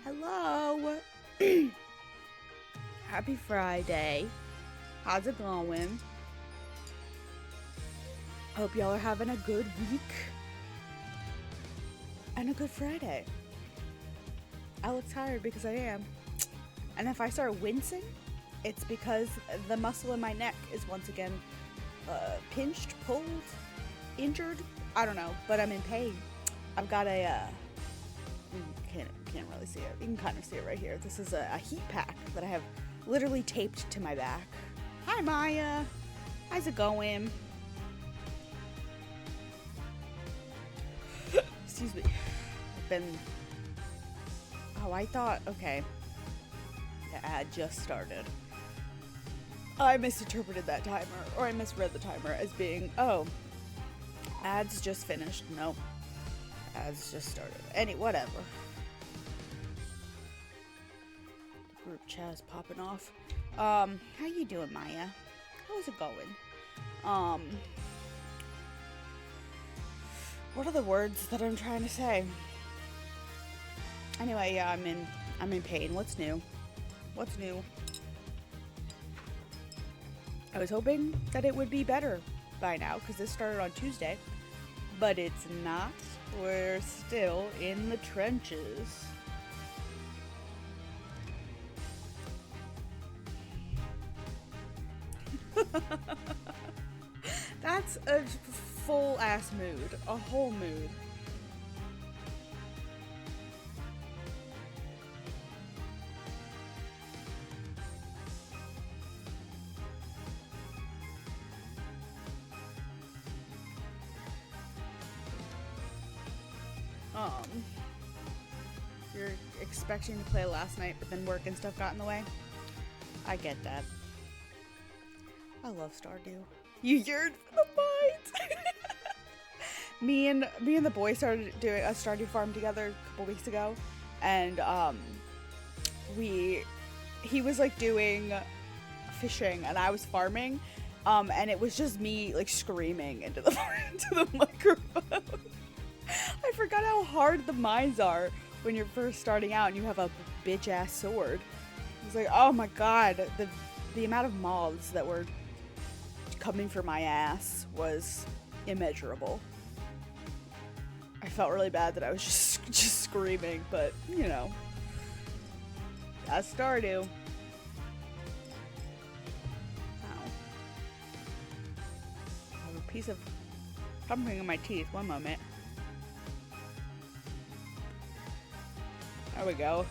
Hello. Happy Friday. How's it going? Hope y'all are having a good week and a good Friday. I look tired because I am. And if I start wincing, it's because the muscle in my neck is once again pinched, pulled, injured. I don't know, but I'm in pain. I've got a can't really see it. You can kind of see it right here. This is a heat pack that I have literally taped to my back. Hi, Maya. How's it going? Excuse me. I've been... Oh, I thought... Okay. The ad just started. I misinterpreted that timer, or I misread the timer as being, oh, ads just finished. Nope. Ads just started. Whatever. The group chat is popping off. How you doing, Maya? How's it going? What are the words that I'm trying to say? Anyway, yeah, I'm in pain. What's new? What's new? I was hoping that it would be better by now, because this started on Tuesday, but it's not. We're still in the trenches. That's a full ass mood, a whole mood. You're expecting to play last night, but then work and stuff got in the way. I get that. I love Stardew. You yearned for the fight. me and the boy started doing a Stardew farm together a couple weeks ago, and he was like doing fishing and I was farming, and it was just me like screaming into the microphone. I forgot how hard the mines are when you're first starting out and you have a bitch ass sword. I was like, oh my god, the amount of moths that were coming for my ass was immeasurable. I felt really bad that I was just screaming, but you know, that's Stardew. Ow. I have a piece of something in my teeth. One moment. There we go.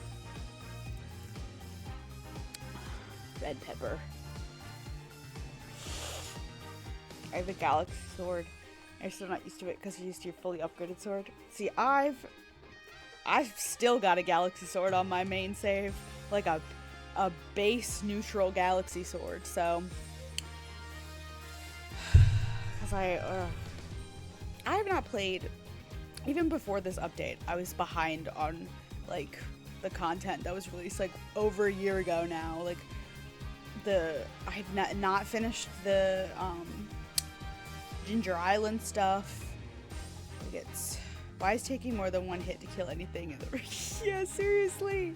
Red pepper. I have a galaxy sword. I'm still not used to it because you're used to your fully upgraded sword. See, I've still got a galaxy sword on my main save, like a base neutral galaxy sword. So, because I have not played even before this update. I was behind on like the content that was released like over a year ago now. Like I've not finished the Ginger Island stuff. Like why is taking more than one hit to kill anything in the yeah, seriously.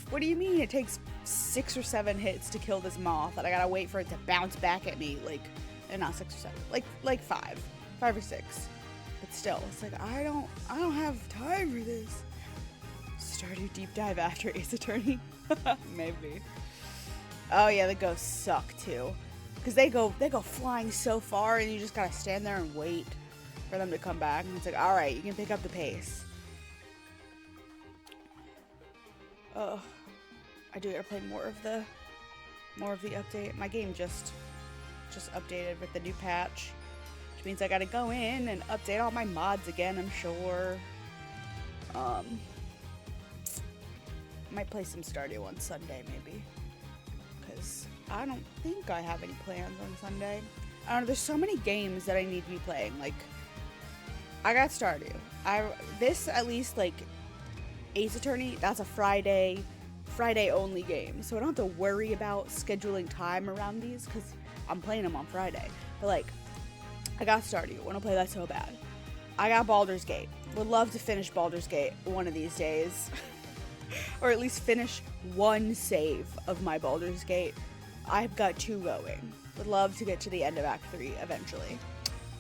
What do you mean it takes 6 or 7 hits to kill this moth and I gotta wait for it to bounce back at me? Like, and not 6 or 7, like 5 or 6. But still, it's like I don't have time for this. Stardew deep dive after Ace Attorney. Maybe. Oh yeah, the ghosts suck too, because they go flying so far, and you just gotta stand there and wait for them to come back. And it's like, all right, you can pick up the pace. Oh, I do gotta play more of the update. My game just updated with the new patch, which means I gotta go in and update all my mods again. I'm sure. Might play some Stardew on Sunday, maybe. Because I don't think I have any plans on Sunday. I don't know, there's so many games that I need to be playing. Like, I got Stardew. This, at least, like, Ace Attorney, that's a Friday only game. So I don't have to worry about scheduling time around these, because I'm playing them on Friday. But, like, I got Stardew. I want to play that so bad. I got Baldur's Gate. Would love to finish Baldur's Gate one of these days. or at least finish one save of my Baldur's Gate. I've got 2 going. Would love to get to the end of Act 3 eventually.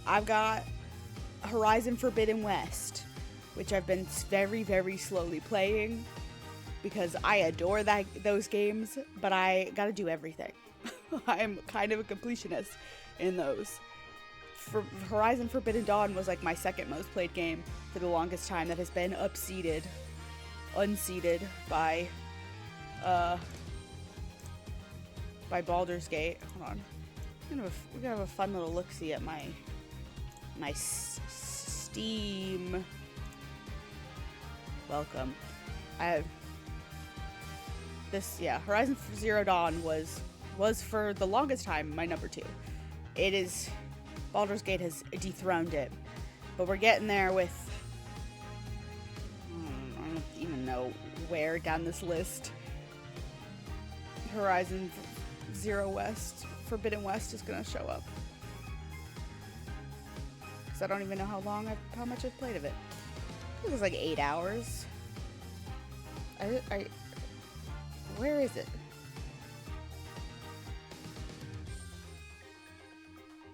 I've got Horizon Forbidden West, which I've been very, very slowly playing because I adore those games, but I gotta do everything. I'm kind of a completionist in those. Horizon Forbidden Dawn was like my second most played game for the longest time. That has been unseated by Baldur's Gate. Hold on, we're gonna have a fun little look-see at my Steam. Welcome. Horizon Zero Dawn was for the longest time my number 2. It is, Baldur's Gate has dethroned it, but we're getting there with, I don't even know where down this list. Horizon Forbidden West is gonna show up, because I don't even know how much I've played of it. It was like 8 hours. Where is it?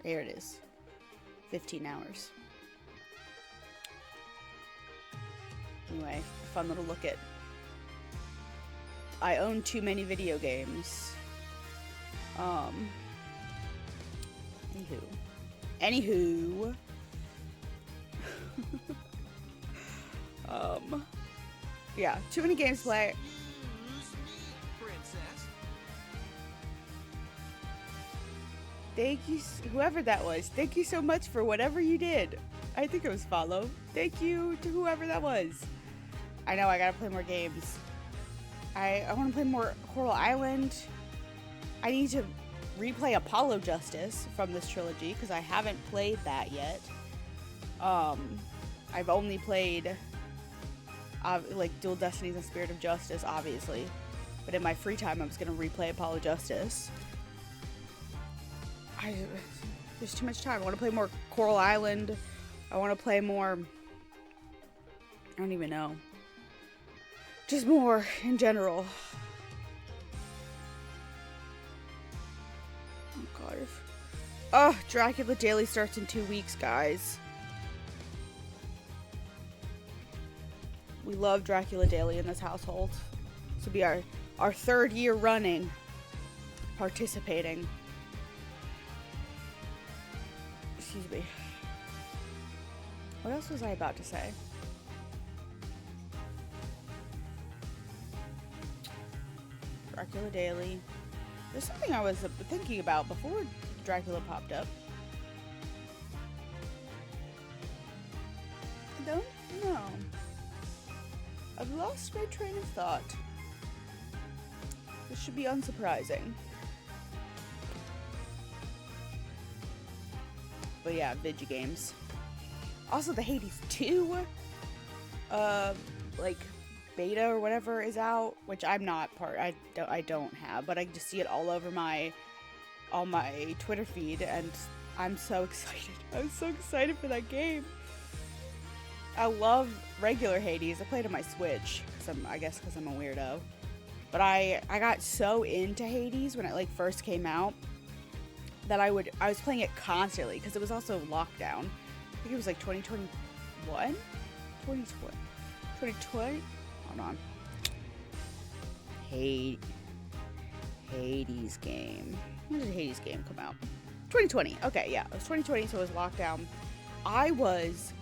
There it is. 15 hours. Anyway, fun little look at. I own too many video games. Anywho. Yeah, too many games to play. Thank you, whoever that was. Thank you so much for whatever you did. I think it was follow. Thank you to whoever that was. I know I gotta play more games. I want to play more Coral Island. I need to replay Apollo Justice from this trilogy because I haven't played that yet. I've only played like Dual Destinies and Spirit of Justice, obviously. But in my free time, I was gonna replay Apollo Justice. There's too much time. I want to play more Coral Island. I want to play more. I don't even know. Just more in general. Oh god. Oh, Dracula Daily starts in 2 weeks, guys. We love Dracula Daily in this household. This will be our 3rd year running participating. Excuse me. What else was I about to say? Dracula Daily. There's something I was thinking about before Dracula popped up. I don't know. I've lost my train of thought. This should be unsurprising. But yeah, video games. Also, the Hades 2, like, beta or whatever is out, which I'm not I don't have, but I just see it all over my Twitter feed, and I'm so excited. I'm so excited for that game. I love regular Hades. I played on my Switch, I guess because I'm a weirdo. But I got so into Hades when it like first came out that I was playing it constantly because it was also lockdown. I think it was like 2021? 2020? Hold on. Hades game. When did Hades game come out? 2020. Okay, yeah. It was 2020, so it was lockdown. I was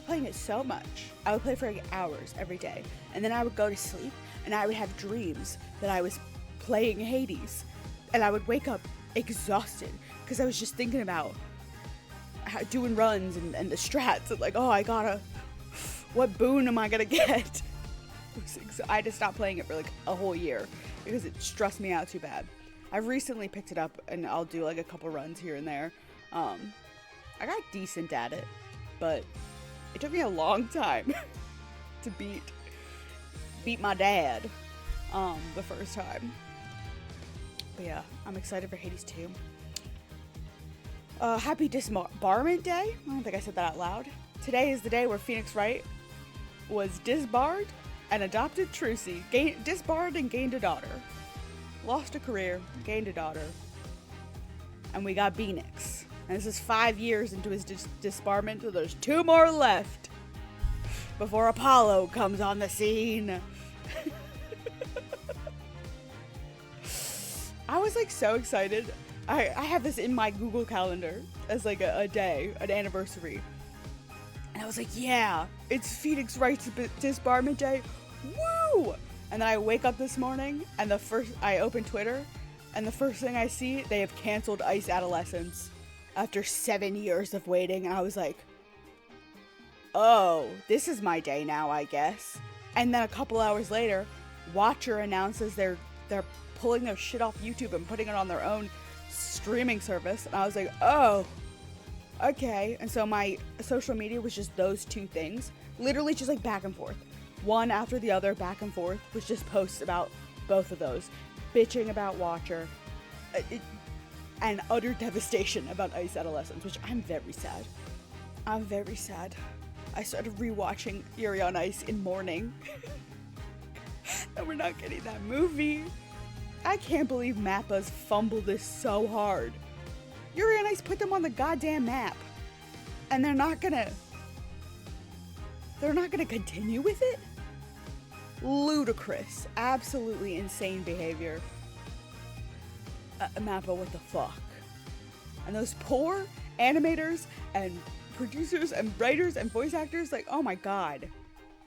playing it so much. I would play for like hours every day. And then I would go to sleep and I would have dreams that I was playing Hades. And I would wake up exhausted because I was just thinking about doing runs and the strats and like, oh, what boon am I gonna get? I had to stop playing it for like a whole year because it stressed me out too bad. I've recently picked it up and I'll do like a couple runs here and there. I got decent at it, but it took me a long time to beat my dad the first time. But yeah, I'm excited for Hades 2. Happy Disbarment Day. I don't think I said that out loud. Today is the day where Phoenix Wright was disbarred an adopted Trucy, disbarred and gained a daughter. Lost a career, gained a daughter. And we got Phoenix. And this is 5 years into his disbarment, so there's 2 more left before Apollo comes on the scene. I was like so excited. I have this in my Google Calendar as like a day, an anniversary. And I was like, yeah, it's Phoenix Wright's disbarment day. Woo! And then I wake up this morning and I open Twitter and the first thing I see, they have canceled Ice Adolescence after 7 years of waiting. And I was like, oh, this is my day now, I guess. And then a couple hours later, Watcher announces they're pulling their shit off YouTube and putting it on their own streaming service. And I was like, oh, okay. And so my social media was just those 2 things, literally just like back and forth. One after the other, back and forth, was just posts about both of those. Bitching about Watcher. And utter devastation about Ice Adolescence, which I'm very sad. I'm very sad. I started rewatching Yuri on Ice in mourning. And we're not getting that movie. I can't believe Mappa's fumbled this so hard. Yuri on Ice put them on the goddamn map. And they're not gonna continue with it? Ludicrous. Absolutely insane behavior. Mappa, what the fuck? And those poor animators and producers and writers and voice actors, like, oh my god.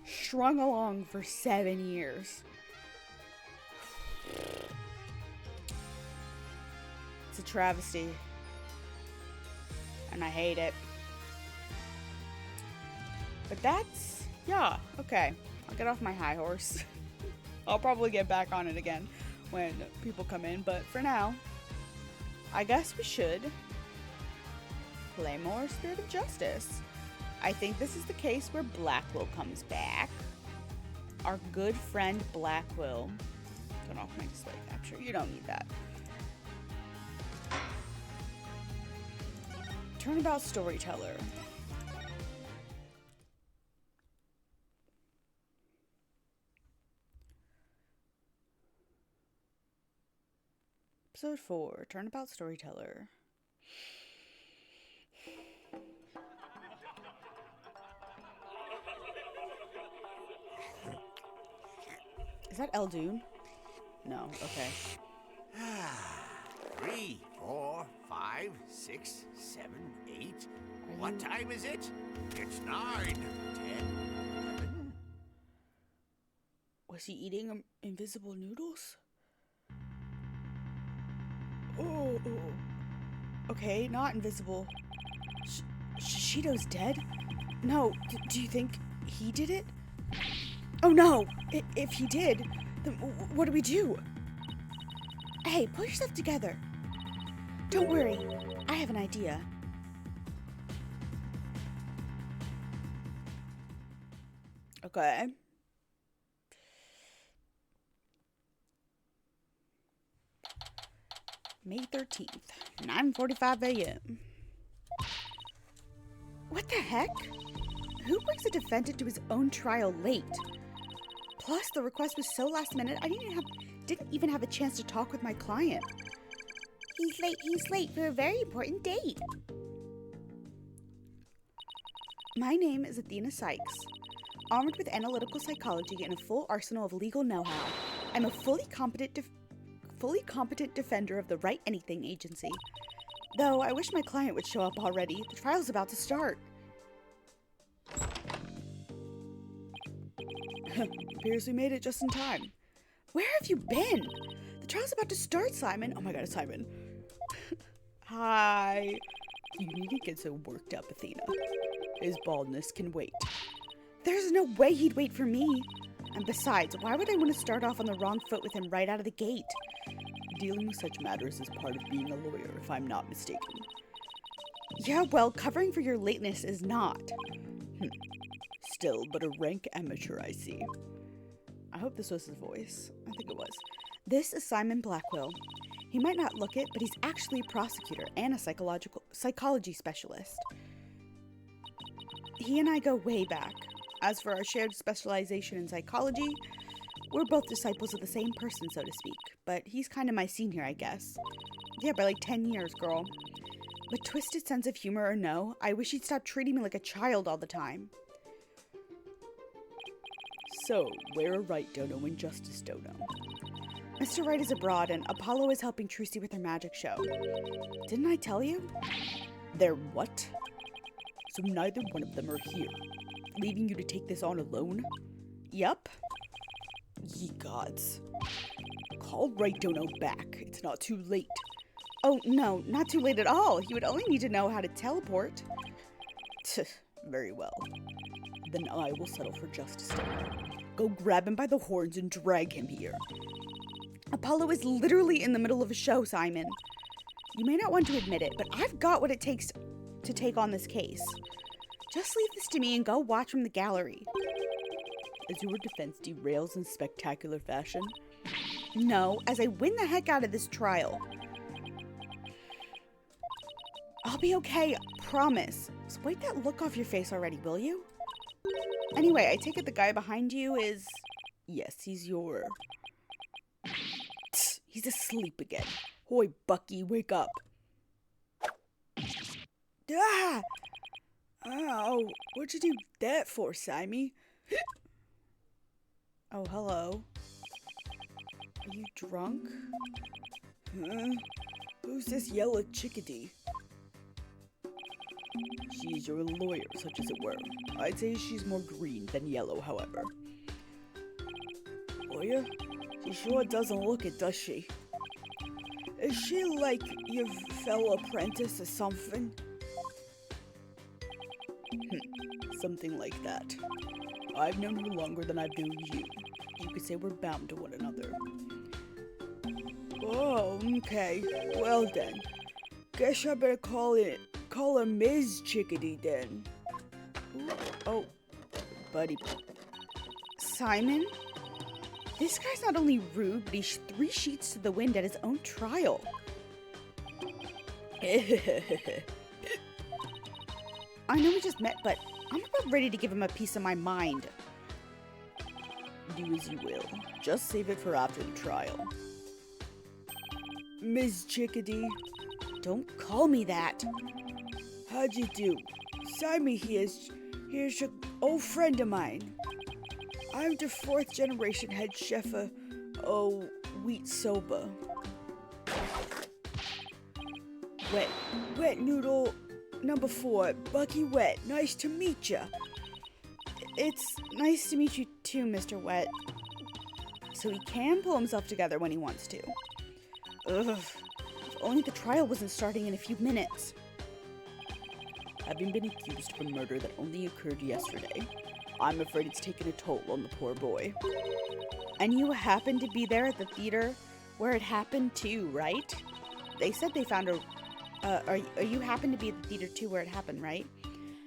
Strung along for 7 years. It's a travesty. And I hate it. But that's, yeah, okay. I'll get off my high horse. I'll probably get back on it again when people come in, but for now, I guess we should play more Spirit of Justice. I think this is the case where Blackquill comes back. Our good friend Blackquill. Turn off my display capture. You don't need that. Turnabout Storyteller. Episode 4, Turnabout Storyteller. Is that Eldoon? No, okay. 3, 4, 5, 6, 7, 8. What time is it? It's 9, 10, 11. Was he eating invisible noodles? Oh. Okay, not invisible. Shishido's dead? No, do you think he did it? Oh no! If he did, then what do we do? Hey, pull yourself together. Don't worry, I have an idea. Okay. May 13th, 9:45 a.m. What the heck? Who brings a defendant to his own trial late? Plus, the request was so last minute, I didn't even have a chance to talk with my client. He's late for a very important date. My name is Athena Sykes. Armed with analytical psychology and a full arsenal of legal know-how, I'm a fully competent defender of the Right Anything Agency. Though I wish my client would show up already. The trial's about to start. Appears we made it just in time. Where have you been? The trial's about to start, Simon. Oh my god, it's Simon. Hi. You needn't get so worked up, Athena. His baldness can wait. There's no way he'd wait for me. And besides, why would I want to start off on the wrong foot with him right out of the gate? Dealing with such matters is part of being a lawyer, if I'm not mistaken. Yeah, well, covering for your lateness is not. Still, but a rank amateur, I see. I hope this was his voice. I think it was. This is Simon Blackquill. He might not look it, but he's actually a prosecutor and a psychology specialist. He and I go way back. As for our shared specialization in psychology, we're both disciples of the same person, so to speak. But he's kind of my senior, I guess. Yeah, by like 10 years, girl. But twisted sense of humor or no, I wish he'd stop treating me like a child all the time. So, where are Right Dono and Justice Dono? Mr. Wright is abroad, and Apollo is helping Trucy with her magic show. Didn't I tell you? They're what? So neither one of them are here, leaving you to take this on alone? Yup. Ye gods. Call Right Dono back. It's not too late. Oh, no, not too late at all. He would only need to know how to teleport. Very well. Then I will settle for Justice Dono. Go grab him by the horns and drag him here. Apollo is literally in the middle of a show, Simon. You may not want to admit it, but I've got what it takes to take on this case. Just leave this to me and go watch from the gallery. As your defense derails in spectacular fashion? No, as I win the heck out of this trial. I'll be okay, promise. So wipe that look off your face already, will you? Anyway, I take it the guy behind you is... Yes, he's your... Tch, he's asleep again. Hoy, Bucky, wake up. Ah! Ow, what'd you do that for, Simey? Oh, hello. Are you drunk? Huh? Who's this yellow chickadee? She's your lawyer, such as it were. I'd say she's more green than yellow, however. Lawyer? She sure doesn't look it, does she? Is she like your fellow apprentice or something? Something like that. I've known her longer than I've known you. You could say we're bound to one another. Oh, okay. Well then. Guess I better call her Ms. Chickadee then. Ooh. Oh, buddy. Simon? This guy's not only rude, but he's 3 sheets to the wind at his own trial. I know we just met, but I'm about ready to give him a piece of my mind. Do as you will. Just save it for after the trial. Ms. Chickadee. Don't call me that. How'd you do? Simon here's your old friend of mine. I'm the 4th generation head chef of, wheat soba. Wet noodle number 4, Bucky Wet. Nice to meet ya. It's nice to meet you too, Mr. Wet. So he can pull himself together when he wants to. Ugh. If only the trial wasn't starting in a few minutes. Having been accused of a murder that only occurred yesterday, I'm afraid it's taken a toll on the poor boy. And you happened to be there at the theater where it happened too, right? They said they found a... you happened to be at the theater too where it happened, right?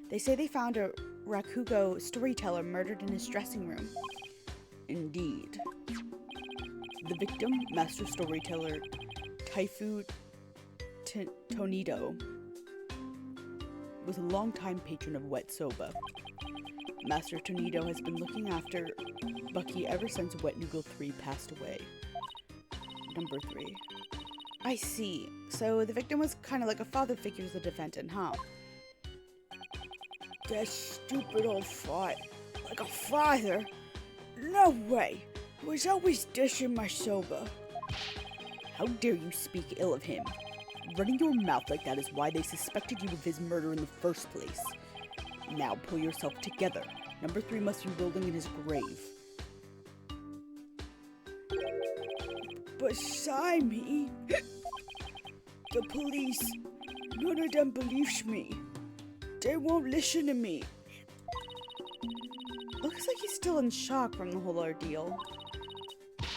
They say they found a Rakugo storyteller murdered in his dressing room. Indeed. The victim, master storyteller Taifu Tonido, was a longtime patron of wet soba. Master Tonido has been looking after Bucky ever since Wet Noodle 3 passed away. Number 3. I see. So the victim was kind of like a father figure to the defendant, huh? That stupid old fart. Like a father? No way. He was always dishing my soba. How dare you speak ill of him? Running your mouth like that is why they suspected you of his murder in the first place. Now pull yourself together. Number 3 must be rolling in his grave. But Simey, the police, none of them believes me. They won't listen to me. Looks like he's still in shock from the whole ordeal.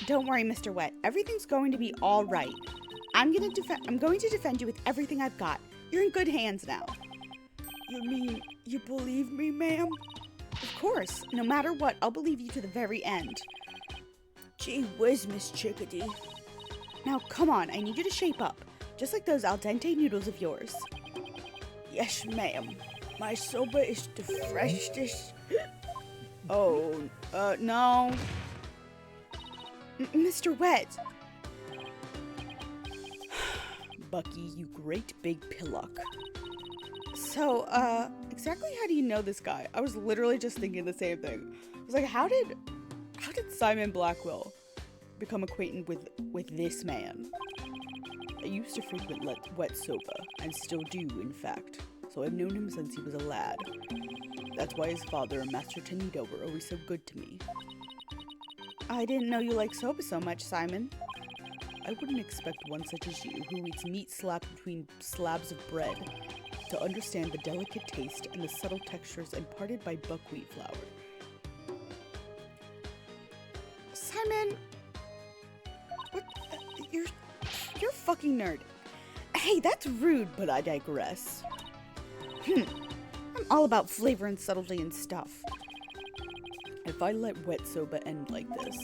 Don't worry, Mr. Wet. Everything's going to be all right. I'm going to defend you with everything I've got. You're in good hands now. You mean you believe me, ma'am? Of course. No matter what, I'll believe you to the very end. Gee whiz, Miss Chickadee. Now, come on. I need you to shape up. Just like those al dente noodles of yours. Yes, ma'am. My soba is the freshest. Oh, no. Mr. Wet. Bucky, you great big pillock. So, exactly how do you know this guy? I was literally just thinking the same thing. I was like, how did Simon Blackquill become acquainted with this man? I used to frequent Wet Soba, and still do, in fact. So I've known him since he was a lad. That's why his father and Master Tanito were always so good to me. I didn't know you liked soba so much, Simon. I wouldn't expect one such as you, who eats meat slapped between slabs of bread, to understand the delicate taste and the subtle textures imparted by buckwheat flour. Simon! What? You're a fucking nerd. Hey, that's rude, but I digress. I'm all about flavor and subtlety and stuff. If I let Wet Soba end like this,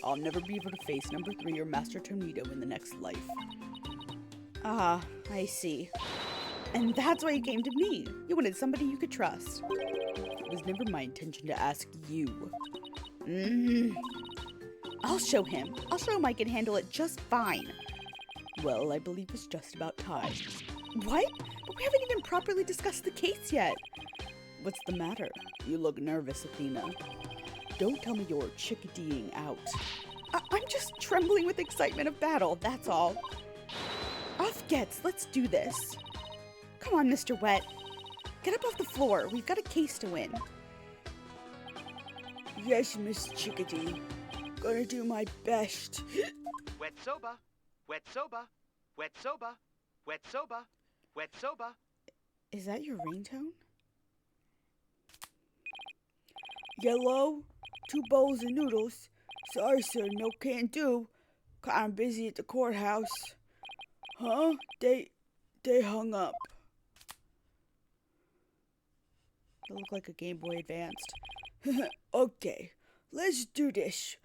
I'll never be able to face number 3 or Master Tornado in the next life. Ah, I see. And that's why you came to me. You wanted somebody you could trust. It was never my intention to ask you. I'll show him. I'll show him I can handle it just fine. Well, I believe it's just about time. What? But we haven't even properly discussed the case yet. What's the matter? You look nervous, Athena. Don't tell me you're chickadeeing out. I'm just trembling with excitement of battle, that's all. Off gets, let's do this. Come on, Mr. Wet. Get up off the floor. We've got a case to win. Yes, Miss Chickadee. Gonna do my best. Wet Soba, Wet Soba, Wet Soba, Wet Soba, Wet Soba. Is that your ringtone? Yellow, 2 bowls of noodles. Sorry, sir, no can do. I'm busy at the courthouse. Huh? They hung up. They look like a Game Boy Advanced. Okay, let's do this.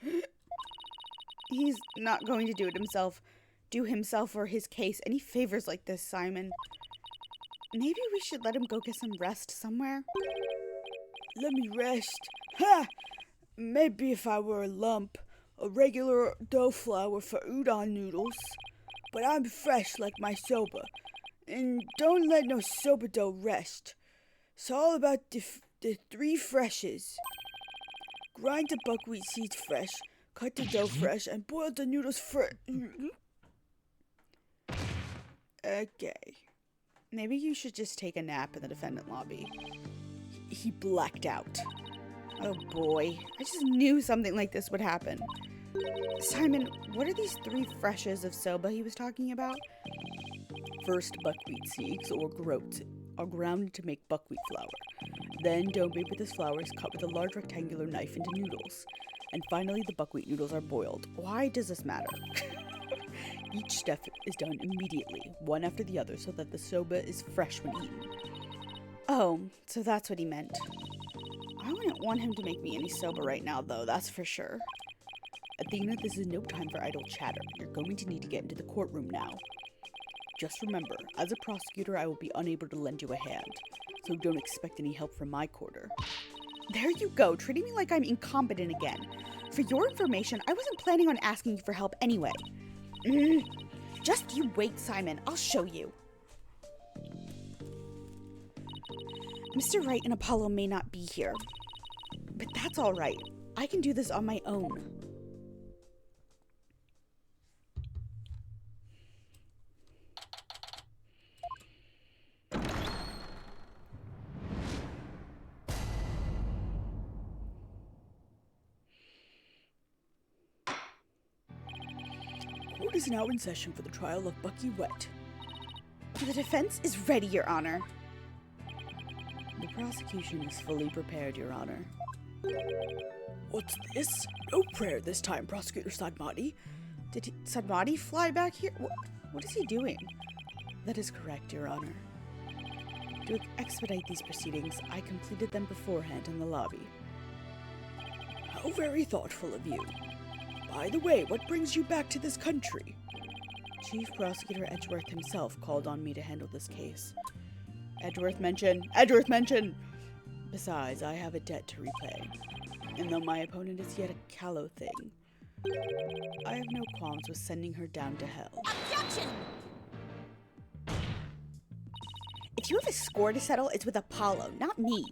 He's not going to do it himself. Do himself or his case any favors like this, Simon. Maybe we should let him go get some rest somewhere. Let me rest. Ha! Maybe if I were a lump, a regular dough flour for udon noodles. But I'm fresh like my soba. And don't let no soba dough rest. It's all about the 3 freshes. Grind the buckwheat seeds fresh, cut the dough fresh, and boil the noodles fresh. Okay. Maybe you should just take a nap in the defendant lobby. He blacked out. Oh boy, I just knew something like this would happen. Simon, what are these 3 freshes of soba he was talking about? First, buckwheat seeds or groats are ground to make buckwheat flour. Then, dough made with this flour is cut with a large rectangular knife into noodles. And finally, the buckwheat noodles are boiled. Why does this matter? Each step is done immediately, one after the other, so that the soba is fresh when eaten. Oh, so that's what he meant. I wouldn't want him to make me any soba right now, though, that's for sure. Athena, this is no time for idle chatter. You're going to need to get into the courtroom now. Just remember, as a prosecutor, I will be unable to lend you a hand, so don't expect any help from my quarter. There you go, treating me like I'm incompetent again. For your information, I wasn't planning on asking you for help anyway. Just you wait, Simon. I'll show you. Mr. Wright and Apollo may not be here, but that's all right. I can do this on my own. Court is now in session for the trial of Bucky Wet. The defense is ready, Your Honor. The prosecution is fully prepared, Your Honor. What's this? No prayer this time, Prosecutor Sadmati. Did Sadmati fly back here? What is he doing? That is correct, Your Honor. To expedite these proceedings, I completed them beforehand in the lobby. How very thoughtful of you. By the way, what brings you back to this country? Chief Prosecutor Edgeworth himself called on me to handle this case. Edgeworth mention! Edgeworth mention! Besides, I have a debt to repay. And though my opponent is yet a callow thing, I have no qualms with sending her down to hell. Objection! If you have a score to settle, it's with Apollo, not me.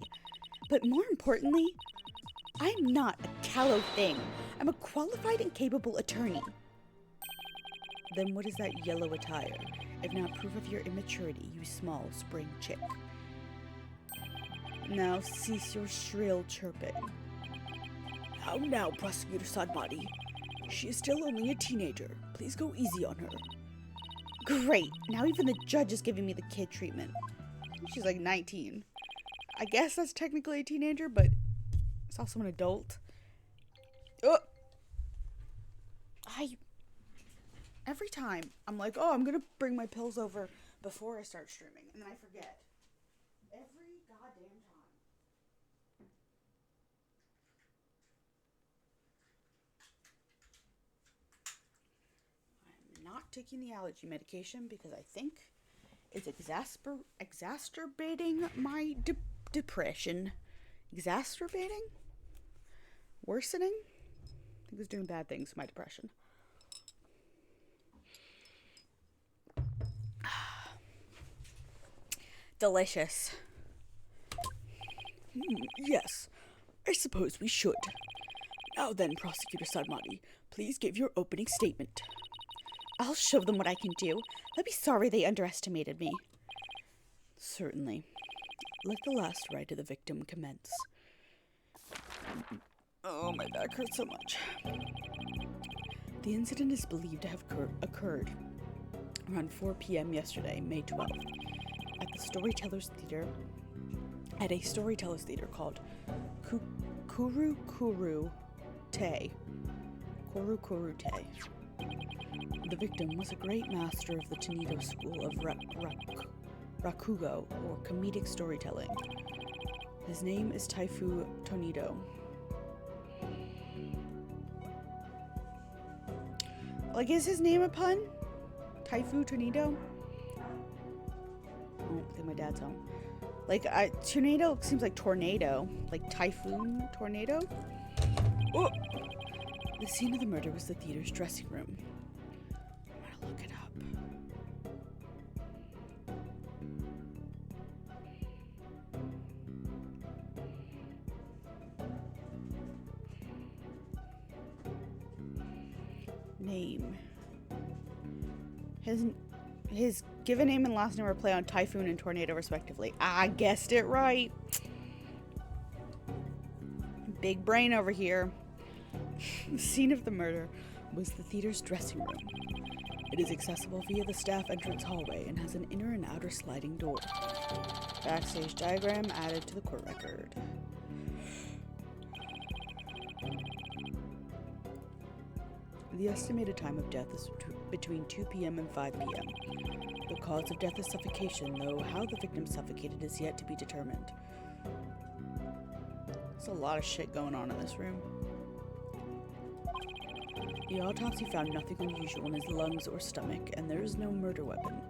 But more importantly, I am not a callow thing. I'm a qualified and capable attorney. Then what is that yellow attire, if not proof of your immaturity, you small spring chick? Now cease your shrill chirping. How now, Prosecutor Sadmati? She is still only a teenager. Please go easy on her. Great. Now even the judge is giving me the kid treatment. She's like 19. I guess that's technically a teenager, but it's also an adult. Oh! Every time, I'm like, oh, I'm gonna bring my pills over before I start streaming, and then I forget. Every goddamn time. I'm not taking the allergy medication because I think it's exacerbating my depression. Exacerbating? Worsening? I think it's doing bad things to my depression. Delicious. Yes, I suppose we should. Now then, Prosecutor Sadmati, please give your opening statement. I'll show them what I can do. They'll be sorry they underestimated me. Certainly. Let the last right of the victim commence. Oh, my back hurts so much. The incident is believed to have occurred around 4 p.m. yesterday, May 12th, at a storyteller's theater called Kuru Kuru Te. The victim was a great master of the Tonedo school of Rakugo, or comedic storytelling. His name is Taifu Tonedo. Like, is his name a pun? Taifu Tonedo? Oh, I think my dad's home. Like, tornado seems like tornado. Like typhoon tornado? Oh! The scene of the murder was the theater's dressing room. I'm gonna look it up. Name. His given name and last name are play on typhoon and tornado respectively. I guessed it right. Big brain over here. The scene of the murder was the theater's dressing room. It is accessible via the staff entrance hallway and has an inner and outer sliding door. Backstage diagram added to the court record. The estimated time of death is between 2 p.m. and 5 p.m. The cause of death is suffocation, though how the victim suffocated is yet to be determined. There's a lot of shit going on in this room. The autopsy found nothing unusual in his lungs or stomach, and there is no murder weapon.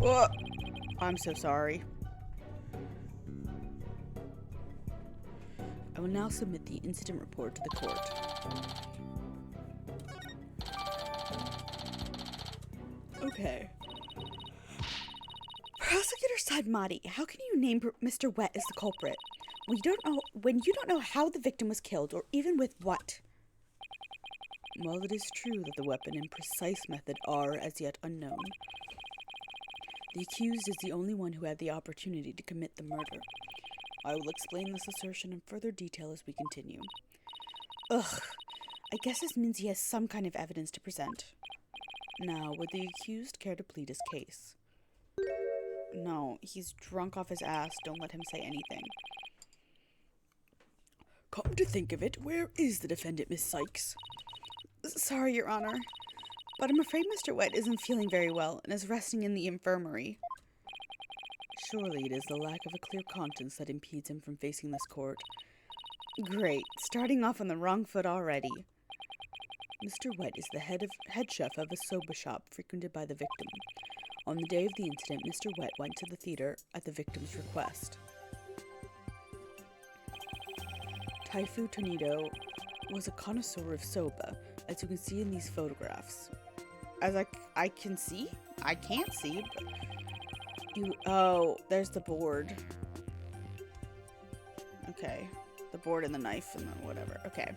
Oh, I'm so sorry. I will now submit the incident report to the court. Okay. Prosecutor Sadmati, how can you name Mr. Wet as the culprit when you don't know how the victim was killed or even with what? While it is true that the weapon and precise method are as yet unknown, the accused is the only one who had the opportunity to commit the murder. I will explain this assertion in further detail as we continue. Ugh, I guess this means he has some kind of evidence to present. Now, would the accused care to plead his case? No, he's drunk off his ass. Don't let him say anything. Come to think of it, where is the defendant, Miss Sykes? Sorry, Your Honor, but I'm afraid Mr. Wet isn't feeling very well and is resting in the infirmary. Surely it is the lack of a clear conscience that impedes him from facing this court. Great, starting off on the wrong foot already. Mr. Wet is the head chef of a soba shop frequented by the victim. On the day of the incident, Mr. Wet went to the theater at the victim's request. Taifu Tonito was a connoisseur of soba, as you can see in these photographs. As I can see? I can't see, but oh, there's the board. Okay. The board and the knife and the whatever. Okay.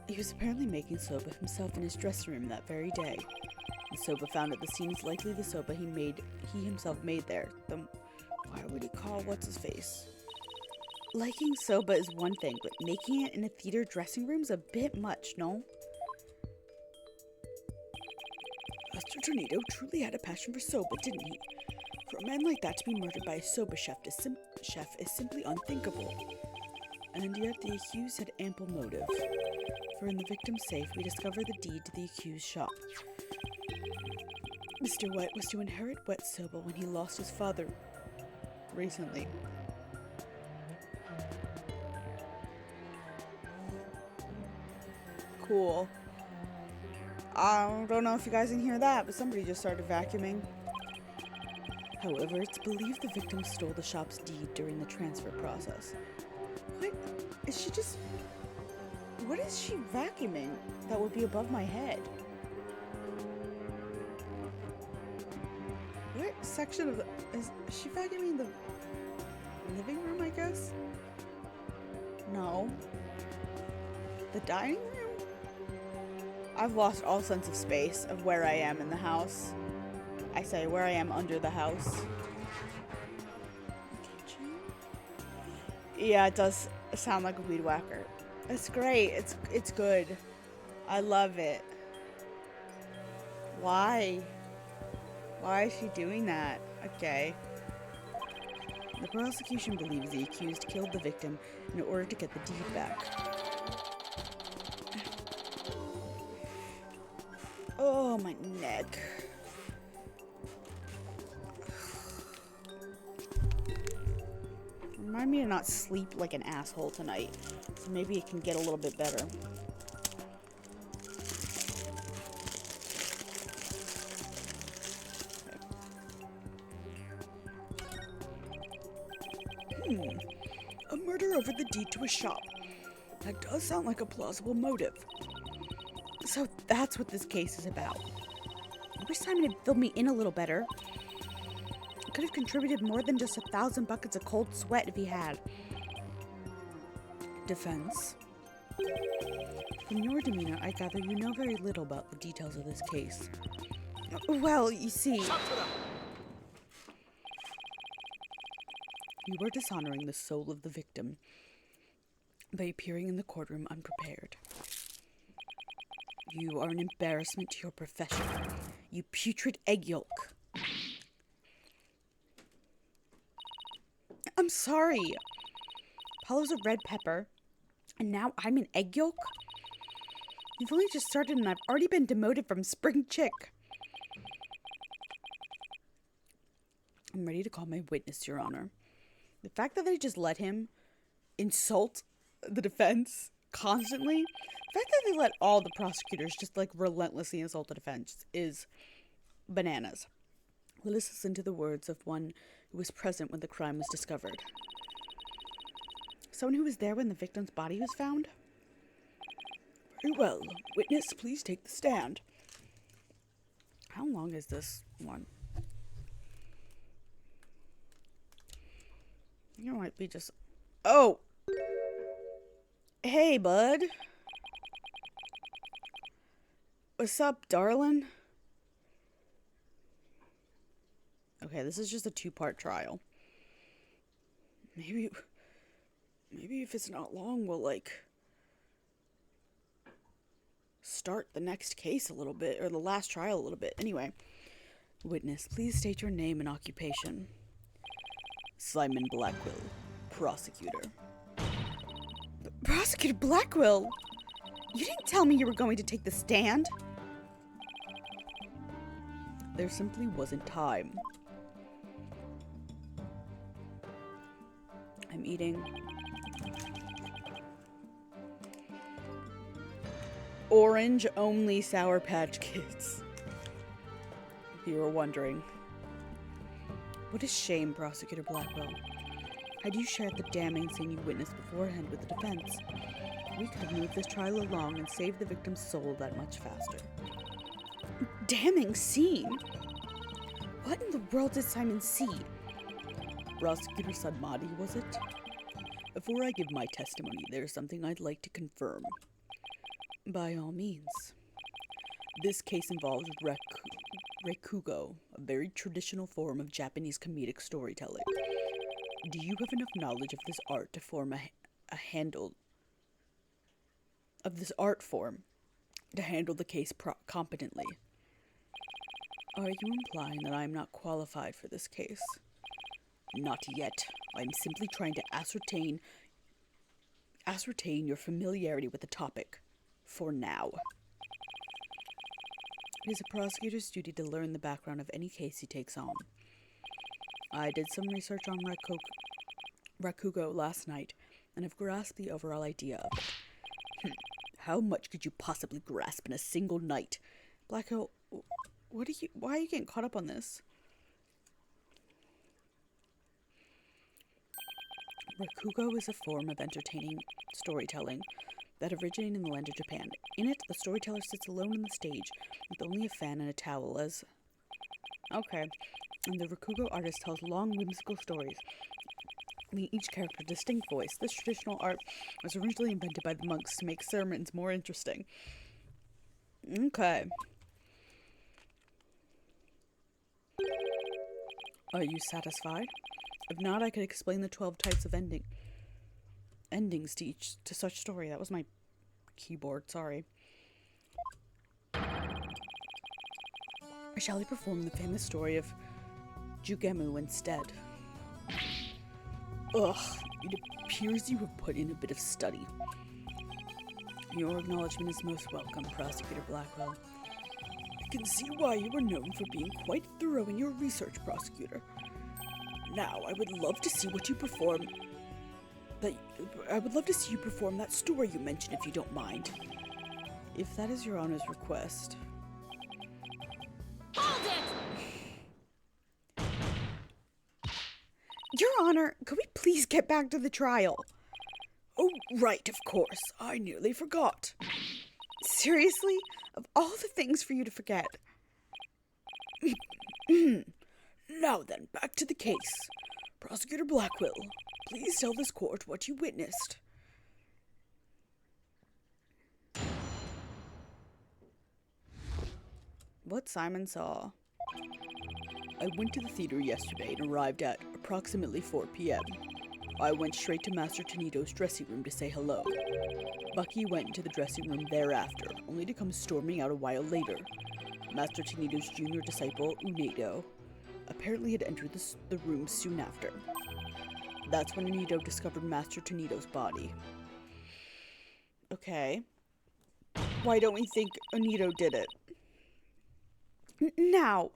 He was apparently making soba himself in his dressing room that very day. The soba found at the scene is likely the soba he himself made there. Then why would he call what's-his-face? Liking soba is one thing, but making it in a theater dressing room is a bit much, no? Mr. Tornado truly had a passion for soba, didn't he? For a man like that to be murdered by a soba chef is simply unthinkable. And yet the accused had ample motive. For in the victim's safe, we discover the deed to the accused's shop. Mr. Wet was to inherit wet soba when he lost his father recently. Cool. I don't know if you guys can hear that, but somebody just started vacuuming. However, it's believed the victim stole the shop's deed during the transfer process. What? Is she just... What is she vacuuming that would be above my head? What section of the... Is she vacuuming the living room, I guess? No. The dining room? I've lost all sense of space of where I am in the house. I say where I am under the house. Kitchen? Yeah, it does sound like a weed whacker. It's great. It's good. I love it. Why? Why is she doing that? Okay. The prosecution believes the accused killed the victim in order to get the deed back. Oh, my neck. Remind me to not sleep like an asshole tonight. So maybe it can get a little bit better. Okay. A murder over the deed to a shop. That does sound like a plausible motive. So that's what this case is about. I wish Simon had filled me in a little better. I could have contributed more than just 1,000 buckets of cold sweat if he had. Defense. From your demeanor, I gather you know very little about the details of this case. Well, you see... You were dishonoring the soul of the victim by appearing in the courtroom unprepared. You are an embarrassment to your profession. You putrid egg yolk. I'm sorry. Apollo's a red pepper, and now I'm an egg yolk? You've only just started and I've already been demoted from spring chick. I'm ready to call my witness, Your Honor. The fact that they just let him insult the defense constantly, the fact that they let all the prosecutors just like relentlessly insult the defense is bananas. Let us listen to the words of one who was present when the crime was discovered. Someone who was there when the victim's body was found? Very well. Witness, please take the stand. How long is this one? You might be just... Oh! Hey, bud. What's up, darling? Okay, this is just a 2-part trial. Maybe if it's not long, we'll, like, start the next case a little bit, or the last trial a little bit. Anyway, witness, please state your name and occupation. Simon Blackquill, prosecutor. Prosecutor Blackquill? You didn't tell me you were going to take the stand. There simply wasn't time. I'm eating orange only Sour Patch Kids. You were wondering. What a shame, Prosecutor Blackquill. Had you shared the damning scene you witnessed beforehand with the defense, we could have moved this trial along and saved the victim's soul that much faster. Damning scene? What in the world did Simon see? Prosecutor Sadmadi, was it? Before I give my testimony, there's something I'd like to confirm. By all means. This case involves Rakugo, a very traditional form of Japanese comedic storytelling. Do you have enough knowledge of this art to form a handle to handle the case competently? Are you implying that I am not qualified for this case? Not yet. I'm simply trying to ascertain your familiarity with the topic. For now. It is a prosecutor's duty to learn the background of any case he takes on. I did some research on Rakugo last night, and have grasped the overall idea of it. How much could you possibly grasp in a single night? Blackquill, why are you getting caught up on this? Rakugo is a form of entertaining storytelling that originated in the land of Japan. In it, the storyteller sits alone on the stage with only a fan and a towel as... Okay. And the Rakugo artist tells long, whimsical stories, giving each character a distinct voice. This traditional art was originally invented by the monks to make sermons more interesting. Okay. Are you satisfied? If not, I could explain the 12 types of endings to such story. That was my keyboard, sorry. Or shall we perform the famous story of Jugemu instead? Ugh, it appears you have put in a bit of study. Your acknowledgement is most welcome, Prosecutor Blackquill. I can see why you were known for being quite thorough in your research, Prosecutor. Now, I would love to see what you perform. I would love to see you perform that story you mentioned, if you don't mind. If that is your Honor's request. Hold it! Your Honor, could we please get back to the trial? Oh, right, of course. I nearly forgot. Seriously? Of all the things for you to forget. Now then, back to the case. Prosecutor Blackquill, please tell this court what you witnessed. What Simon saw. I went to the theater yesterday and arrived at approximately 4 p.m. I went straight to Master Tanito's dressing room to say hello. Bucky went into the dressing room thereafter, only to come storming out a while later. Master Tanito's junior disciple, Unedo, apparently had entered the room soon after. That's when Unedo discovered Master Tanito's body. Okay. Why don't we think Unedo did it? Now,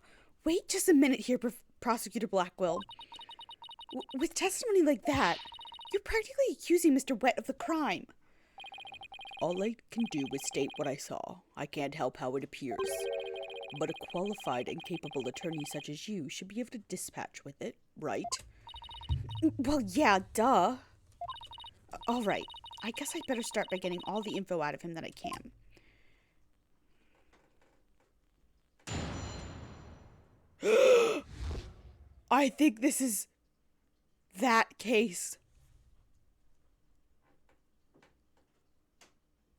wait just a minute here, Prosecutor Blackquill. With testimony like that, you're practically accusing Mr. Wet of the crime. All I can do is state what I saw. I can't help how it appears. But a qualified and capable attorney such as you should be able to dispatch with it, right? Well, yeah, duh. All right. I guess I'd better start by getting all the info out of him that I can. I think this is that case.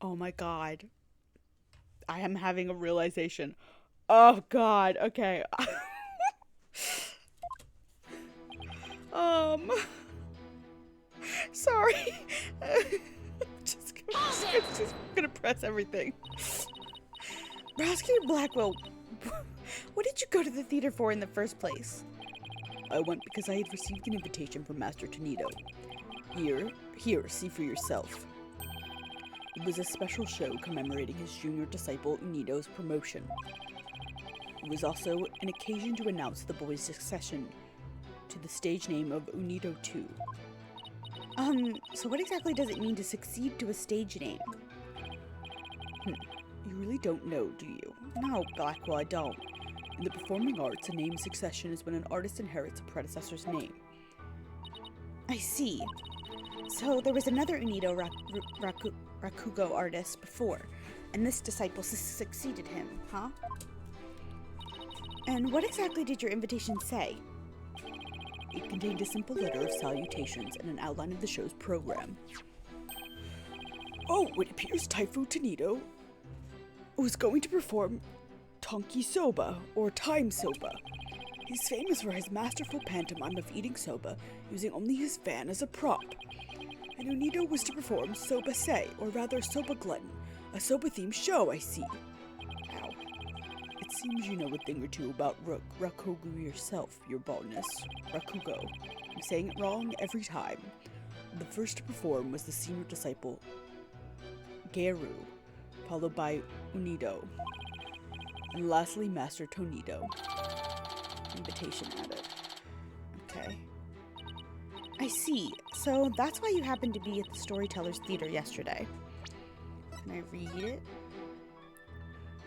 Oh my god. I am having a realization. Oh god, okay. Sorry. just gonna press everything. Prosecutor Blackquill, what did you go to the theater for in the first place? I went because I had received an invitation from Master Tanito. Here, see for yourself. It was a special show commemorating his junior disciple Unedo's promotion. It was also an occasion to announce the boy's succession to the stage name of Unedo II. So what exactly does it mean to succeed to a stage name? You really don't know, do you? No, Blackquill, I don't. In the performing arts, a name succession is when an artist inherits a predecessor's name. I see. So there was another Unido Rakugo artist before, and this disciple succeeded him, huh? And what exactly did your invitation say? It contained a simple letter of salutations and an outline of the show's program. Oh, it appears Taifu Tanido was going to perform Tonki Soba, or Time Soba. He's famous for his masterful pantomime of eating soba using only his fan as a prop. And Unido was to perform Soba Se, or rather Soba Glutton, a soba-themed show, I see. Ow. It seems you know a thing or two about Rakugo yourself, your baldness. Rakugo. I'm saying it wrong every time. The first to perform was the senior disciple, Geru, followed by Unido, and lastly Master Tonido. Invitation added. Okay. I see. So that's why you happened to be at the Storytellers Theater yesterday. Can I read it?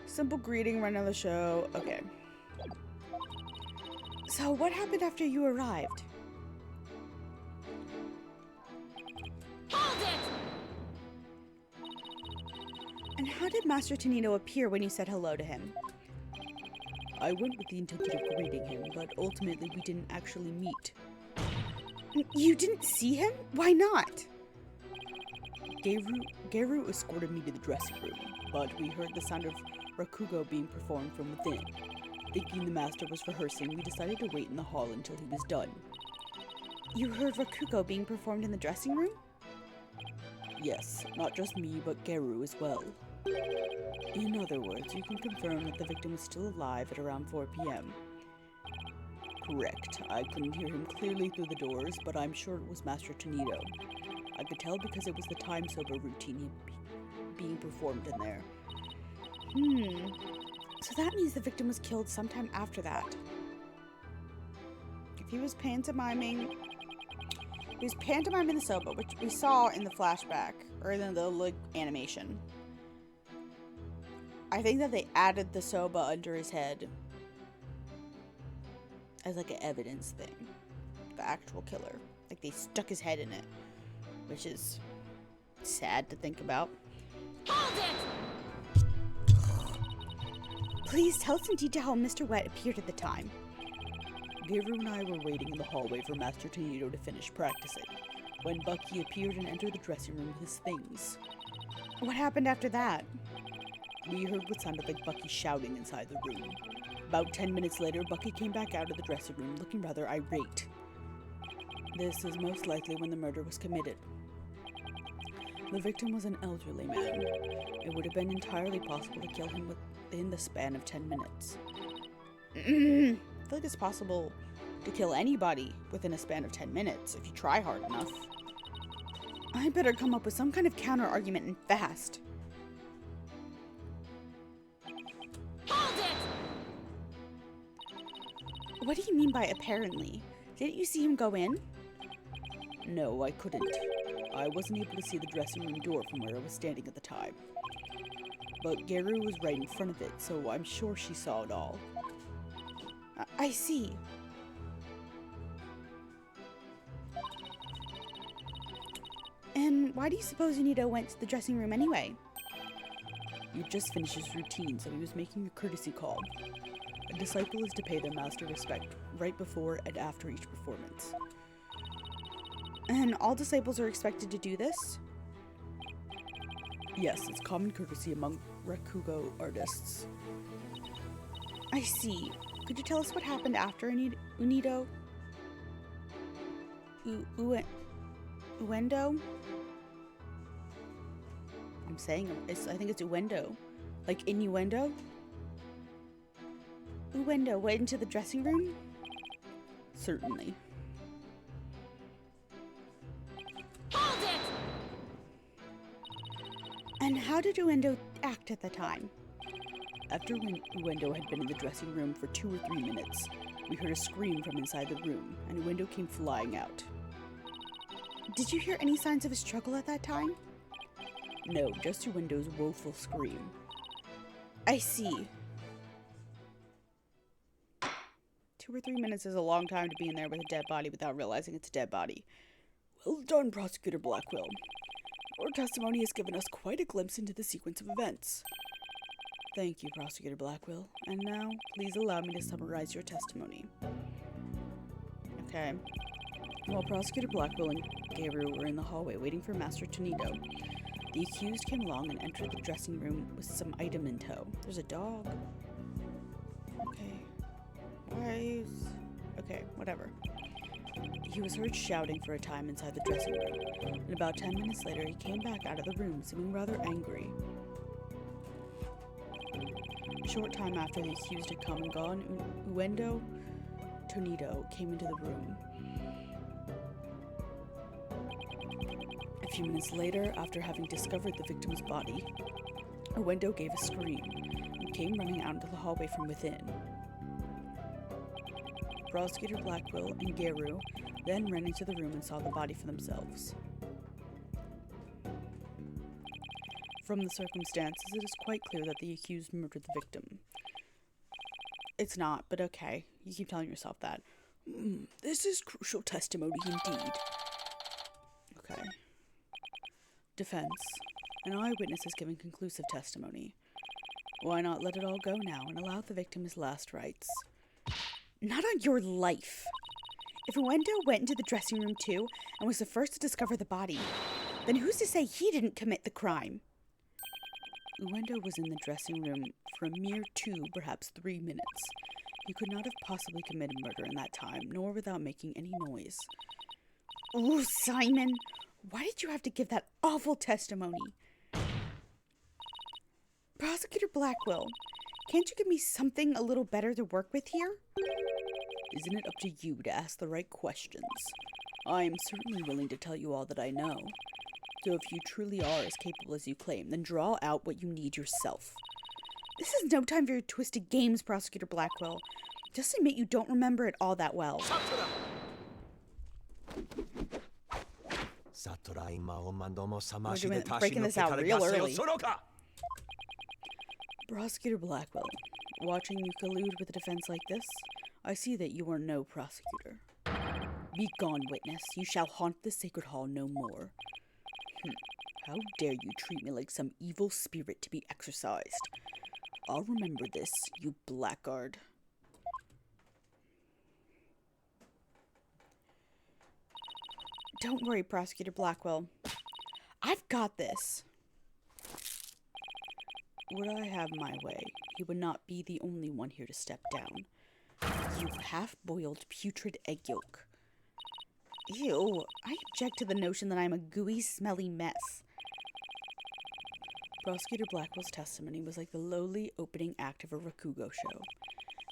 Simple greeting, run of the show. Okay. So what happened after you arrived? Hold it! And how did Master Tonito appear when you said hello to him? I went with the intention of greeting him, but ultimately we didn't actually meet. You didn't see him? Why not? Geru escorted me to the dressing room, but we heard the sound of Rakugo being performed from within. Thinking the master was rehearsing, we decided to wait in the hall until he was done. You heard Rakugo being performed in the dressing room? Yes, not just me, but Geru as well. In other words, you can confirm that the victim was still alive at around 4 p.m. Correct. I couldn't hear him clearly through the doors, but I'm sure it was Master Tonito. I could tell because it was the time sober routine being performed in there. So that means the victim was killed sometime after that. If he was pantomiming the soba, which we saw in the flashback, or in the animation. I think that they added the soba under his head as like an evidence thing. The actual killer. Like they stuck his head in it. Which is sad to think about. Hold it! Please tell us in detail how Mr. Wet appeared at the time. Geru and I were waiting in the hallway for Master Tonito to finish practicing, when Bucky appeared and entered the dressing room with his things. What happened after that? We heard what sounded like Bucky shouting inside the room. About 10 minutes later, Bucky came back out of the dressing room looking rather irate. This is most likely when the murder was committed. The victim was an elderly man. It would have been entirely possible to kill him within the span of 10 minutes. I feel like it's possible to kill anybody within a span of 10 minutes if you try hard enough. I better come up with some kind of counter-argument and fast. Hold it! What do you mean by apparently? Didn't you see him go in? No, I couldn't. I wasn't able to see the dressing room door from where I was standing at the time. But Geru was right in front of it, so I'm sure she saw it all. I see. And why do you suppose Unido went to the dressing room anyway? He just finished his routine, so he was making a courtesy call. A disciple is to pay their master respect right before and after each performance. And all disciples are expected to do this? Yes, it's common courtesy among Rakugo artists. I see. Could you tell us what happened after Unido? Uendo? I'm saying I think it's Uendo. Like innuendo? Uendo went into the dressing room? Certainly. Hold it! And how did Uendo act at the time? After Uendo had been in the dressing room for 2 or 3 minutes, we heard a scream from inside the room, and Uendo came flying out. Did you hear any signs of a struggle at that time? No, just Uendo's woeful scream. I see. 2 or 3 minutes is a long time to be in there with a dead body without realizing it's a dead body. Well done, Prosecutor Blackquill. Your testimony has given us quite a glimpse into the sequence of events. Thank you, Prosecutor Blackquill. And now, please allow me to summarize your testimony. Okay. While Prosecutor Blackquill and Garu were in the hallway waiting for Master Tonito, the accused came along and entered the dressing room with some item in tow. There's a dog. Okay. Okay, whatever. He was heard shouting for a time inside the dressing room, and about 10 minutes later he came back out of the room, seeming rather angry. A short time after the accused had come and gone, Uendo Tonito came into the room. A few minutes later, after having discovered the victim's body, Uendo gave a scream and came running out into the hallway from within. Prosecutor Blackquill and Garu then ran into the room and saw the body for themselves. From the circumstances, it is quite clear that the accused murdered the victim. It's not, but okay. You keep telling yourself that. This is crucial testimony indeed. Okay. Defense. An eyewitness is giving conclusive testimony. Why not let it all go now and allow the victim his last rites? Not on your life. If Uendo went into the dressing room too and was the first to discover the body, then who's to say he didn't commit the crime? Uendo was in the dressing room for a mere 2, perhaps 3 minutes. He could not have possibly committed murder in that time, nor without making any noise. Ooh, Simon! Why did you have to give that awful testimony? Prosecutor Blackquill, can't you give me something a little better to work with here? Isn't it up to you to ask the right questions? I am certainly willing to tell you all that I know. So if you truly are as capable as you claim, then draw out what you need yourself. This is no time for your twisted games, Prosecutor Blackquill. Just admit you don't remember it all that well. We're breaking this out real early. Prosecutor Blackquill, watching you collude with a defense like this, I see that you are no prosecutor. Be gone, witness. You shall haunt the sacred hall no more. How dare you treat me like some evil spirit to be exorcised? I'll remember this, you blackguard. Don't worry, Prosecutor Blackquill. I've got this. Would I have my way, he would not be the only one here to step down. You half-boiled putrid egg yolk. Ew, I object to the notion that I'm a gooey, smelly mess. Prosecutor Blackwell's testimony was like the lowly opening act of a Rakugo show.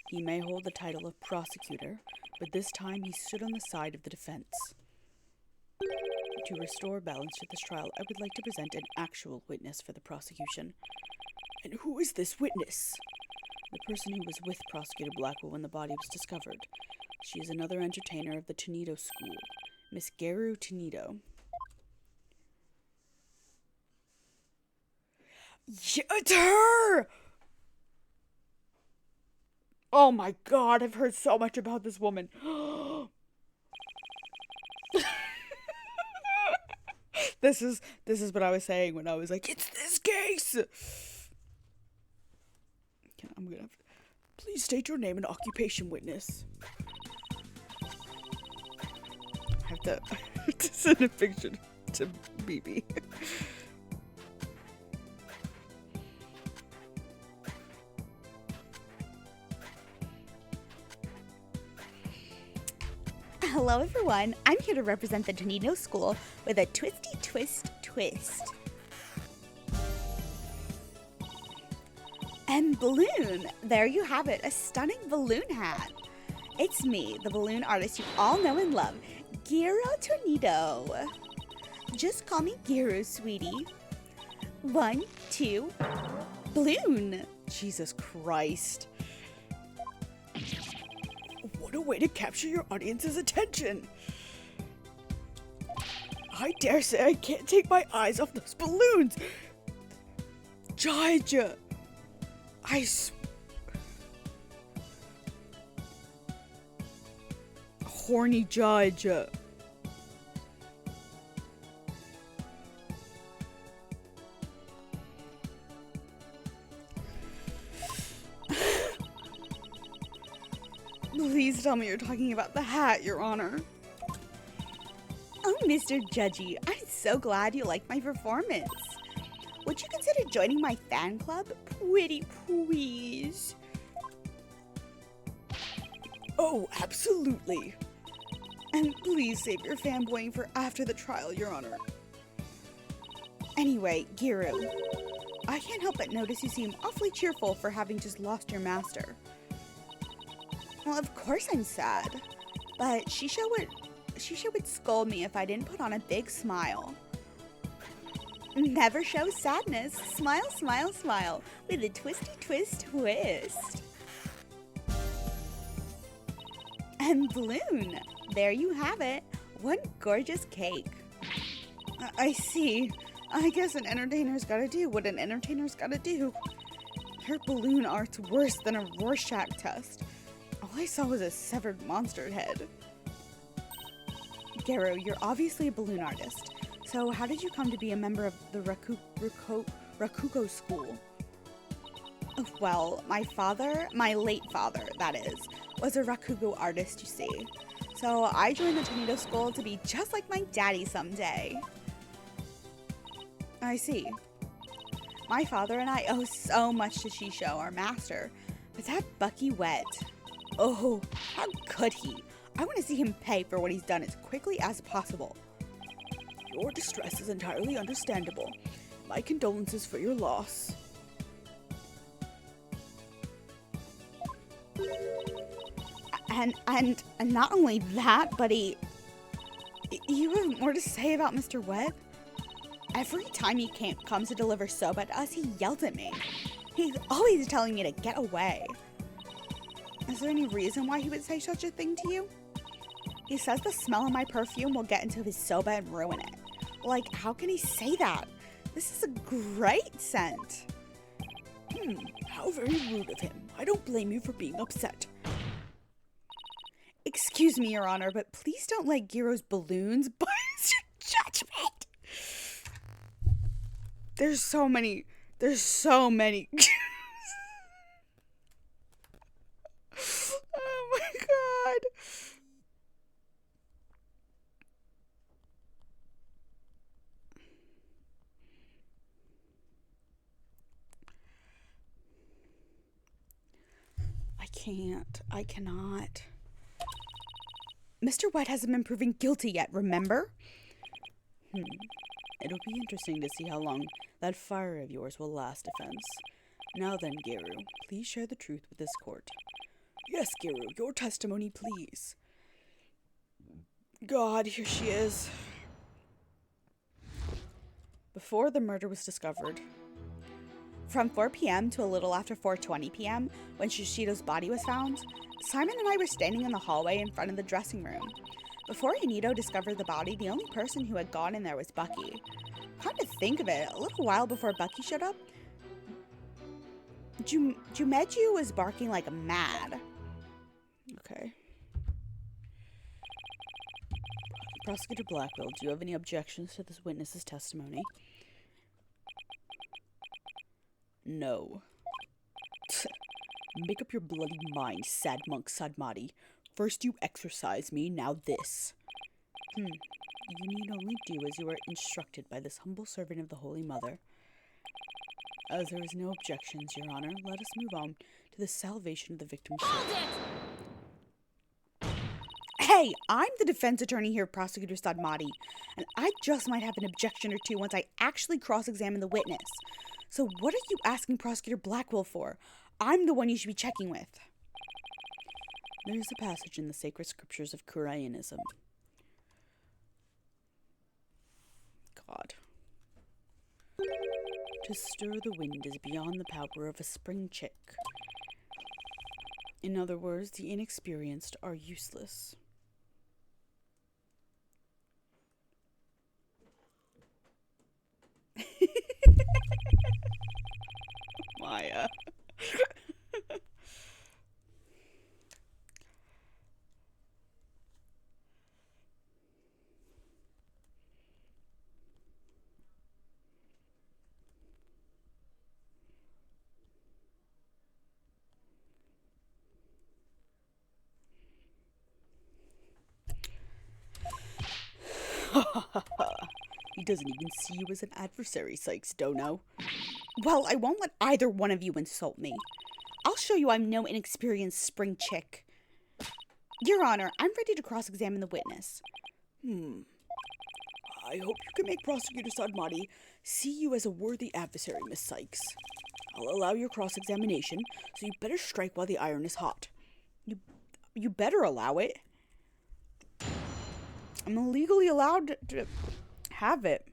He may hold the title of prosecutor, but this time he stood on the side of the defense. To restore balance to this trial, I would like to present an actual witness for the prosecution. And who is this witness? The person who was with Prosecutor Blackquill when the body was discovered. She is another entertainer of the Tonito School, Miss Garu Tonito. Yeah, it's her! Oh my god, I've heard so much about this woman. This is what I was saying when I was like, it's this case! I'm gonna have to... Please state your name and occupation, witness. I have to send a picture to BB. Hello everyone, I'm here to represent the Tonito School with a twisty twist. And balloon! There you have it, a stunning balloon hat. It's me, the balloon artist you all know and love, Garu Tonito. Just call me Garu, sweetie. 1, 2, balloon! Jesus Christ. What a way to capture your audience's attention! I dare say I can't take my eyes off those balloons! Judge! horny judge. Please tell me you're talking about the hat, Your Honor. Oh, Mr. Judgy, I'm so glad you liked my performance. Would you consider joining my fan club? Pretty please. Oh, absolutely. And please save your fanboying for after the trial, Your Honor. Anyway, Giru, I can't help but notice you seem awfully cheerful for having just lost your master. Well, of course I'm sad, but Shisha would scold me if I didn't put on a big smile. Never show sadness. Smile, smile, smile with a twisty twist twist. And Balloon, there you have it. What gorgeous cake. I see. I guess an entertainer's gotta do what an entertainer's gotta do. Her balloon art's worse than a Rorschach test. All I saw was a severed monster head. Garo, you're obviously a balloon artist. So how did you come to be a member of the Rakugo school? Well, my late father, that is, was a Rakugo artist, you see. So I joined the tornado school to be just like my daddy someday. I see. My father and I owe so much to Shisho, our master. But that Bucky wet. Oh, how could he? I want to see him pay for what he's done as quickly as possible. Your distress is entirely understandable. My condolences for your loss. And not only that, but you have more to say about Mr. Webb? Every time he comes to deliver soba to us, he yells at me. He's always telling me to get away. Is there any reason why he would say such a thing to you? He says the smell of my perfume will get into his soba and ruin it. Like, how can he say that? This is a great scent. How very rude of him. I don't blame you for being upset. Excuse me, Your Honor, but please don't let Giro's balloons bias your judgment. There's so many. Oh my god. I cannot. Mr. White hasn't been proven guilty yet, remember? It'll be interesting to see how long that fire of yours will last, Defense. Now then, Giru, please share the truth with this court. Yes, Giru, your testimony, please. God, here she is. Before the murder was discovered, from 4 p.m. to a little after 4:20 p.m., when Shishito's body was found, Simon and I were standing in the hallway in front of the dressing room. Before Inito discovered the body, the only person who had gone in there was Bucky. Come to think of it, a little while before Bucky showed up, Jumeju was barking like mad. Okay. Prosecutor Blackquill, do you have any objections to this witness's testimony? No. Make up your bloody mind, sad monk Sadmati. First you exorcise me, now this. You need only do as you are instructed by this humble servant of the Holy Mother. As there is no objections, Your Honor, let us move on to the salvation of the victim's soul. Hey, I'm the defense attorney here, Prosecutor Sadmati, and I just might have an objection or two once I actually cross-examine the witness. So what are you asking Prosecutor Blackquill for? I'm the one you should be checking with. There is a passage in the sacred scriptures of Kuraianism. God. To stir the wind is beyond the power of a spring chick. In other words, the inexperienced are useless. Maya. He doesn't even see you as an adversary, Sykes Dono. Well, I won't let either one of you insult me. I'll show you I'm no inexperienced spring chick. Your Honor, I'm ready to cross-examine the witness. I hope you can make Prosecutor Sadmati see you as a worthy adversary, Miss Sykes. I'll allow your cross-examination, so you better strike while the iron is hot. You better allow it. I'm legally allowed to have it.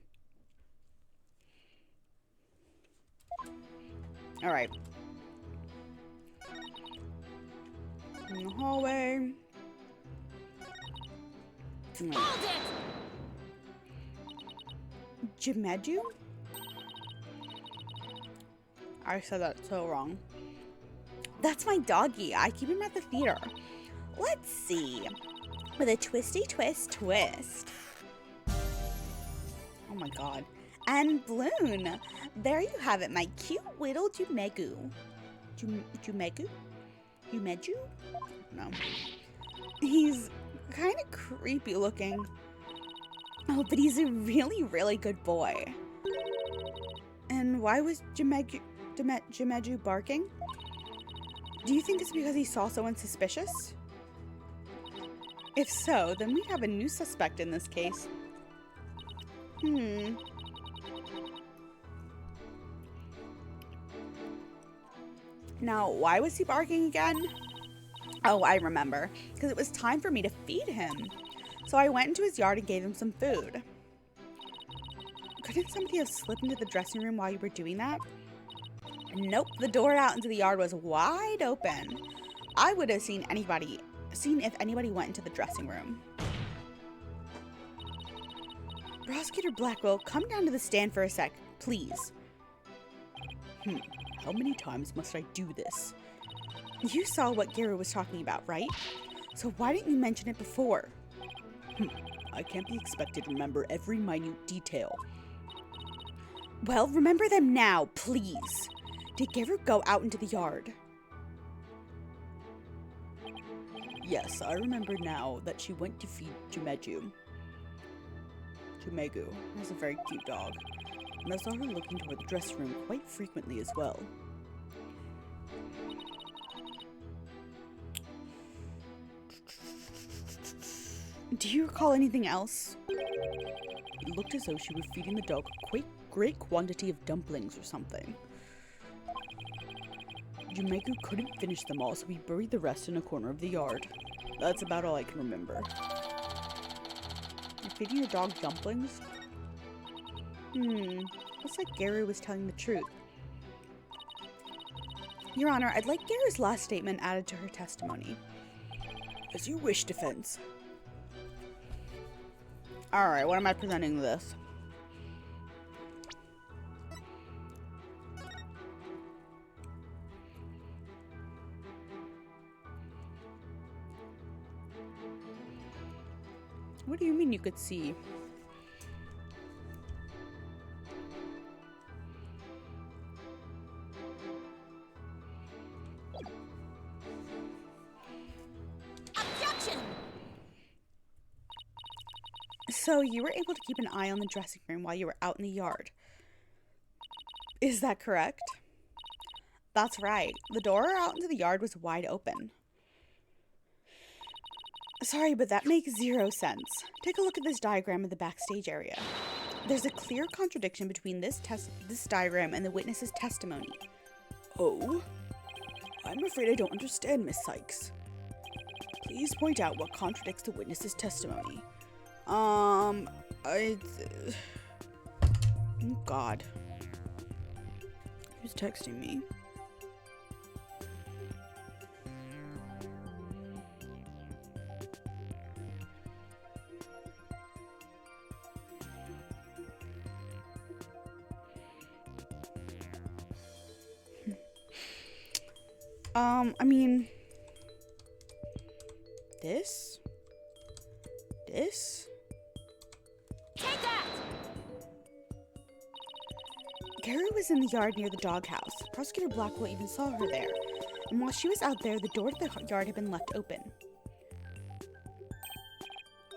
Alright. In the hallway. Hold it! Jimeju? I said that so wrong. That's my doggy. I keep him at the theater. Let's see. With a twisty twist. Oh my god. And Bloon. There you have it, my cute little Jumegu. Jumegu? Yumeju? No. He's kind of creepy looking. Oh, but he's a really, really good boy. And why was Jimeju barking? Do you think it's because he saw someone suspicious? If so, then we have a new suspect in this case. Now, why was he barking again? Oh, I remember. Because it was time for me to feed him. So I went into his yard and gave him some food. Couldn't somebody have slipped into the dressing room while you were doing that? Nope, the door out into the yard was wide open. I would have seen if anybody went into the dressing room. Prosecutor Blackquill, come down to the stand for a sec, please. How many times must I do this? You saw what Gary was talking about, right? So why didn't you mention it before? I can't be expected to remember every minute detail. Well, remember them now, please. Did Gary go out into the yard? Yes, I remember now that she went to feed Jumegu. That's a very cute dog. And I saw her looking toward the dressing room quite frequently as well. Do you recall anything else? It looked as though she was feeding the dog a great quantity of dumplings or something. Jumegu couldn't finish them all, so we buried the rest in a corner of the yard. That's about all I can remember. You're feeding your dog dumplings? Looks like Gary was telling the truth. Your Honor, I'd like Gary's last statement added to her testimony. As you wish, defense. Alright, what am I presenting this? What do you mean you could see? Objection! So you were able to keep an eye on the dressing room while you were out in the yard. Is that correct? That's right. The door out into the yard was wide open. Sorry, but that makes zero sense. Take a look at this diagram of the backstage area. There's a clear contradiction between this diagram and the witness's testimony. Oh? I'm afraid I don't understand, Miss Sykes. Please point out what contradicts the witness's testimony. Oh, God. Who's texting me? I mean, this? Take that! Gary was in the yard near the doghouse. Prosecutor Blackquill even saw her there. And while she was out there, the door to the yard had been left open.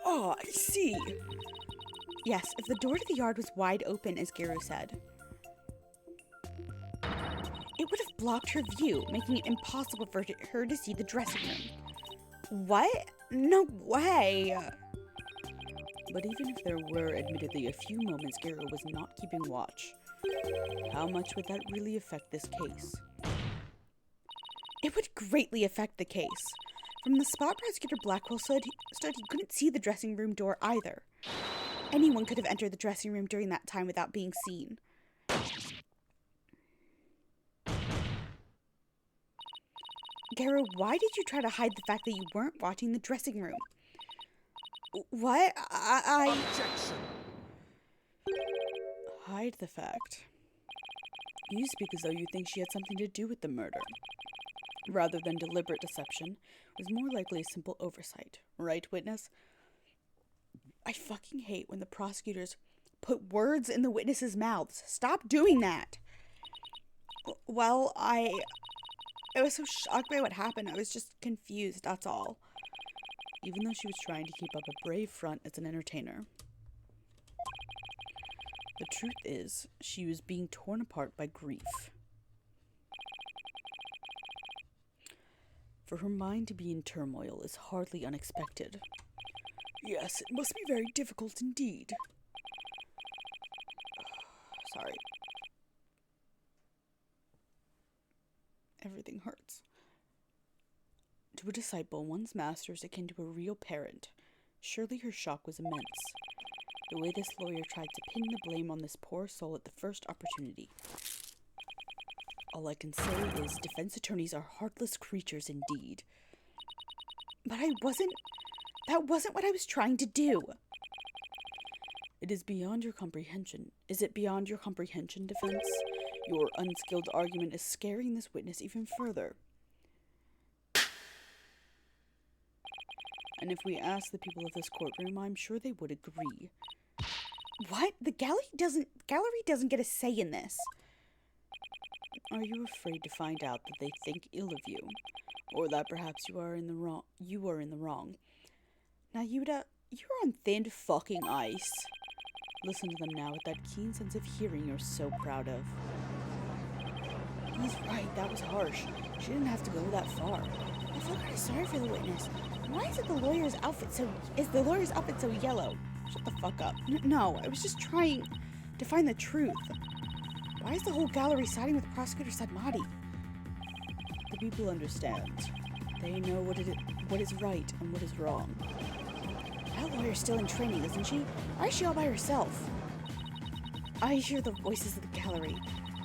Oh, I see. Yes, if the door to the yard was wide open, as Garo said, it would have blocked her view, making it impossible for her to see the dressing room. What? No way! But even if there were admittedly a few moments Garo was not keeping watch, how much would that really affect this case? It would greatly affect the case. From the spot Prosecutor Blackquill stood, he couldn't see the dressing room door either. Anyone could have entered the dressing room during that time without being seen. Garo, why did you try to hide the fact that you weren't watching the dressing room? What? Objection! Hide the fact. You speak as though you think she had something to do with the murder. Rather than deliberate deception, it was more likely a simple oversight. Right, witness? I fucking hate when the prosecutors put words in the witnesses' mouths. Stop doing that! Well, I was so shocked by what happened. I was just confused, that's all. Even though she was trying to keep up a brave front as an entertainer. The truth is, she was being torn apart by grief. For her mind to be in turmoil is hardly unexpected. Yes, it must be very difficult indeed. Sorry. Everything hurts. To a disciple, one's master is akin to a real parent. Surely her shock was immense. The way this lawyer tried to pin the blame on this poor soul at the first opportunity. All I can say is defense attorneys are heartless creatures indeed. But that wasn't what I was trying to do. It is beyond your comprehension. Is it beyond your comprehension, defense? Your unskilled argument is scaring this witness even further. And if we ask the people of this courtroom, I'm sure they would agree. What? The gallery doesn't get a say in this. Are you afraid to find out that they think ill of you? Or that perhaps you are in the wrong? Nayuta, you're on thin fucking ice. Listen to them now with that keen sense of hearing you're so proud of. He's right, that was harsh. She didn't have to go that far. I feel kind of sorry for the witness. Why is the lawyer's outfit so yellow? Shut the fuck up. No, I was just trying to find the truth. Why is the whole gallery siding with Prosecutor Sadmati? The people understand. They know what is right and what is wrong. That lawyer's still in training, isn't she? Why is she all by herself? I hear the voices of the gallery.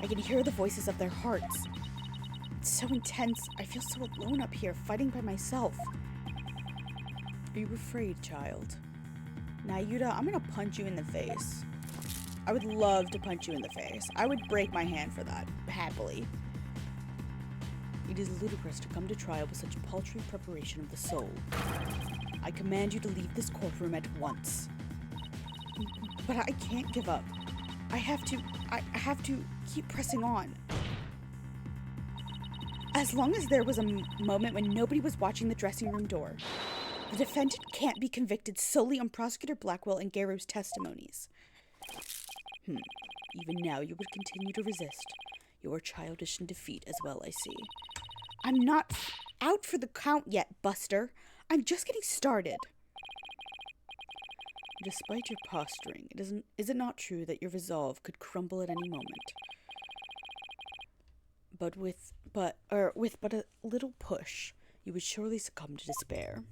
I can hear the voices of their hearts. It's so intense. I feel so alone up here, fighting by myself. Are you afraid, child? Nayuta, I'm gonna punch you in the face. I would love to punch you in the face. I would break my hand for that, happily. It is ludicrous to come to trial with such paltry preparation of the soul. I command you to leave this courtroom at once. But I can't give up. I have to keep pressing on. As long as there was a moment when nobody was watching the dressing room door, the defendant can't be convicted solely on Prosecutor Blackquill and Garo's testimonies. Even now you would continue to resist. You are childish in defeat as well, I see. I'm not out for the count yet, Buster. I'm just getting started. Despite your posturing, is it not true that your resolve could crumble at any moment? But with but a little push, you would surely succumb to despair.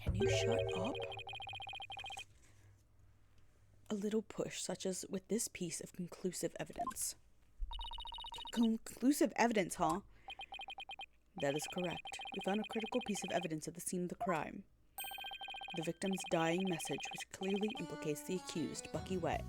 Can you shut up? A little push, such as with this piece of conclusive evidence. Conclusive evidence, huh? That is correct. We found a critical piece of evidence at the scene of the crime. The victim's dying message, which clearly implicates the accused, Bucky Wet.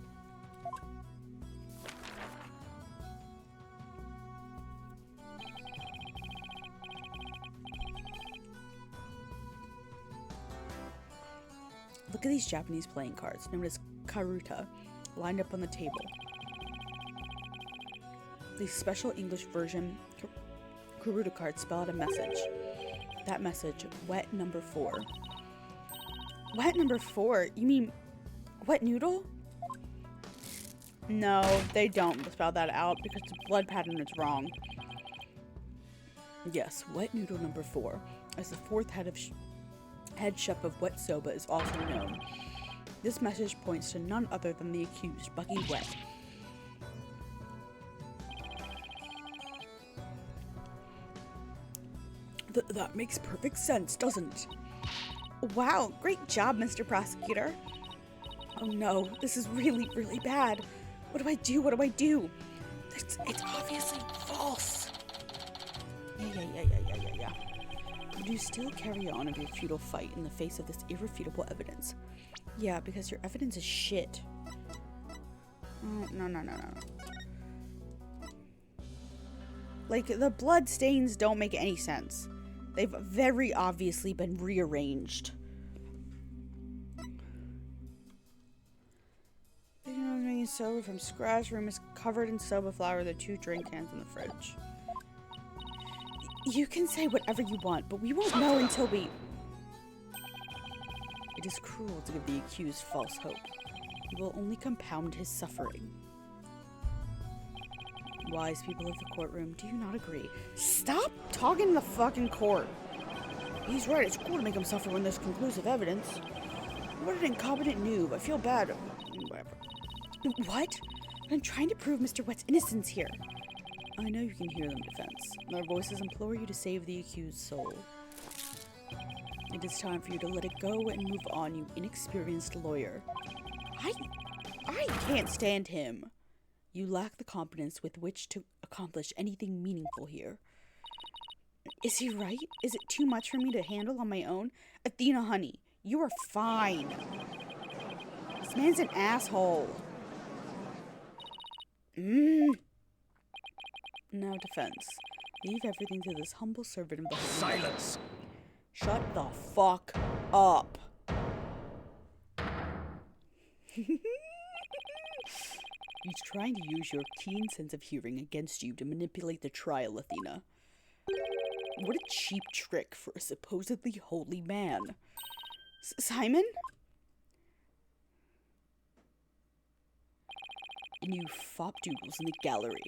Look at these Japanese playing cards, known as karuta, lined up on the table. These special English version karuta cards spell out a message. That message, wet number 4. Wet number 4? You mean wet noodle? No, they don't spell that out because the blood pattern is wrong. Yes, wet noodle number 4, as the fourth head chef of Wet Soba is also known. This message points to none other than the accused, Bucky Wet. That makes perfect sense, doesn't it? Wow, great job, Mr. Prosecutor. Oh no, this is really, really bad. What do I do? What do I do? It's obviously false. Yeah. Would you still carry on with your futile fight in the face of this irrefutable evidence? Yeah, because your evidence is shit. Oh, no. Like, the blood stains don't make any sense. They've very obviously been rearranged. Making soba from scratch. Room is covered in soba flour. The 2 drink cans in the fridge. You can say whatever you want, but we won't know until we... It is cruel to give the accused false hope. It will only compound his suffering. Wise people of the courtroom, do you not agree? Stop talking in the fucking court. He's right, it's cool to make him suffer when there's conclusive evidence. What an incompetent noob. I feel bad. Whatever. What? I'm trying to prove Mr. Wet's innocence here. I know you can hear them, defense. Their voices implore you to save the accused's soul. It is time for you to let it go and move on, you inexperienced lawyer. I can't stand him. You lack the competence with which to accomplish anything meaningful here. Is he right? Is it too much for me to handle on my own? Athena, honey, you are fine. This man's an asshole. Now, defense. Leave everything to this humble servant of the Holy Silence! Shut the fuck up. He's trying to use your keen sense of hearing against you to manipulate the trial, Athena. What a cheap trick for a supposedly holy man. Simon? And you fopdoodles in the gallery.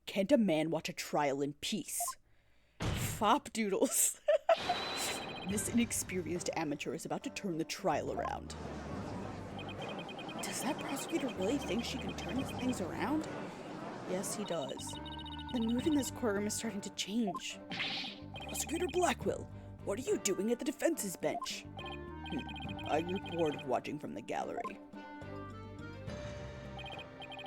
Can't a man watch a trial in peace? Fopdoodles. This inexperienced amateur is about to turn the trial around. Does that prosecutor really think she can turn things around? Yes, he does. The mood in this courtroom is starting to change. Prosecutor Blackquill, what are you doing at the defense's bench? I grew bored of watching from the gallery.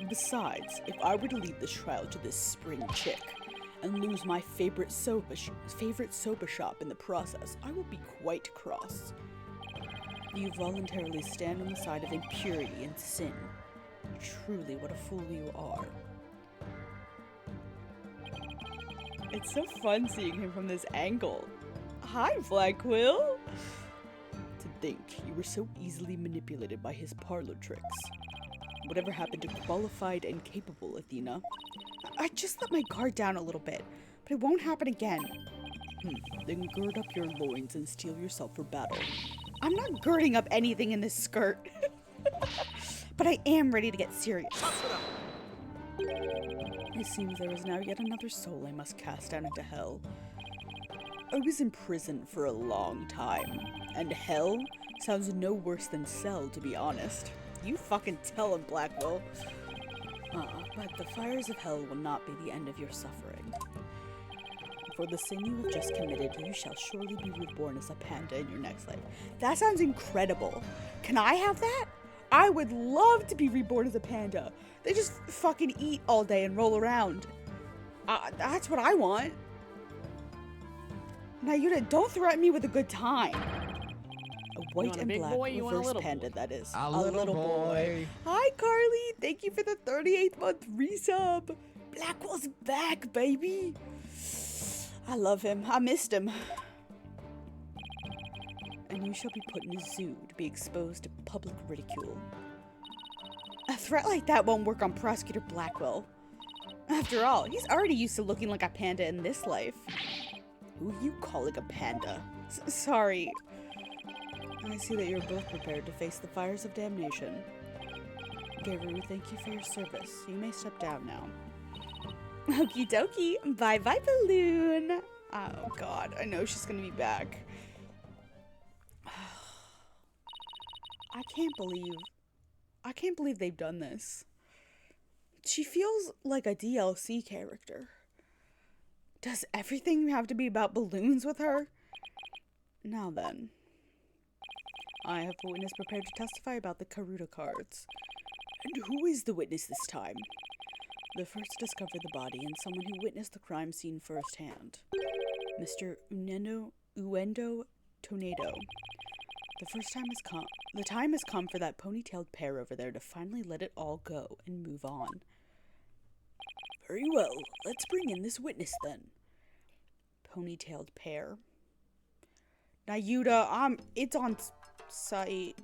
Besides, if I were to leave this trial to this spring chick and lose my favorite soba shop in the process, I will be quite cross. You voluntarily stand on the side of impurity and sin. Truly, what a fool you are. It's so fun seeing him from this angle. Hi, Blackquill! To think you were so easily manipulated by his parlor tricks. Whatever happened to qualified and capable, Athena? I just let my guard down a little bit, but it won't happen again. Then gird up your loins and steel yourself for battle. I'm not girding up anything in this skirt. But I am ready to get serious. It seems there is now yet another soul I must cast down into hell. I was in prison for a long time, and hell sounds no worse than cell, to be honest. You fucking tell him, Blackquill. But the fires of hell will not be the end of your suffering. For the sin you have just committed, you shall surely be reborn as a panda in your next life. That sounds incredible. Can I have that? I would love to be reborn as a panda. They just fucking eat all day and roll around. That's what I want. Now, don't threaten me with a good time. A white and black reverse panda, that is. A little boy. Hi, Carly. Thank you for the 38th month resub. Blackwell's back, baby. I love him. I missed him. And you shall be put in a zoo to be exposed to public ridicule. A threat like that won't work on Prosecutor Blackquill. After all, he's already used to looking like a panda in this life. Who are you calling a panda? Sorry. I see that you're both prepared to face the fires of damnation. Garu, thank you for your service. You may step down now. Okie dokie. Bye bye, Balloon. Oh god, I know she's gonna be back. I can't believe they've done this. She feels like a DLC character. Does everything have to be about balloons with her? Now then. I have a witness prepared to testify about the Karuta cards. And who is the witness this time? The first to discover the body and someone who witnessed the crime scene firsthand. Mr. Uendo Tornado. The time has come for that ponytailed pair over there to finally let it all go and move on. Very well, let's bring in this witness then. Ponytailed pair. Nayuta, it's on site.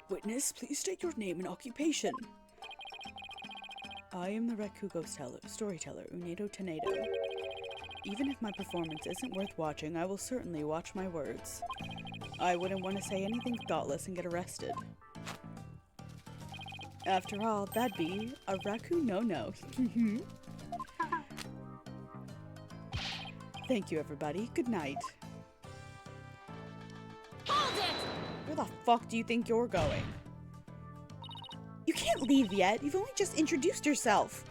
Witness, please state your name and occupation. I am the Rakugo storyteller, Unedo Tornado. Even if my performance isn't worth watching, I will certainly watch my words. I wouldn't want to say anything thoughtless and get arrested. After all, that'd be a Raku no-no. Thank you, everybody. Good night. Hold it! Where the fuck do you think you're going? You can't leave yet. You've only just introduced yourself.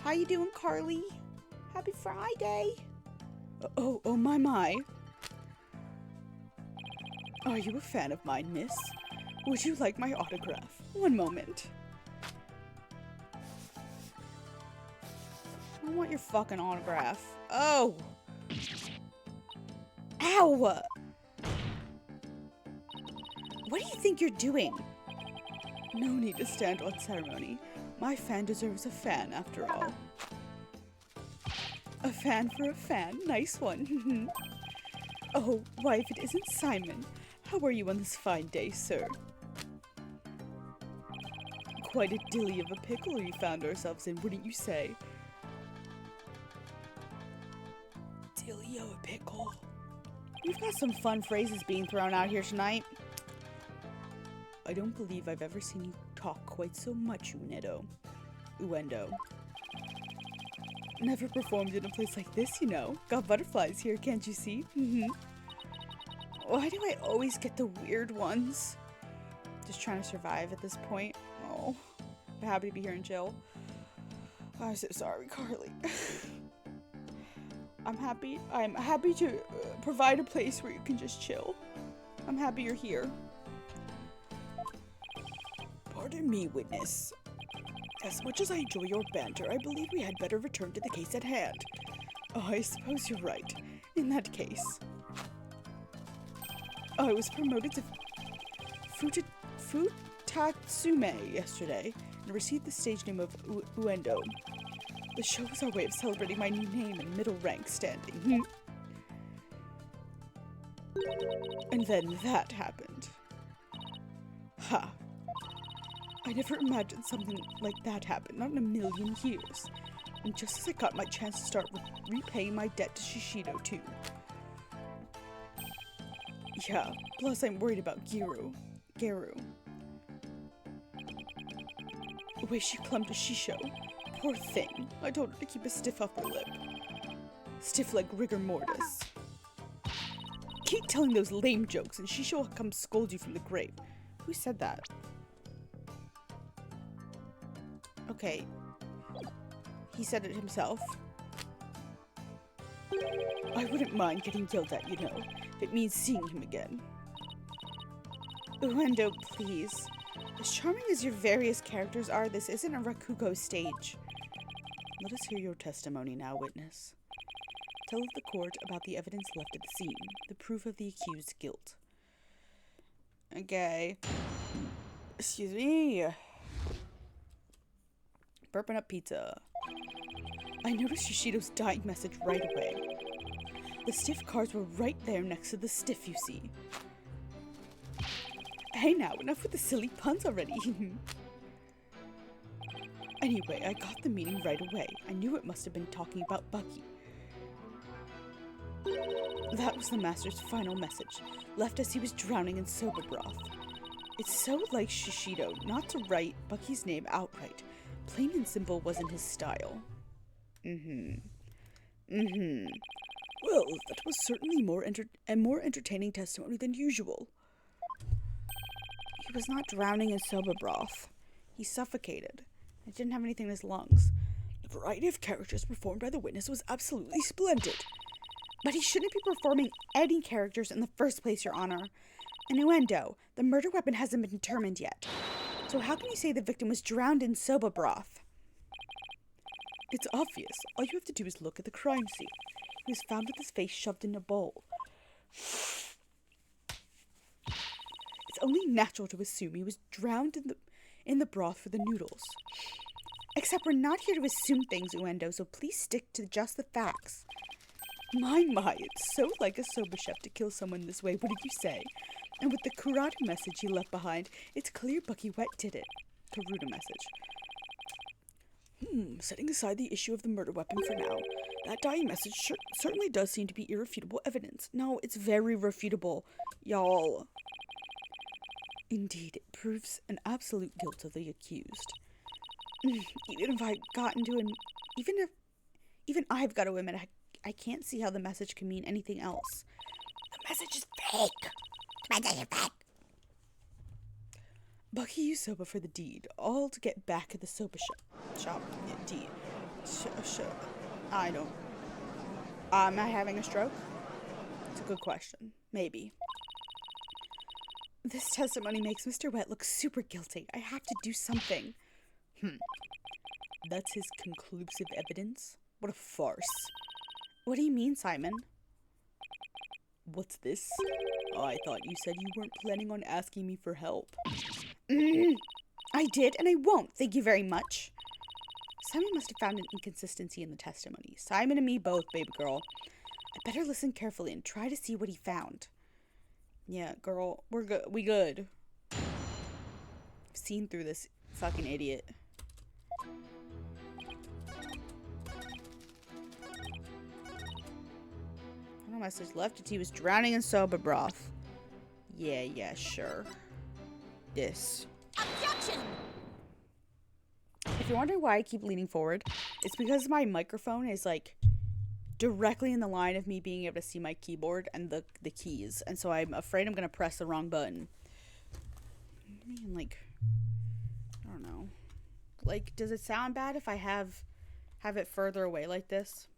How you doing, Carly? Happy Friday. Oh, my. Are you a fan of mine, miss? Would you like my autograph? One moment. I want your fucking autograph. Oh! Ow! What do you think you're doing? No need to stand on ceremony. My fan deserves a fan, after all. A fan for a fan. Nice one. Oh, why, if it isn't Simon. How are you on this fine day, sir? Quite a dilly of a pickle we found ourselves in, wouldn't you say? Dilly of a pickle. We've got some fun phrases being thrown out here tonight. I don't believe I've ever seen you talk quite so much, Uendo. Never performed in a place like this, you know. Got butterflies here, can't you see? Why do I always get the weird ones? Just trying to survive at this point. Oh, I'm happy to be here and chill. I'm so sorry, Carly. I'm happy to provide a place where you can just chill. I'm happy you're here. Pardon me, witness. As much as I enjoy your banter, I believe we had better return to the case at hand. Oh, I suppose you're right. In that case, I was promoted to Futatsume yesterday and received the stage name of Uendo. The show was our way of celebrating my new name and middle rank standing. And then that happened. Ha! I never imagined something like that happen, not in a million years. And just as I got my chance to start repaying my debt to Shishido, too. Yeah, plus I'm worried about Garu. The way she clung to Shisho. Poor thing. I told her to keep a stiff upper lip. Stiff like rigor mortis. Keep telling those lame jokes and Shisho will come scold you from the grave. Who said that? Okay. He said it himself. I wouldn't mind getting yelled at, you know, if it means seeing him again. Uendo, please. As charming as your various characters are, this isn't a Rakugo stage. Let us hear your testimony now, witness. Tell the court about the evidence left at the scene, the proof of the accused's guilt. Okay. Excuse me. Burping up pizza. I noticed Yoshido's dying message right away. The stiff cards were right there next to the stiff, you see. Hey now, enough with the silly puns already. Anyway, I got the meaning right away. I knew it must have been talking about Bucky. That was the master's final message, left as he was drowning in soba broth. It's so like Shishido not to write Bucky's name outright. Plain and simple wasn't his style. Well, that was certainly more entertaining testimony than usual. He was not drowning in soba broth. He suffocated. It didn't have anything in his lungs. The variety of characters performed by the witness was absolutely splendid. But he shouldn't be performing any characters in the first place, Your Honor. Innuendo, the murder weapon hasn't been determined yet. So how can you say the victim was drowned in soba broth? It's obvious. All you have to do is look at the crime scene. He was found with his face shoved in a bowl. It's only natural to assume he was drowned in the broth for the noodles. Except we're not here to assume things, Uendo, so please stick to just the facts. My, it's so like a soba chef to kill someone this way, what did you say? And with the Kurata message he left behind, it's clear Bucky Wet did it. Karuta message. Setting aside the issue of the murder weapon for now, that dying message certainly does seem to be irrefutable evidence. No, it's very refutable, y'all. Indeed, it proves an absolute guilt of the accused. Even I've got to admit, I can't see how the message can mean anything else. The message is fake. The message is fake. Bucky used soba for the deed, all to get back at the soba shop. Indeed. I don't. Am I having a stroke? It's a good question. Maybe. This testimony makes Mr. Wet look super guilty. I have to do something. That's his conclusive evidence? What a farce. What do you mean, Simon? What's this? I thought you said you weren't planning on asking me for help. I did, and I won't. Thank you very much. Simon must have found an inconsistency in the testimony. Simon and me both, baby girl. I better listen carefully and try to see what he found. Yeah, girl, we're good. We good. I've seen through this fucking idiot. No message left. He was drowning in soba broth. Yeah, sure. This. Objection! If you're wondering why I keep leaning forward, it's because my microphone is like directly in the line of me being able to see my keyboard and the keys, and so I'm afraid I'm gonna press the wrong button. I mean, like, I don't know. Like, does it sound bad if I have it further away like this?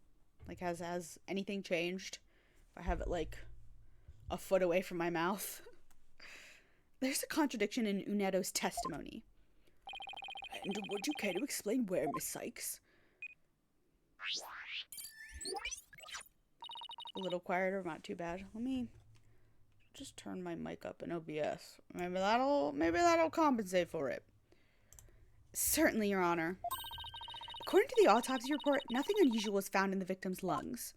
Like, has anything changed? If I have it like a foot away from my mouth? There's a contradiction in Uneto's testimony. And would you care to explain where, Miss Sykes? A little quieter, not too bad. Let me just turn my mic up in OBS. Maybe that'll compensate for it. Certainly, Your Honor. According to the autopsy report, nothing unusual was found in the victim's lungs.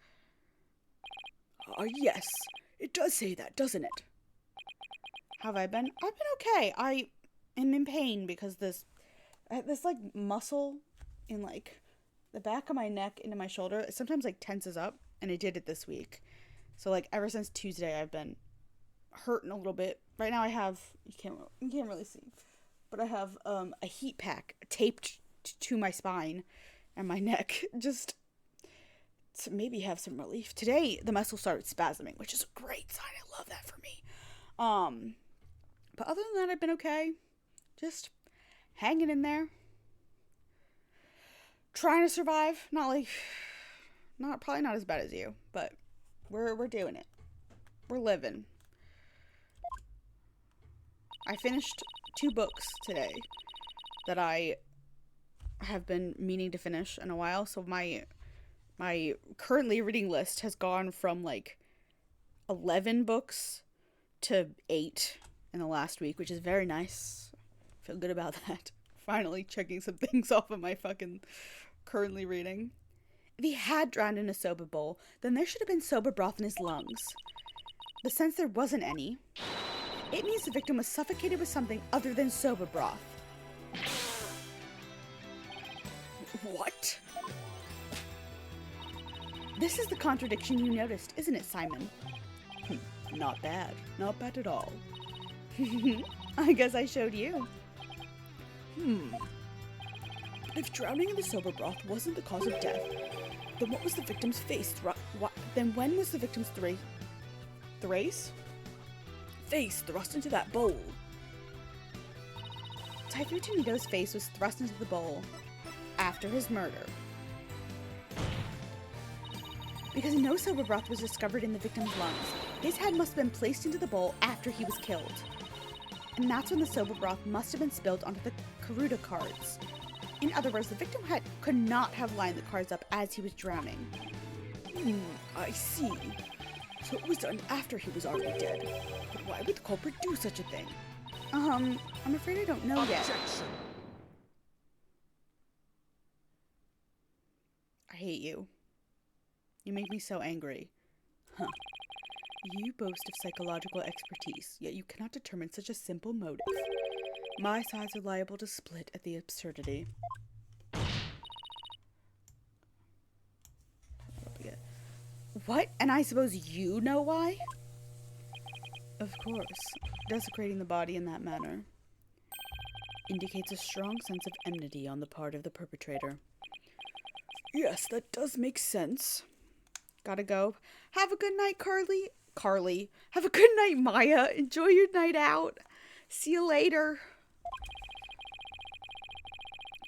Yes. It does say that, doesn't it? Have I been? I've been okay. I am in pain because this like muscle in like the back of my neck into my shoulder, it sometimes like tenses up, and it did it this week. So like ever since Tuesday, I've been hurting a little bit. Right now I have, you can't really see, but I have a heat pack taped to my spine and my neck just to maybe have some relief. Today the muscle started spasming, which is a great sign. I love that for me. But other than that, I've been okay. Just hanging in there. Trying to survive. Probably not as bad as you, but we're doing it. We're living. I finished 2 books today that I have been meaning to finish in a while. So my currently reading list has gone from like 11 books to 8 in the last week, which is very nice. Feel good about that. Finally checking some things off of my fucking currently reading. If he had drowned in a soba bowl, then there should have been soba broth in his lungs. But since there wasn't any, it means the victim was suffocated with something other than soba broth. What? This is the contradiction you noticed, isn't it, Simon? Not bad. Not bad at all. I guess I showed you. If drowning in the sober broth wasn't the cause of death, then what was the victim's face? Then when was the victim's face thrust into that bowl? Typhoon Tonito's face was thrust into the bowl after his murder. Because no sober broth was discovered in the victim's lungs, his head must have been placed into the bowl after he was killed. And that's when the sober broth must have been spilled onto the Karuta cards. In other words, the victim could not have lined the cards up as he was drowning. I see. So it was done after he was already dead. But why would the culprit do such a thing? I'm afraid I don't know yet. I hate you. You make me so angry. You boast of psychological expertise, yet you cannot determine such a simple motive. My sides are liable to split at the absurdity. What? And I suppose you know why? Of course. Desecrating the body in that manner indicates a strong sense of enmity on the part of the perpetrator. Yes, that does make sense. Gotta go. Have a good night, Carly. Have a good night, Maya. Enjoy your night out. See you later.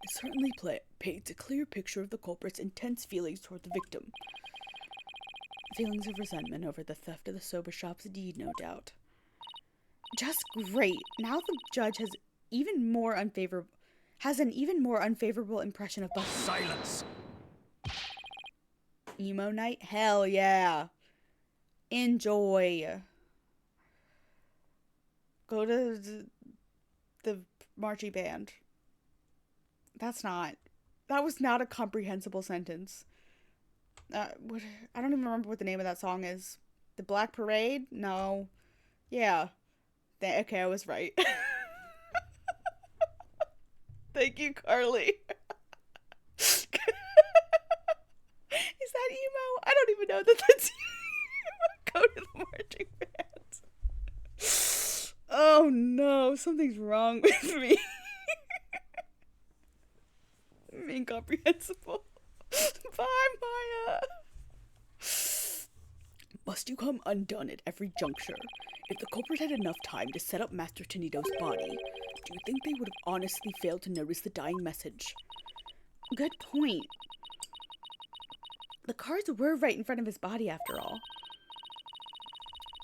It certainly paints a clear picture of the culprit's intense feelings toward the victim. Feelings of resentment over the theft of the soba shop's deed, no doubt. Just great. Now the judge has an even more unfavorable impression of Buffy. Silence! Emo night? Hell yeah. Enjoy. Go to the marching band. That was not a comprehensible sentence. I don't even remember what the name of that song is. The Black Parade? No. Yeah. Okay, I was right. Thank you, Carly. Is that emo? I don't even know that that's emo. Go to the marching band. Oh no, something's wrong with me. I'm incomprehensible. Bye, Maya. Must you come undone at every juncture? If the culprit had enough time to set up Master Tonito's body, do you think they would have honestly failed to notice the dying message? Good point. The cards were right in front of his body after all.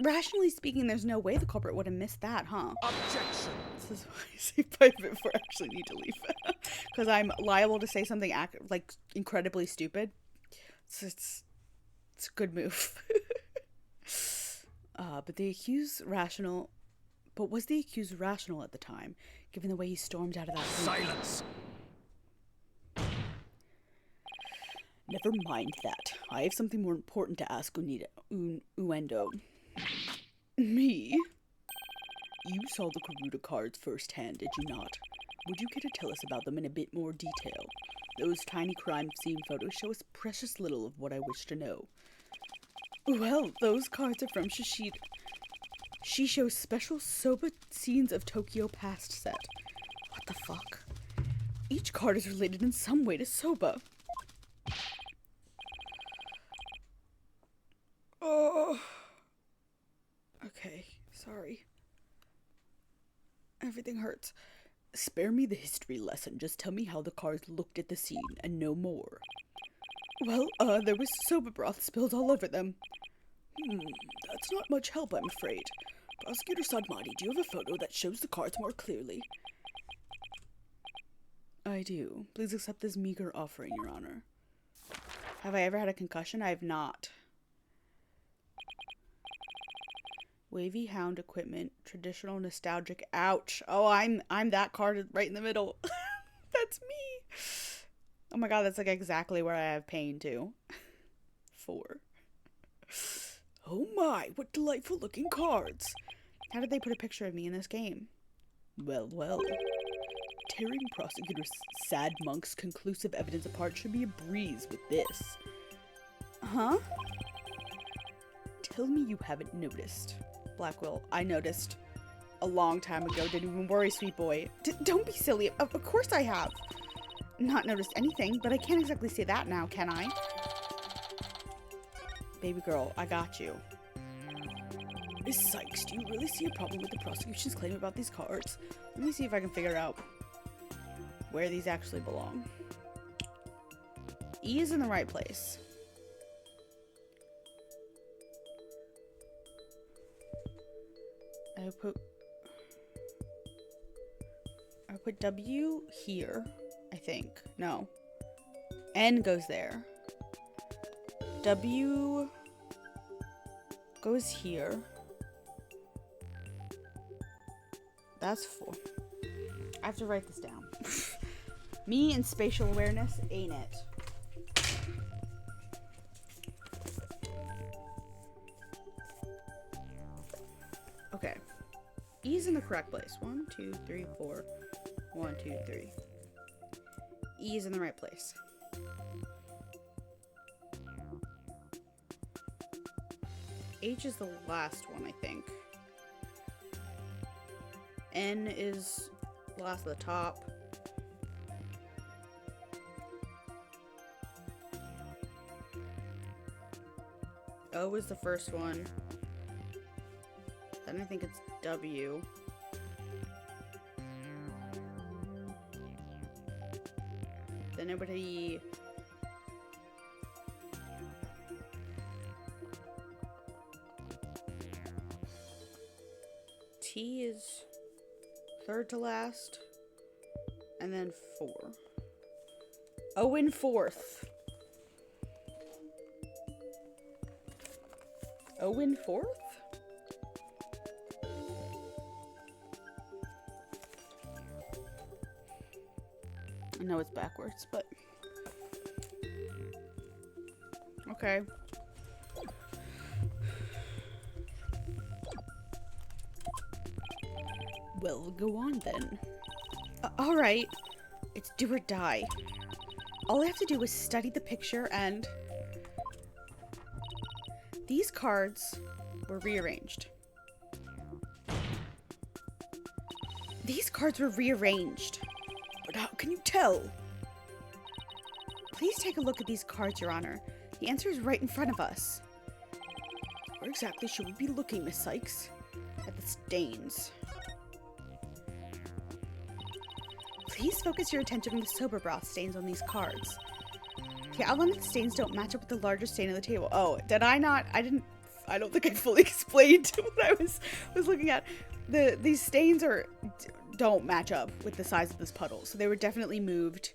Rationally speaking, there's no way the culprit would have missed that, huh? Objection! This is why I say 5 before I actually need to leave. Because I'm liable to say something incredibly stupid. It's a good move. But was the accused rational at the time, given the way he stormed out of that room? Silence! Never mind that. I have something more important to ask Uendo. Me? You saw the Karuta cards firsthand, did you not? Would you care to tell us about them in a bit more detail? Those tiny crime scene photos show us precious little of what I wish to know. Well, those cards are from Shisho's special Soba Scenes of Tokyo Past set. What the fuck? Each card is related in some way to Soba. Oh. Okay, sorry. Everything hurts. Spare me the history lesson. Just tell me how the cards looked at the scene, and no more. Well, there was soba broth spilled all over them. That's not much help, I'm afraid. Prosecutor Sadmati, do you have a photo that shows the cards more clearly? I do. Please accept this meager offering, Your Honor. Have I ever had a concussion? I have not. Wavy hound equipment, traditional nostalgic. Ouch. Oh, I'm that card right in the middle. That's me. Oh my god, that's like exactly where I have pain too. 4. Oh my, what delightful looking cards. How did they put a picture of me in this game? Well, well. Tearing prosecutor Sad Monk's conclusive evidence apart should be a breeze with this. Huh? Tell me you haven't noticed. Blackquill, I noticed a long time ago. Didn't even worry, sweet boy. Don't be silly. Of course I have. Not noticed anything, but I can't exactly say that now, can I? Baby girl, I got you. Miss Sykes, do you really see a problem with the prosecution's claim about these cards? Let me see if I can figure out where these actually belong. E is in the right place. I put W here, I think. No. N goes there. W goes here. That's 4. I have to write this down. Me and spatial awareness, ain't it? Okay. E's in the correct place. 1, 2, 3, 4. 1, 2, 3. E is in the right place. H is the last one, I think. N is last at the top. O is the first one. Then I think it's W. Then it would be T is third to last, and then 4. O in 4th. O in 4th? I know it's backwards, but okay. Well, go on then. Alright. It's do or die. All I have to do is study the picture and... These cards were rearranged. These cards were rearranged. But how can you tell? Please take a look at these cards, Your Honor. The answer is right in front of us. Where exactly should we be looking, Miss Sykes? At the stains. Please focus your attention on the sober broth stains on these cards. The outline of the stains don't match up with the larger stain on the table. Oh, did I not? I don't think I fully explained what I was looking at. These stains don't match up with the size of this puddle, so they were definitely moved.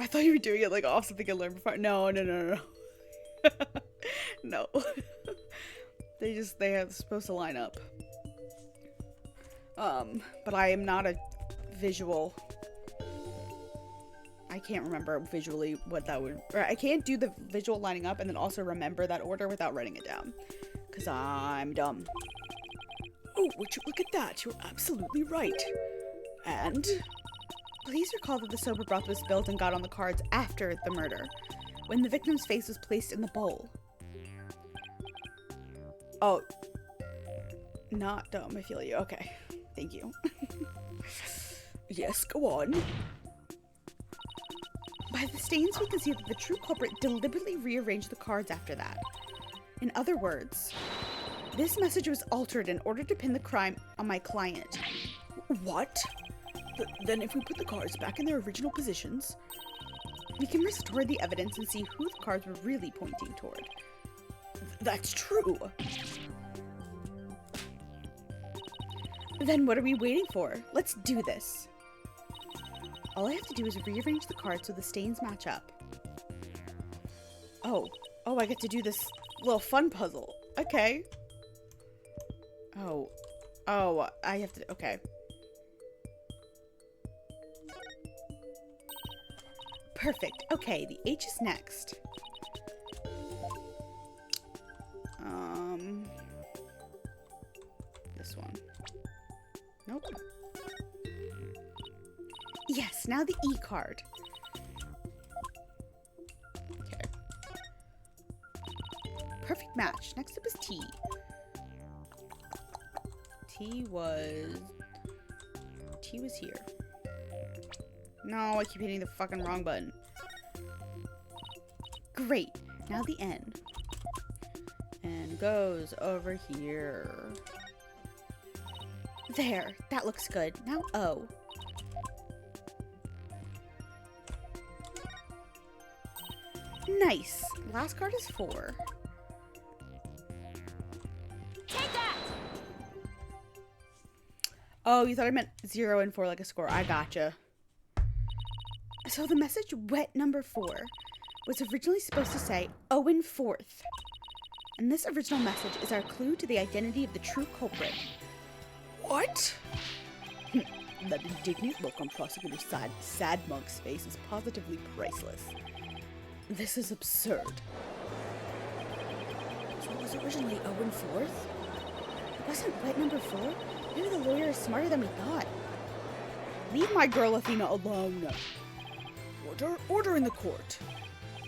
I thought you were doing it like off something I learned before. No. No. They are supposed to line up. But I am not a visual. I can't remember visually what that would, or I can't do the visual lining up and then also remember that order without writing it down, because I'm dumb. Oh, would you look at that? You're absolutely right. And please recall that the sober broth was spilled and got on the cards after the murder, when the victim's face was placed in the bowl. Oh, not dumb, I feel you. Okay, thank you. Yes, go on. By the stains, we can see that the true culprit deliberately rearranged the cards after that. In other words, this message was altered in order to pin the crime on my client. What? Then if we put the cards back in their original positions, we can restore the evidence and see who the cards were really pointing toward. That's true. Then what are we waiting for? Let's do this. All I have to do is rearrange the cards so the stains match up. Oh, I get to do this little fun puzzle. Okay. Oh, I have to, okay. Perfect. Okay, the H is next. This one. Nope. Yes, now the E card. Okay. perfect match. Next up is T. T was here. No, I keep hitting the fucking wrong button. Great. Now the N. And goes over here. There. That looks good. Now O. Nice. Last card is 4. Take that! Oh, you thought I meant 0 and 4 like a score. I gotcha. So the message wet number 4 was originally supposed to say Owen 4th. And this original message is our clue to the identity of the true culprit. What? That indignant look on Prosecutor Sad Monk's face is positively priceless. This is absurd. So it was originally Owen 4th? It wasn't wet number 4? Maybe the lawyer is smarter than we thought. Leave my girl Athena alone. Order in the court.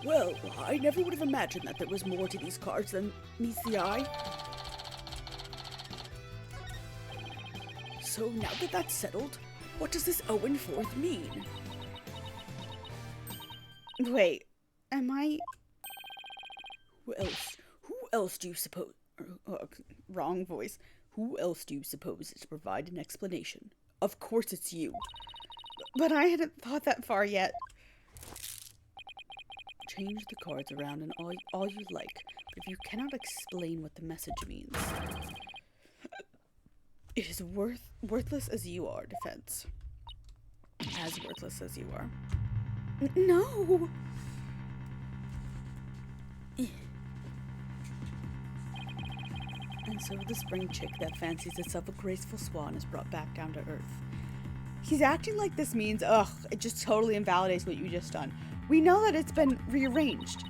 Well, I never would have imagined that there was more to these cards than meets the eye. So now that that's settled, what does this Owen 4th mean? Wait, am I... Who else do you suppose... wrong voice. Who else do you suppose is to provide an explanation? Of course it's you. But I hadn't thought that far yet. Change the cards around and all you like, but if you cannot explain what the message means, it is worthless as you are, defense. As worthless as you are. No! And so the spring chick that fancies itself a graceful swan is brought back down to earth. He's acting like this means, ugh, it just totally invalidates what you just done. We know that it's been rearranged.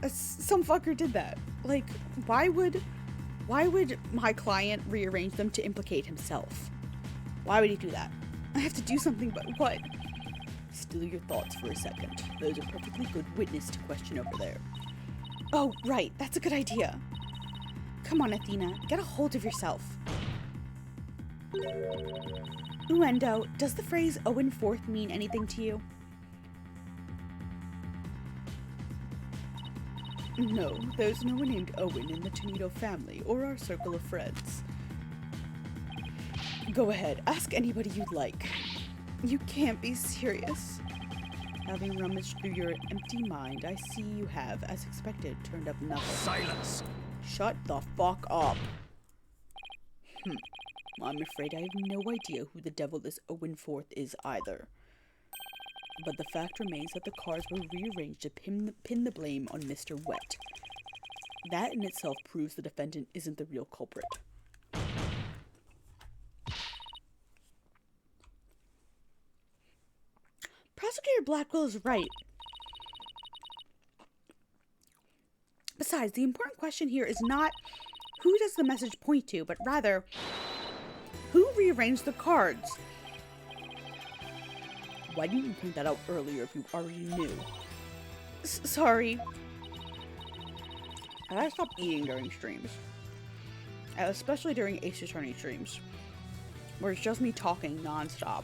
Some fucker did that. Like, why would my client rearrange them to implicate himself? Why would he do that? I have to do something, but what? Still your thoughts for a second. There's a perfectly good witness to question over there. Oh, right. That's a good idea. Come on, Athena. Get a hold of yourself. Uendo, does the phrase Owen 4th mean anything to you? No, there's no one named Owen in the Tomato family or our circle of friends. Go ahead, ask anybody you'd like. You can't be serious. Having rummaged through your empty mind, I see you have, as expected, turned up nothing. Silence! Shut the fuck up. I'm afraid I have no idea who the devil this Owen 4th is either. But the fact remains that the cards were rearranged to pin the blame on Mr. Wet. That in itself proves the defendant isn't the real culprit. Prosecutor Blackquill is right. Besides, the important question here is not who does the message point to, but rather, who rearranged the cards? Why didn't you point that out earlier if you already knew? Sorry. I gotta stop eating during streams. Especially during Ace Attorney streams. Where it's just me talking non-stop.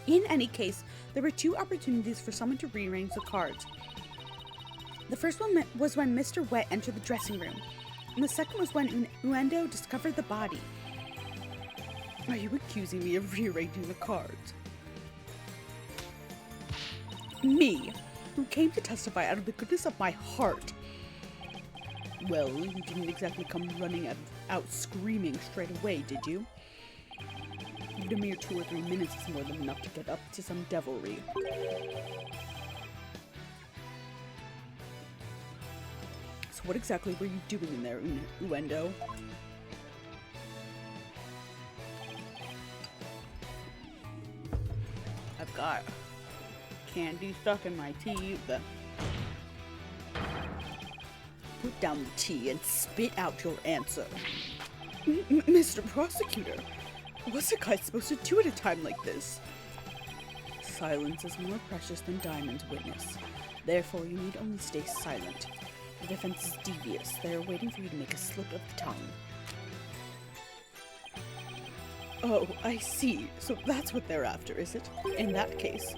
In any case, there were 2 opportunities for someone to rearrange the cards. The first one was when Mr. Wet entered the dressing room, and the second was when Uendo discovered the body. Are you accusing me of rearranging the cards? Me, who came to testify out of the goodness of my heart. Well, you didn't exactly come running out screaming straight away, did you? Even a mere 2 or 3 minutes is more than enough to get up to some devilry. So what exactly were you doing in there, Uendo? I've got candy stuck in my tea. Put down the tea and spit out your answer. Mr. Prosecutor, what's a guy supposed to do at a time like this? silence is more precious than diamonds, witness. Therefore, you need only stay silent. The defense is devious. They are waiting for you to make a slip of the tongue. Oh, I see. So that's what they're after, is it? In that case,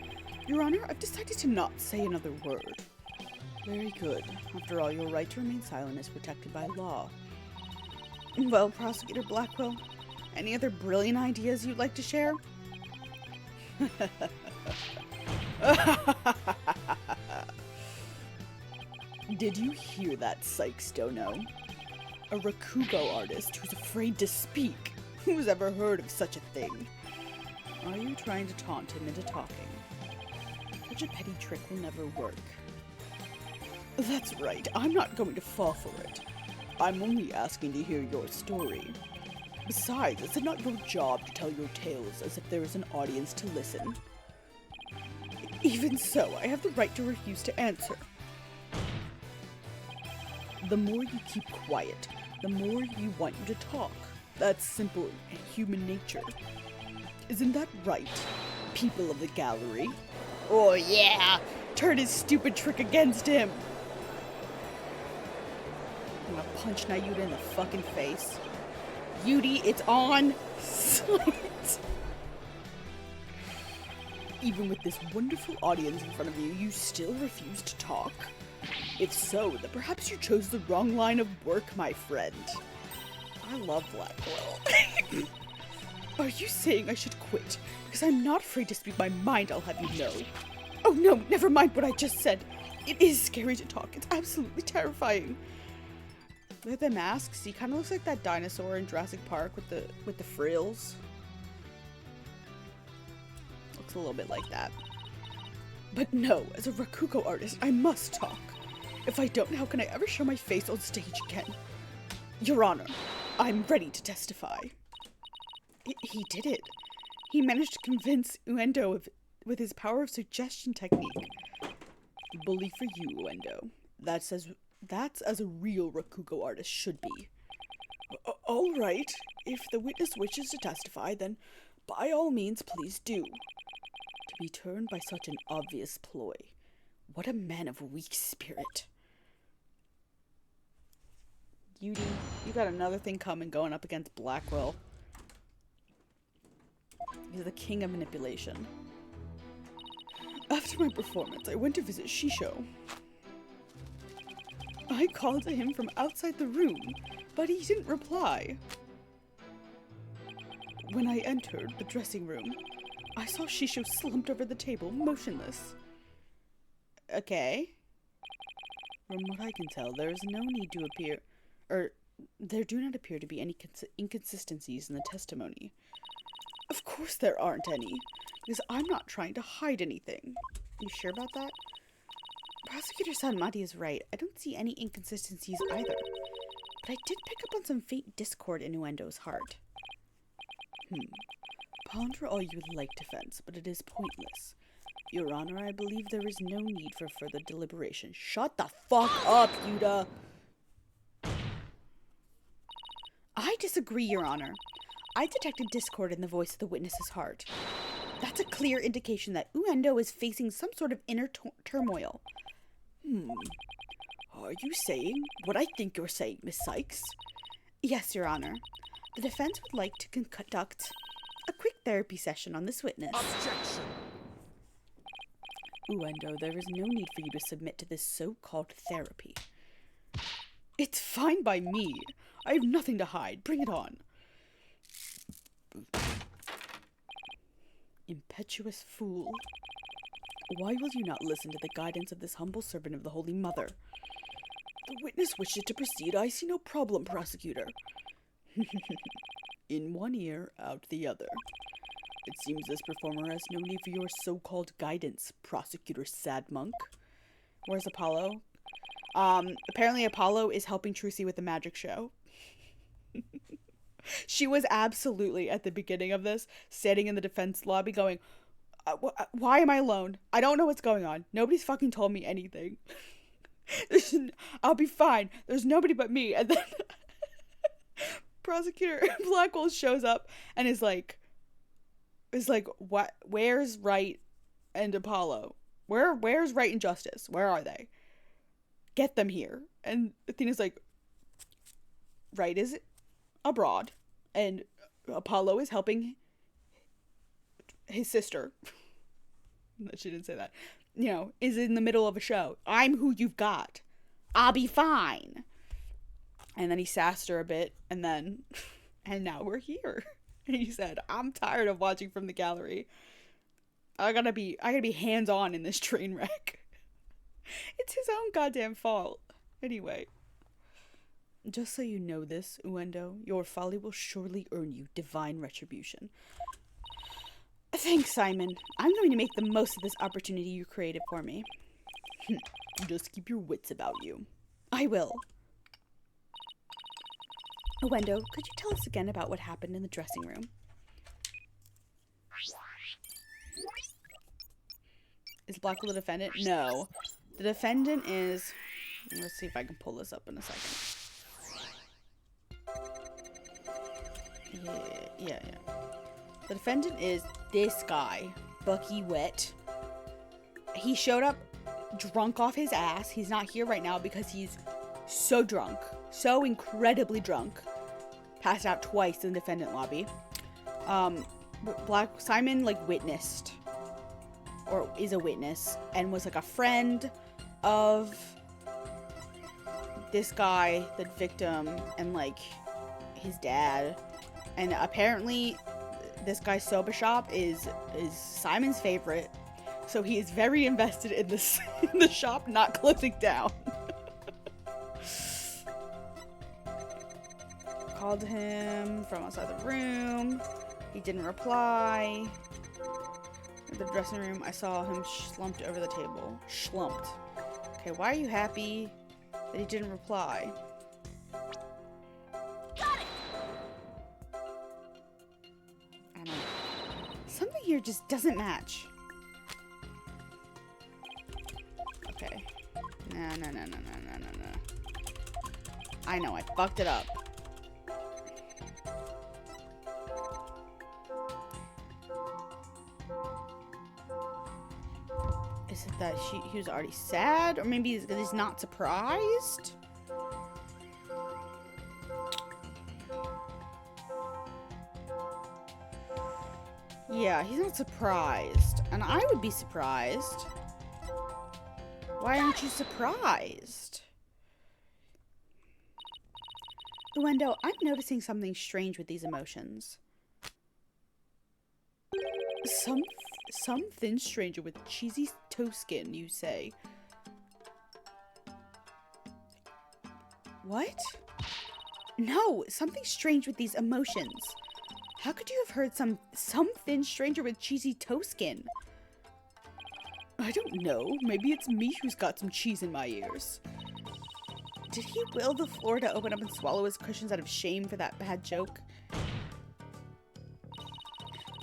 Your Honor, I've decided to not say another word. Very good. After all, your right to remain silent is protected by law. Well, Prosecutor Blackquill, any other brilliant ideas you'd like to share? Did you hear that, Psych Stono? A Rakugo artist who's afraid to speak. Who's ever heard of such a thing? Are you trying to taunt him into talking? Such a petty trick will never work. That's right, I'm not going to fall for it. I'm only asking to hear your story. Besides, is it not your job to tell your tales as if there is an audience to listen? Even so, I have the right to refuse to answer. The more you keep quiet, the more you want you to talk. That's simple human nature. Isn't that right, people of the gallery? Oh yeah! Turn his stupid trick against him! I'm gonna punch Nayuta in the fucking face. Yudi, it's on sight! Even with this wonderful audience in front of you, you still refuse to talk? If so, then perhaps you chose the wrong line of work, my friend. I love Blackquill. Are you saying I should quit? Because I'm not afraid to speak my mind, I'll have you know. Oh no, never mind what I just said. It is scary to talk. It's absolutely terrifying. Look at the masks. He kind of looks like that dinosaur in Jurassic Park with the frills. Looks a little bit like that. But no, as a Rakugo artist, I must talk. If I don't, how can I ever show my face on stage again? Your Honor, I'm ready to testify. He did it. He managed to convince Uendo with his power of suggestion technique. Bully for you, Uendo. That's as a real Rakugo artist should be. All right. If the witness wishes to testify, then by all means, please do. To be turned by such an obvious ploy. What a man of weak spirit. Yudi, you got another thing coming going up against Blackquill. He's the king of manipulation. After my performance, I went to visit Shisho. I called to him from outside the room, but he didn't reply. When I entered the dressing room, I saw Shisho slumped over the table, motionless. Okay. From what I can tell, there is no need to appear, there do not appear to be any inconsistencies in the testimony. Of course there aren't any, because I'm not trying to hide anything. You sure about that? Prosecutor Sanmati is right. I don't see any inconsistencies either. But I did pick up on some faint discord in Uendo's heart. Ponder all you would like, defense, but it is pointless. Your Honor, I believe there is no need for further deliberation. Shut the fuck up, Yuta! I disagree, Your Honor. I detected discord in the voice of the witness's heart. That's a clear indication that Uendo is facing some sort of inner turmoil. Are you saying what I think you're saying, Miss Sykes? Yes, Your Honor. The defense would like to conduct a quick therapy session on this witness. Objection! Uendo, there is no need for you to submit to this so-called therapy. It's fine by me. I have nothing to hide. Bring it on. Impetuous fool. Why will you not listen to the guidance of this humble servant of the Holy Mother? The witness wishes to proceed. I see no problem, prosecutor. In one ear, out the other. It seems this performer has no need for your so-called guidance, Prosecutor Sadmonk. Where's Apollo? Apparently Apollo is helping Trucy with the magic show. She was absolutely, at the beginning of this, standing in the defense lobby going, why am I alone? I don't know what's going on. Nobody's fucking told me anything. I'll be fine. There's nobody but me. And then Prosecutor Blackquill shows up and is like, what? Where's right? and Apollo. Where's right and justice? Where are they? Get them here. And Athena's like, right is abroad, and Apollo is helping his sister. She didn't say that. You know, is in the middle of a show. I'm who you've got. I'll be fine. And then he sassed her a bit, and now we're here. And he said, I'm tired of watching from the gallery. I gotta be hands-on in this train wreck. It's his own goddamn fault. Anyway. Just so you know this, Uendo, your folly will surely earn you divine retribution. Thanks, Simon. I'm going to make the most of this opportunity you created for me. Just keep your wits about you. I will. Uendo, could you tell us again about what happened in the dressing room? Is Blackquill the defendant? No. The defendant is... Let's see if I can pull this up in a second. Yeah. The defendant is this guy, Bucky Wet. He showed up drunk off his ass. He's not here right now because he's so drunk. So incredibly drunk. Passed out twice in the defendant lobby. Simon, like, witnessed. Or is a witness. And was, like, a friend of this guy, the victim, and, like, his dad. And apparently, this guy's soba shop is Simon's favorite. So he is very invested in this in the shop not closing down. Called him from outside the room. He didn't reply. In the dressing room, I saw him slumped over the table. Schlumped. Okay, why are you happy that he didn't reply? Got it. I don't know. Something here just doesn't match. Okay. No. I know, I fucked it up. Is it that he was already sad? Or maybe he's not surprised? Yeah, he's not surprised. And I would be surprised. Why aren't you surprised? Uendo, I'm noticing something strange with these emotions. Some thin stranger with cheesy toe skin, you say. What? No, something strange with these emotions. How could you have heard some thin stranger with cheesy toe skin? I don't know. Maybe it's me who's got some cheese in my ears. Did he will the floor to open up and swallow his cushions out of shame for that bad joke?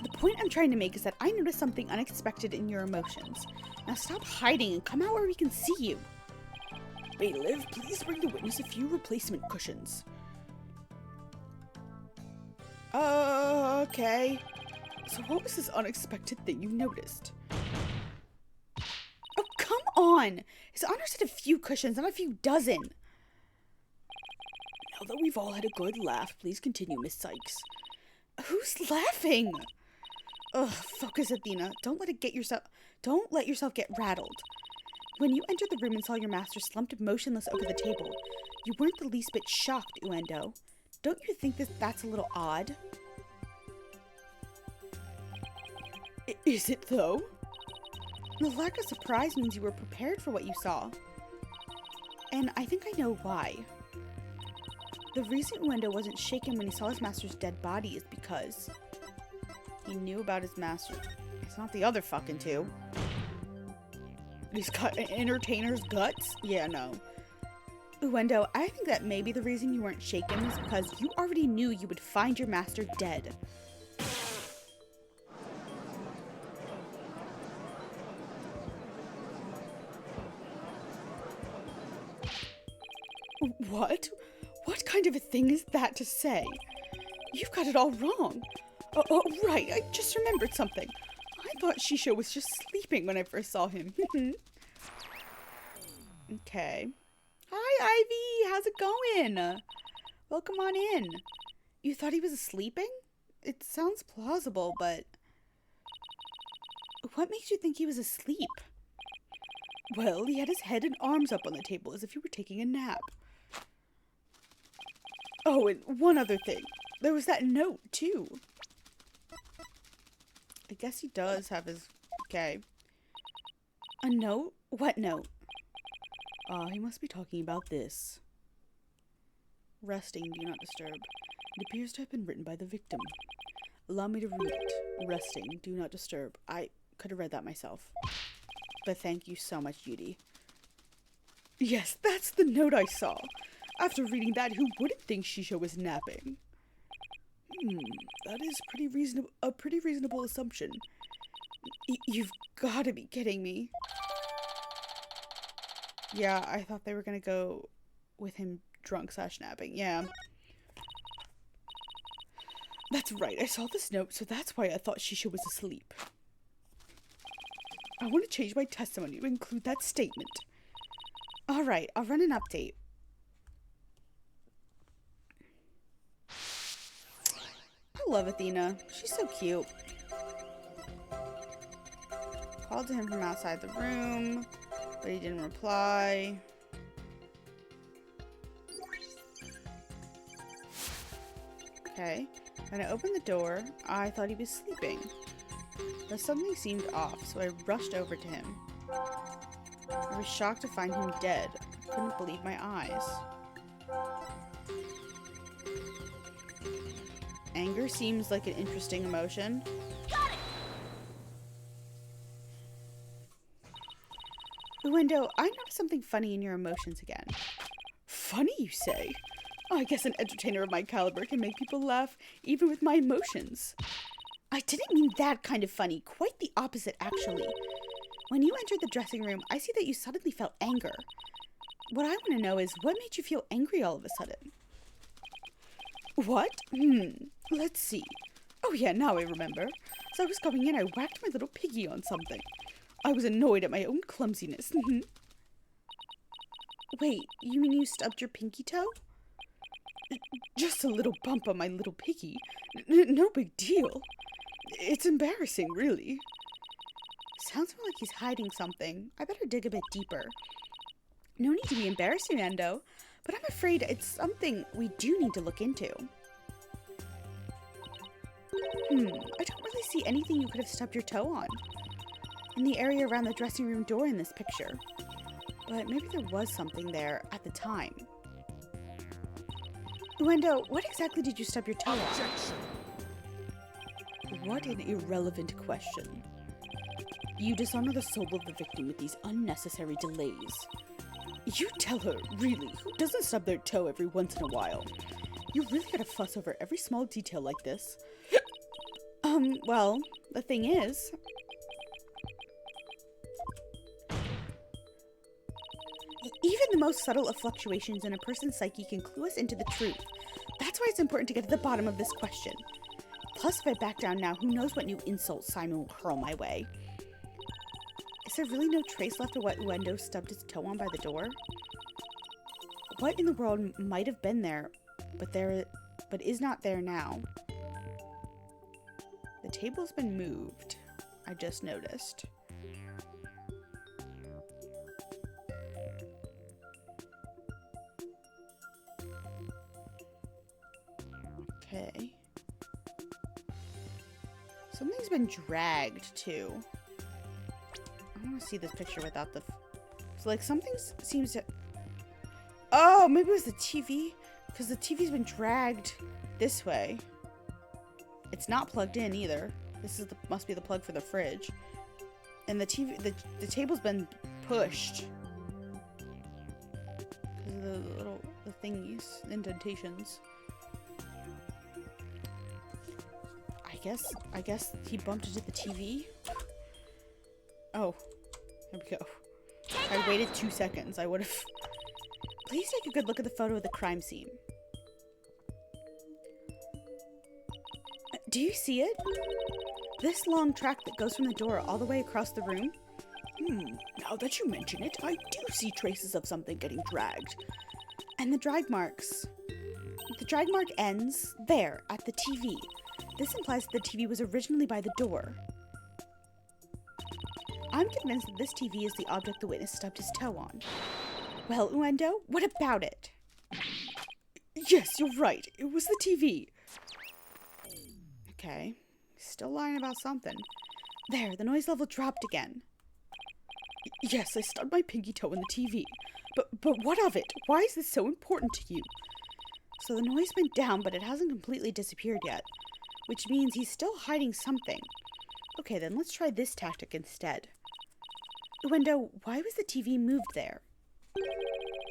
The point I'm trying to make is that I noticed something unexpected in your emotions. Now stop hiding and come out where we can see you. Bailiff, please bring the witness a few replacement cushions. Okay. So what was this unexpected thing you noticed? Oh, come on! His Honor said a few cushions, not a few dozen. Now that we've all had a good laugh, please continue, Miss Sykes. Who's laughing? Ugh, focus, Athena. Don't let yourself get rattled. When you entered the room and saw your master slumped motionless over the table, you weren't the least bit shocked, Uendo. Don't you think that's a little odd? Is it, though? The lack of surprise means you were prepared for what you saw. And I think I know why. The reason Uendo wasn't shaken when he saw his master's dead body is because he knew about his master. It's not the other fucking two. He's got an entertainer's guts? Yeah, no. Uendo, I think that maybe the reason you weren't shaken is because you already knew you would find your master dead. What? What kind of a thing is that to say? You've got it all wrong. Oh, right, I just remembered something. I thought Shisho was just sleeping when I first saw him. Okay. Hi, Ivy. How's it going? Welcome on in. You thought he was sleeping? It sounds plausible, but... What makes you think he was asleep? Well, he had his head and arms up on the table as if he were taking a nap. Oh, and one other thing. There was that note, too. I guess he does have his... Okay. A note? What note? He must be talking about this. Resting, do not disturb. It appears to have been written by the victim. Allow me to read it. Resting, do not disturb. I could have read that myself. But thank you so much, Judy. Yes, that's the note I saw. After reading that, who wouldn't think Shisho was napping? That is a pretty reasonable assumption. You've got to be kidding me. Yeah, I thought they were gonna go with him drunk / napping. Yeah. That's right, I saw this note, so that's why I thought Shisho was asleep. I want to change my testimony to include that statement. Alright, I'll run an update. I love Athena. She's so cute. Called to him from outside the room, but he didn't reply. Okay. When I opened the door, I thought he was sleeping. But something seemed off, so I rushed over to him. I was shocked to find him dead. I couldn't believe my eyes. Anger seems like an interesting emotion. Got it! Uendo, I noticed something funny in your emotions again. Funny, you say? I guess an entertainer of my caliber can make people laugh even with my emotions. I didn't mean that kind of funny. Quite the opposite, actually. When you entered the dressing room, I see that you suddenly felt anger. What I want to know is, what made you feel angry all of a sudden? What? Let's see. Oh yeah, now I remember. As I was coming in, I whacked my little piggy on something. I was annoyed at my own clumsiness. Wait, you mean you stubbed your pinky toe? Just a little bump on my little piggy. No big deal. It's embarrassing, really. Sounds more like he's hiding something. I better dig a bit deeper. No need to be embarrassed, Endo, but I'm afraid it's something we do need to look into. I don't really see anything you could have stubbed your toe on. In the area around the dressing room door in this picture. But maybe there was something there at the time. Uendo, what exactly did you stub your toe on? What an irrelevant question. You dishonor the soul of the victim with these unnecessary delays. You tell her, really, who doesn't stub their toe every once in a while? You really gotta fuss over every small detail like this. Well, the thing is... Even the most subtle of fluctuations in a person's psyche can clue us into the truth. That's why it's important to get to the bottom of this question. Plus, if I back down now, who knows what new insult Simon will hurl my way. Is there really no trace left of what Uendo stubbed his toe on by the door? What in the world might have been there, but is not there now? The table's been moved. I just noticed. Okay. Something's been dragged, too. I want to see this picture without the... So, like, something seems to... Oh, maybe it was the TV? Because the TV's been dragged this way. It's not plugged in, either. This is must be the plug for the fridge. And the TV... The table's been pushed. Because of the little... The thingies. Indentations. I guess he bumped into the TV. Oh, there we go. If I waited 2 seconds, I would have... Please take a good look at the photo of the crime scene. Do you see it? This long track that goes from the door all the way across the room? Now that you mention it, I do see traces of something getting dragged. And the drag marks. The drag mark ends there, at the TV. This implies that the TV was originally by the door. I'm convinced that this TV is the object the witness stubbed his toe on. Well, Uendo, what about it? Yes, you're right. It was the TV. Okay. Still lying about something. There, the noise level dropped again. Yes, I stubbed my pinky toe in the TV. But what of it? Why is this so important to you? So the noise went down, but it hasn't completely disappeared yet. Which means he's still hiding something. Okay, then let's try this tactic instead. Uendo, why was the TV moved there?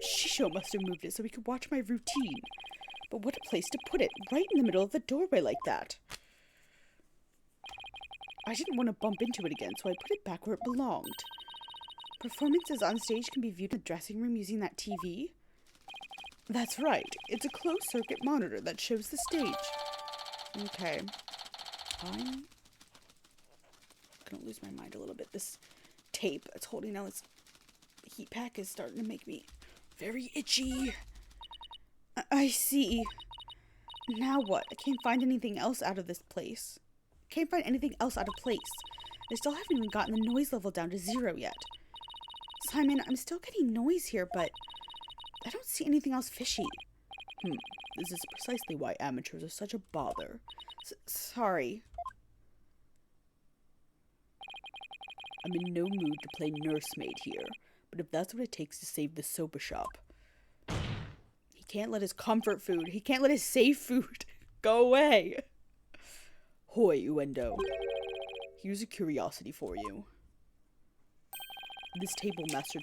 Shisho must have moved it so we could watch my routine. But what a place to put it, right in the middle of the doorway like that. I didn't want to bump into it again, so I put it back where it belonged. Performances on stage can be viewed in the dressing room using that TV? That's right. It's a closed-circuit monitor that shows the stage. Okay. I'm gonna lose my mind a little bit. This tape that's holding down this heat pack is starting to make me very itchy. I see. Now what? I can't find anything else out of this place. Can't find anything else out of place. I still haven't even gotten the noise level down to 0 yet. Simon, I'm still getting noise here, but I don't see anything else fishy. This is precisely why amateurs are such a bother. Sorry. I'm in no mood to play nursemaid here, but if that's what it takes to save the soba shop. He can't let his comfort food, he can't let his safe food go away. Hoi, Uendo. Here's a curiosity for you. This table Master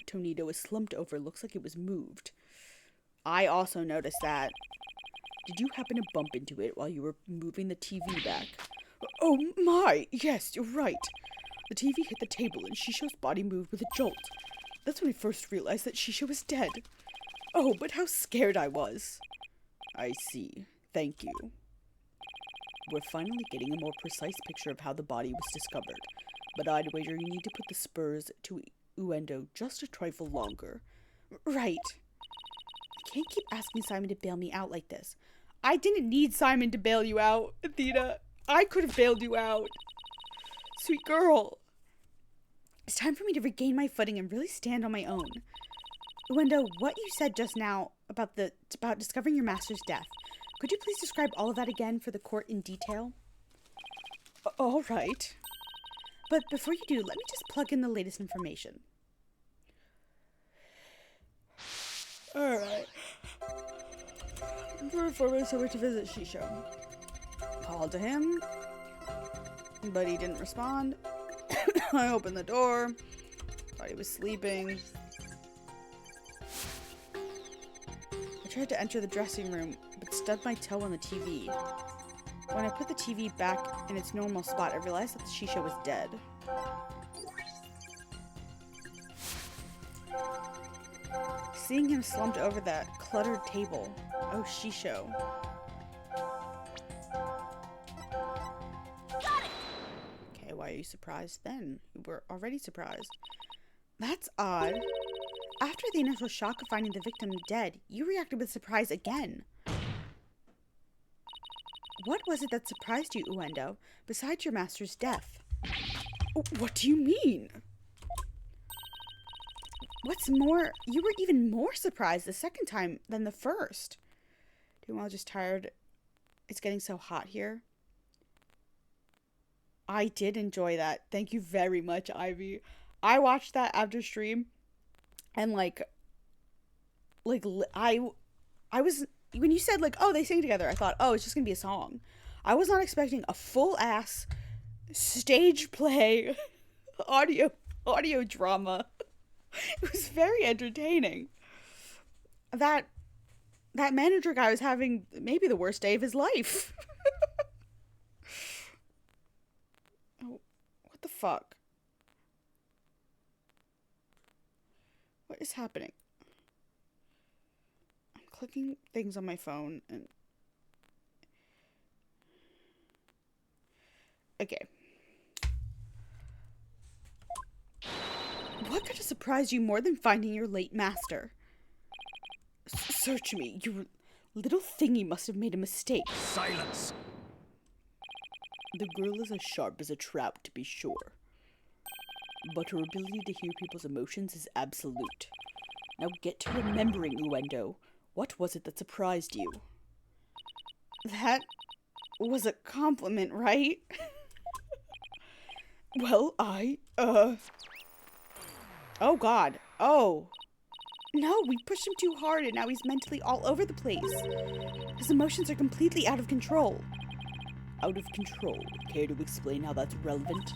Tonito is slumped over. Looks like it was moved. I also noticed that. Did you happen to bump into it while you were moving the TV back? Oh my! Yes, you're right. The TV hit the table and Shisho's body moved with a jolt. That's when I first realized that Shisho was dead. Oh, but how scared I was. I see. Thank you. We're finally getting a more precise picture of how the body was discovered. But I'd wager you need to put the spurs to Uendo just a trifle longer. Right. I can't keep asking Simon to bail me out like this. I didn't need Simon to bail you out, Athena. I could have bailed you out. Sweet girl. It's time for me to regain my footing and really stand on my own. Uendo, what you said just now about discovering your master's death, could you please describe all of that again for the court in detail? All right. But before you do, let me just plug in the latest information. Alright. For 4 minutes over to visit Shisho. Called to him, but he didn't respond. I opened the door. Thought he was sleeping. I tried to enter the dressing room, but stubbed my toe on the TV. When I put the TV back in its normal spot, I realized that the Shisho was dead. Seeing him slumped over that cluttered table. Oh, Shisho. Got it! Okay, why are you surprised then? You were already surprised. That's odd. After the initial shock of finding the victim dead, you reacted with surprise again. What was it that surprised you, Uendo, besides your master's death? What do you mean? What's more, you were even more surprised the second time than the first. Do you want just tired? It's getting so hot here. I did enjoy that. Thank you very much, Ivy. I watched that after stream, and I was, when you said oh, they sing together, I thought, oh, it's just gonna be a song. I was not expecting a full ass stage play audio drama. It was very entertaining. That manager guy was having maybe the worst day of his life. Oh, what the fuck? What is happening? I'm clicking things on my phone and Okay. What could have surprised you more than finding your late master? Search me. Your little thingy must have made a mistake. Silence! The girl is as sharp as a trout, to be sure. But her ability to hear people's emotions is absolute. Now get to remembering, Uendo. What was it that surprised you? That was a compliment, right? Well, Oh God. Oh. No, we pushed him too hard and now he's mentally all over the place. His emotions are completely out of control. Out of control? Care to explain how that's relevant?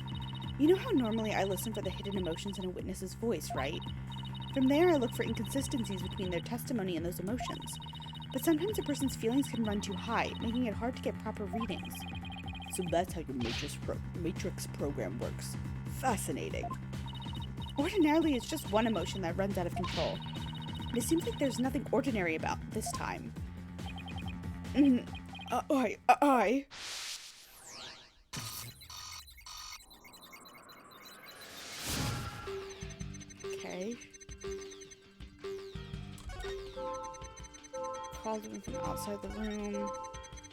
You know how normally I listen for the hidden emotions in a witness's voice, right? From there, I look for inconsistencies between their testimony and those emotions. But sometimes a person's feelings can run too high, making it hard to get proper readings. So that's how your matrix program works. Fascinating. Ordinarily, it's just one emotion that runs out of control. But it seems like there's nothing ordinary about this time. Okay. Called him from outside the room.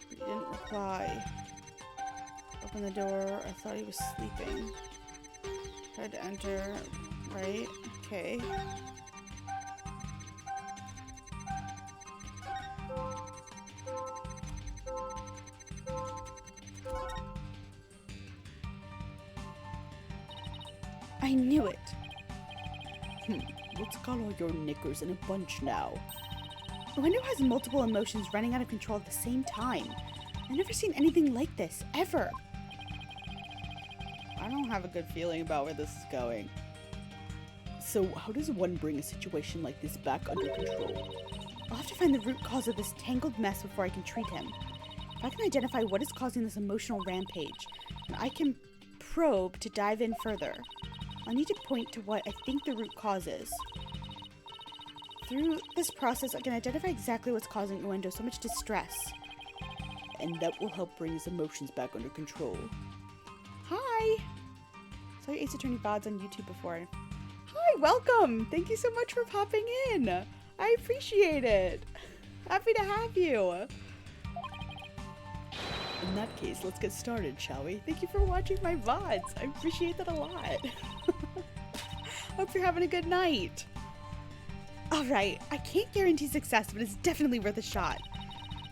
He didn't reply. Opened the door. I thought he was sleeping. Tried to enter. Right? Okay. I knew it. Let's call all your knickers in a bunch now. Uendo has multiple emotions running out of control at the same time. I've never seen anything like this, ever. I don't have a good feeling about where this is going. So, how does one bring a situation like this back under control? I'll have to find the root cause of this tangled mess before I can treat him. If I can identify what is causing this emotional rampage, then I can probe to dive in further. I'll need to point to what I think the root cause is. Through this process, I can identify exactly what's causing Uendo so much distress. And that will help bring his emotions back under control. Hi! Saw your Ace Attorney VODs on YouTube before. Hi, welcome! Thank you so much for popping in. I appreciate it. Happy to have you. In that case, let's get started, shall we? Thank you for watching my VODs. I appreciate that a lot. Hope you're having a good night. Alright, I can't guarantee success, but it's definitely worth a shot.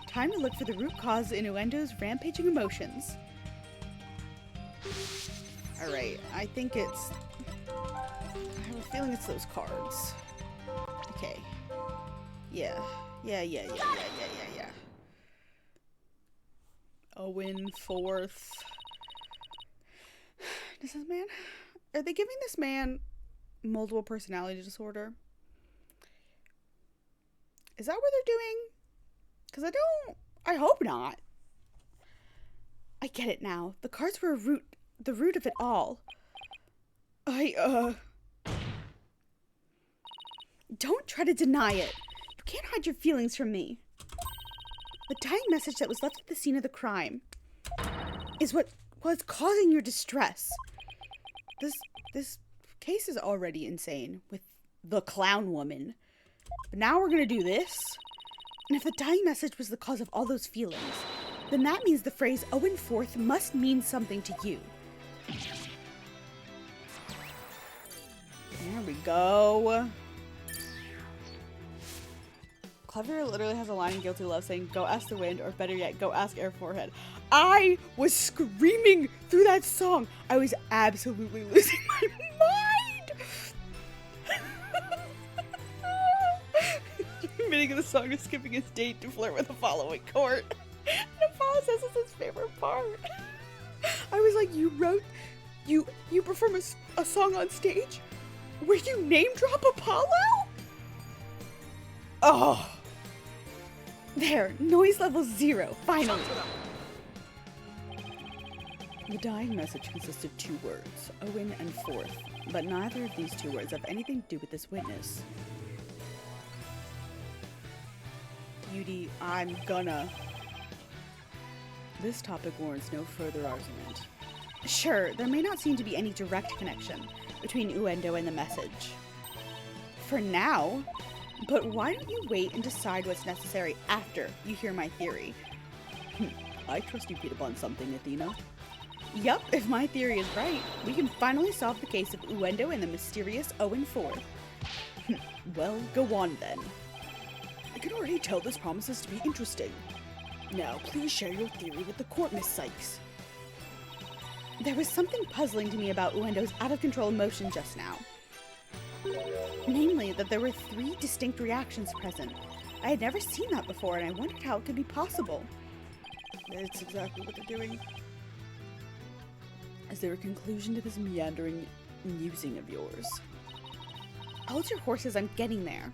Time to look for the root cause in Uendo's rampaging emotions. Alright, I think it's... I have a feeling it's those cards. Okay. Yeah. Owen, fourth. Does this man... Are they giving this man multiple personality disorder? Is that what they're doing? Because I hope not. I get it now. The cards were the root of it all. Don't try to deny it. You can't hide your feelings from me. The dying message that was left at the scene of the crime is what was causing your distress. This case is already insane with the clown woman. But now we're gonna do this? And if the dying message was the cause of all those feelings, then that means the phrase Owen Forth must mean something to you. There we go. Clever literally has a line in Guilty Love saying, "Go ask the wind," or better yet, "Go ask Air Forehead." I was screaming through that song. I was absolutely losing my mind. Admitting the song is skipping his date to flirt with a following court. And Apollo says it's his favorite part. I was like, you perform a song on stage where you name drop Apollo? Oh. There, noise level 0, finally. The dying message consists of 2 words, Owen and Forth, but neither of these 2 words have anything to do with this witness. Beauty, I'm gonna. This topic warrants no further argument. Sure, there may not seem to be any direct connection between Uendo and the message. For now, but why don't you wait and decide what's necessary after you hear my theory? I trust you, Peter, on something, Athena. Yup, if my theory is right, we can finally solve the case of Uendo and the mysterious Owen Fourth. Well, go on then. I can already tell this promises to be interesting. Now, please share your theory with the court, Miss Sykes. There was something puzzling to me about Uendo's out-of-control emotion just now. Namely, that there were 3 distinct reactions present. I had never seen that before, and I wondered how it could be possible. It's exactly what they're doing. Is there a conclusion to this meandering musing of yours? Hold your horses, I'm getting there.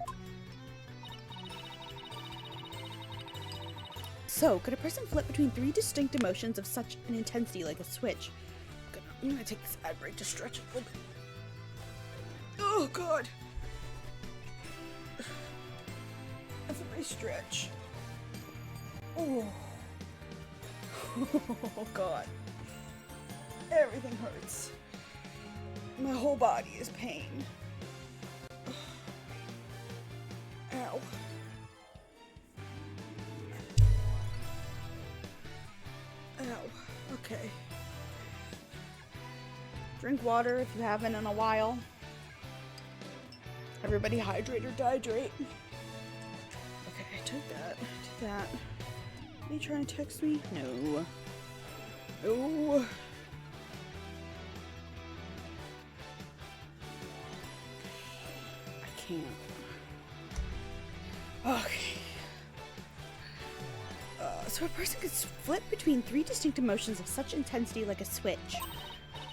So, could a person flip between 3 distinct emotions of such an intensity like a switch? I'm gonna take this ad break to stretch a little bit. Oh god! That's a nice stretch. Oh. Oh god. Everything hurts. My whole body is pain. Ow. Ow. Okay. Drink water if you haven't in a while. Everybody hydrate or dihydrate. Okay, I took that. Are you trying to text me? No. No. I can't. Okay. So a person could flip between 3 distinct emotions of such intensity like a switch.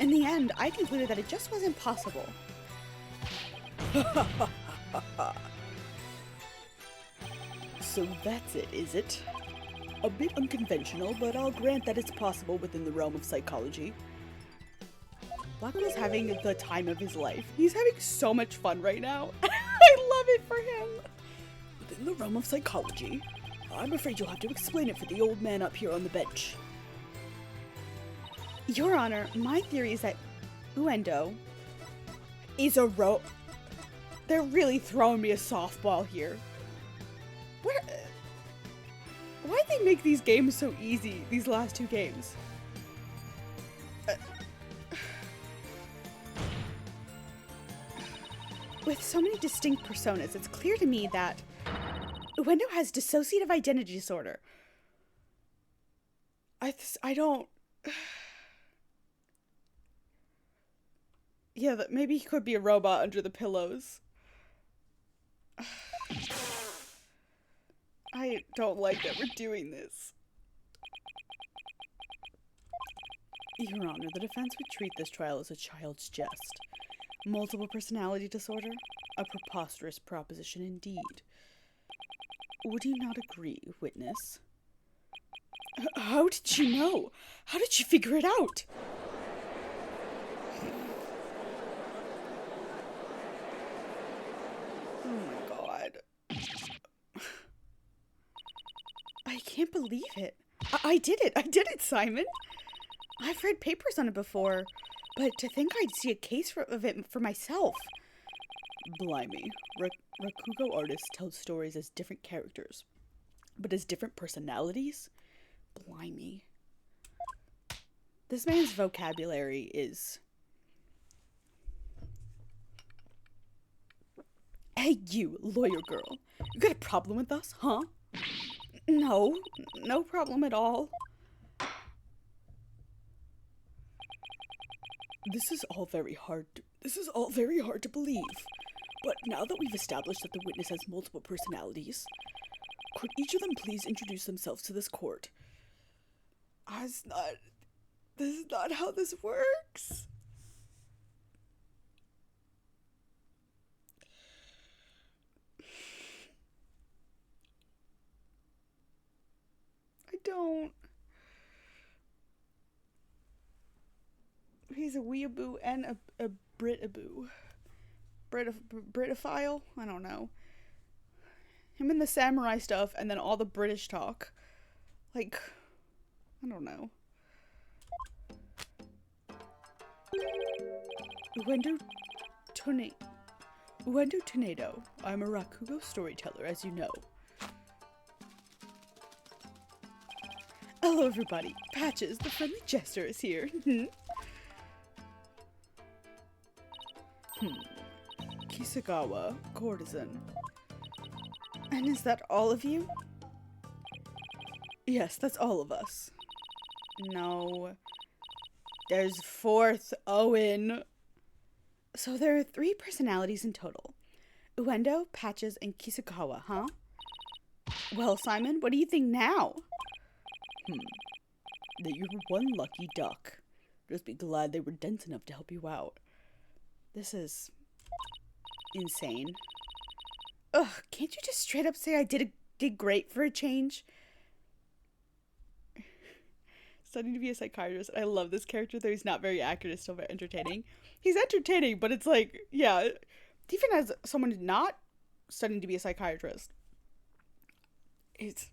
In the end, I concluded that it just wasn't possible. So that's it, is it? A bit unconventional, but I'll grant that it's possible within the realm of psychology. Blackwell's having the time of his life. He's having so much fun right now. I love it for him. Within the realm of psychology? I'm afraid you'll have to explain it for the old man up here on the bench. Your Honor, my theory is that Uendo is a They're really throwing me a softball here. Why'd they make these games so easy, these last 2 games? With so many distinct personas, it's clear to me that Uendo has dissociative identity disorder. I don't... Yeah, maybe he could be a robot under the pillows. I don't like that we're doing this. Your Honor, the defense would treat this trial as a child's jest. Multiple personality disorder? A preposterous proposition indeed. Would you not agree, witness? How did you know? How did you figure it out? Oh my god. I can't believe it. I did it. I did it, Simon. I've read papers on it before, but to think I'd see a case of it for myself. Blimey. Rakugo artists tell stories as different characters, but as different personalities? Blimey. This man's vocabulary is... Hey, you, lawyer girl. You got a problem with us, huh? No, no problem at all. This is all very hard to believe. But now that we've established that the witness has multiple personalities, could each of them please introduce themselves to this court? This is not how this works. I don't. He's a weeaboo and a Britaboo. Britophile? I don't know. Him and the samurai stuff, and then all the British talk. Like, I don't know. Uendo Tornado. I'm a Rakugo storyteller, as you know. Hello, everybody. Patches, the friendly jester, is here. Kisagawa, courtesan. And is that all of you? Yes, that's all of us. No. There's fourth Owen. So there are 3 personalities in total. Uendo, Patches, and Kisagawa, huh? Well, Simon, what do you think now? That you're one lucky duck. Just be glad they were dense enough to help you out. This is insane. Ugh, can't you just straight up say I did great for a change? Studying to be a psychiatrist. I love this character, though he's not very accurate. It's still very entertaining. He's entertaining, but it's like, yeah, even as someone who's not studying to be a psychiatrist, it's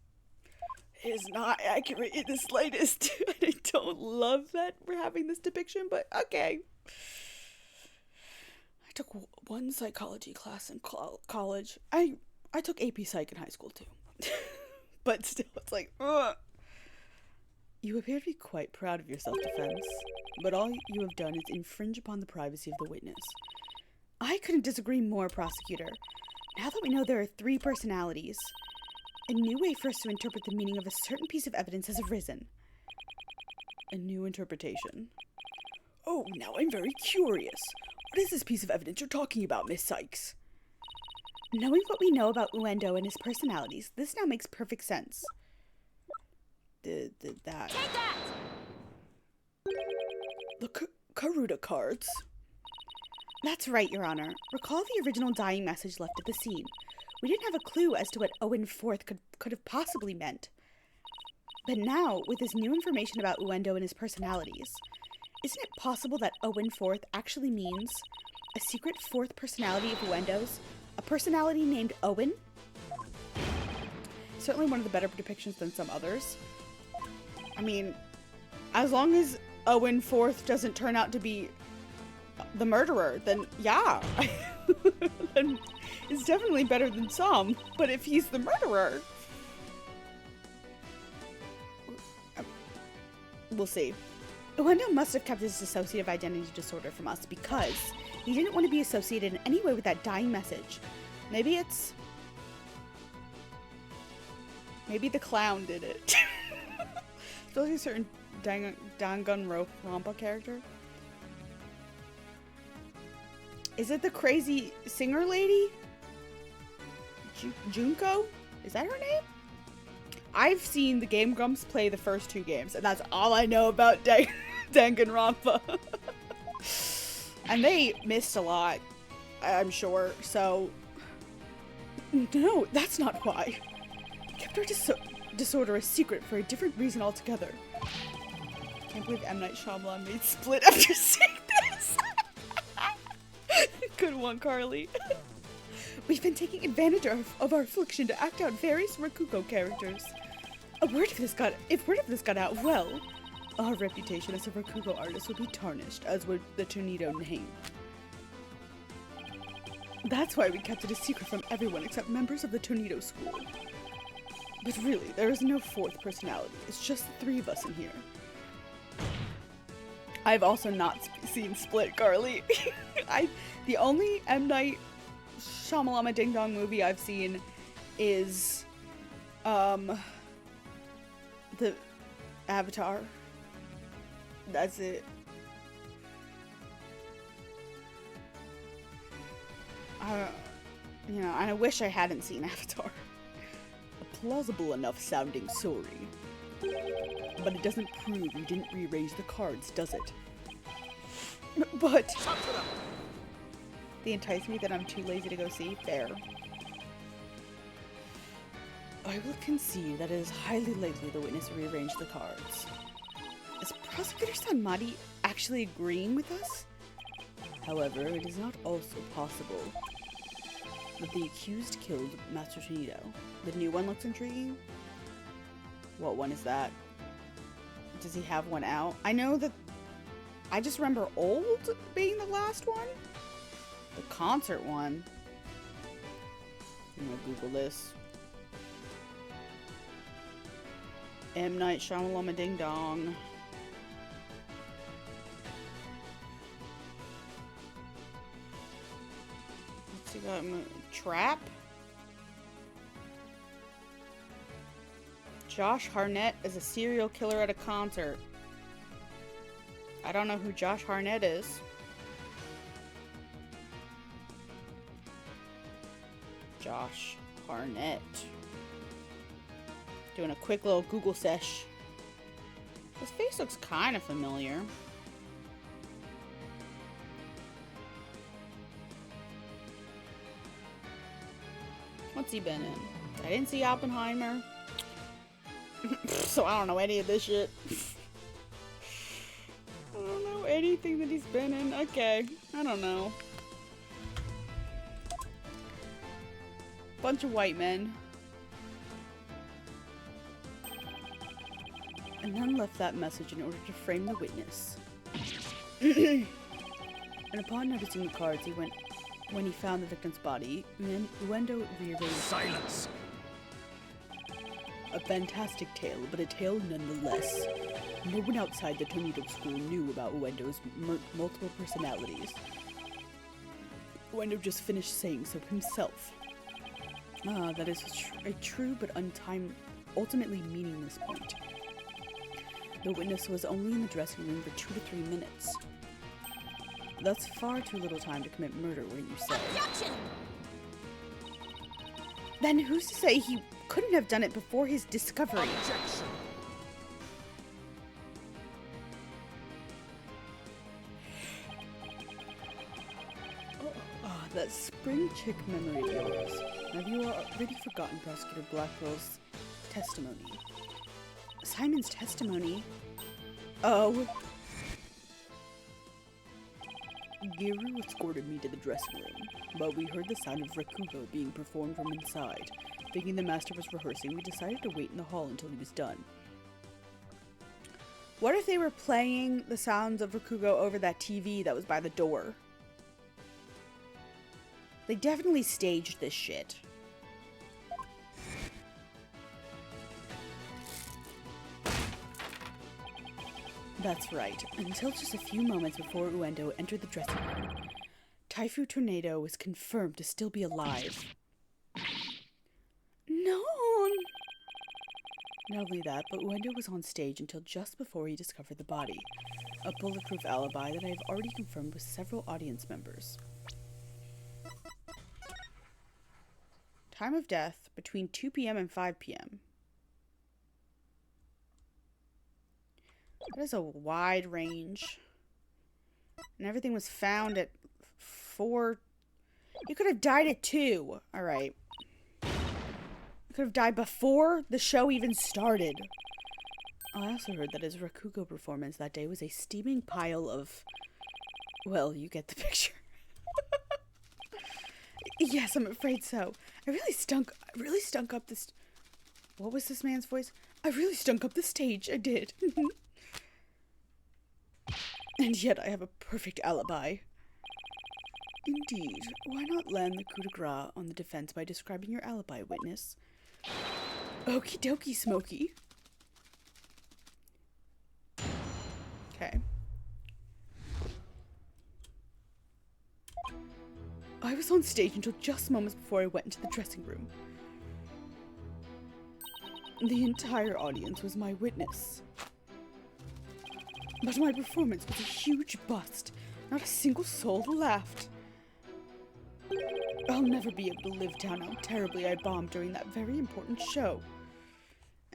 not accurate in the slightest. I don't love that we're having this depiction, but okay. I took one psychology class in college. I took AP Psych in high school, too. But still, it's like, ugh. You appear to be quite proud of your self-defense, but all you have done is infringe upon the privacy of the witness. I couldn't disagree more, prosecutor. Now that we know there are 3 personalities, a new way for us to interpret the meaning of a certain piece of evidence has arisen. A new interpretation. Oh, now I'm very curious. What is this piece of evidence you're talking about, Miss Sykes? Knowing what we know about Uendo and his personalities, this now makes perfect sense. That. Take that! The Karuta cards. That's right, Your Honor. Recall the original dying message left at the scene. We didn't have a clue as to what Owen Forth could have possibly meant. But now, with this new information about Uendo and his personalities, isn't it possible that Owen Forth actually means a secret 4th personality of Uendo's? A personality named Owen? Certainly one of the better depictions than some others. I mean, as long as Owen Forth doesn't turn out to be the murderer, then yeah. Then it's definitely better than some. But if he's the murderer, we'll see. Uendo must have kept his dissociative identity disorder from us because he didn't want to be associated in any way with that dying message. Maybe the clown did it. Still a certain Danganronpa character. Is it the crazy singer lady? Junko? Is that her name? I've seen the Game Grumps play the first 2 games, and that's all I know about Danganronpa. And they missed a lot, I'm sure, so... No, that's not why. Kept our disorder a secret for a different reason altogether. Can't believe M. Night Shyamalan made Split after seeing this. Good one, Carly. We've been taking advantage of our affliction to act out various Rakugo characters. If word of this got out, well, our reputation as a Rakugo artist would be tarnished, as would the Tornado name. That's why we kept it a secret from everyone except members of the Tornado school. But really, there is no 4th personality. It's just the 3 of us in here. I've also not seen Split, Carly. The only M. Night Shyamalan Ding Dong movie I've seen is the Avatar. That's it. And I wish I hadn't seen Avatar. A plausible enough sounding story. But it doesn't prove you didn't rearrange the cards, does it? But they entice me that I'm too lazy to go see. Fair. I will concede that it is highly likely the witness rearranged the cards. Is Prosecutor Sanmari actually agreeing with us? However, it is not also possible that the accused killed Master Tornado. The new one looks intriguing. What one is that? Does he have one out? I know that I just remember old being the last one. The concert one. I'm gonna Google this. M. Night Shyamalan Ding Dong. What's he got? Trap? Josh Hartnett is a serial killer at a concert. I don't know who Josh Hartnett is. Josh Hartnett. Doing a quick little Google sesh. His face looks kind of familiar. What's he been in? I didn't see Oppenheimer. So I don't know any of this shit. I don't know anything that he's been in. Okay, I don't know. Bunch of white men. And then left that message in order to frame the witness. And upon noticing the cards, when he found the victim's body, Uendo rearranged. Silence! A fantastic tale, but a tale nonetheless. No one outside the Tornado School knew about Uendo's multiple personalities. Uendo just finished saying so himself. Ah, that is a true but ultimately meaningless point. The witness was only in the dressing room for 2 to 3 minutes. That's far too little time to commit murder, wouldn't you say? Objection! Then who's to say he couldn't have done it before his discovery? Objection! Ah, that spring chick memory of yours. Have you already forgotten Prosecutor Blackwell's testimony? Simon's testimony? Oh. Giru escorted me to the dressing room, but we heard the sound of Rakugo being performed from inside. Thinking the master was rehearsing, we decided to wait in the hall until he was done. What if they were playing the sounds of Rakugo over that TV that was by the door? They definitely staged this shit. That's right. Until just a few moments before Uendo entered the dressing room, Taifu Tornado was confirmed to still be alive. No! Not only that, but Uendo was on stage until just before he discovered the body. A bulletproof alibi that I have already confirmed with several audience members. Time of death, between 2 p.m. and 5 p.m. That is a wide range. And everything was found at 4. You could have died at 2. Alright. You could have died before the show even started. Oh, I also heard that his Rakugo performance that day was a steaming pile of... Well, you get the picture. Yes, I'm afraid so. I really stunk up this... What was this man's voice? I really stunk up the stage. I did. And yet I have a perfect alibi. Indeed. Why not land the coup de grace on the defense by describing your alibi, witness? Okie dokie, Smokey. Okay. I was on stage until just moments before I went into the dressing room. The entire audience was my witness. But my performance was a huge bust. Not a single soul laughed. I'll never be able to live down how terribly I bombed during that very important show.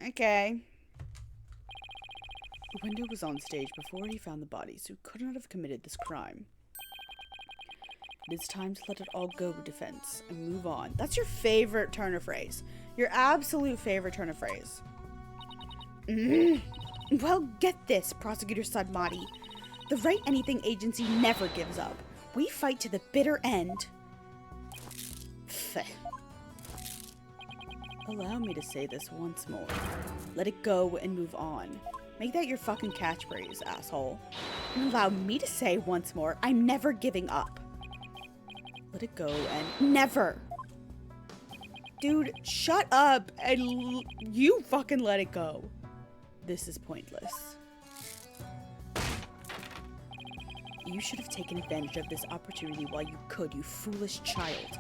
Okay. Uendo was on stage before he found the bodies who could not have committed this crime. It is time to let it all go, defense, and move on. That's your favorite turn of phrase. Your absolute favorite turn of phrase. Well, get this, Prosecutor Sudmati. The Write Anything Agency never gives up. We fight to the bitter end. Pfft. Allow me to say this once more. Let it go and move on. Make that your fucking catchphrase, asshole. And allow me to say once more, I'm never giving up. Let it go and never. Dude, shut up and you fucking let it go. This is pointless. You should have taken advantage of this opportunity while you could, you foolish child.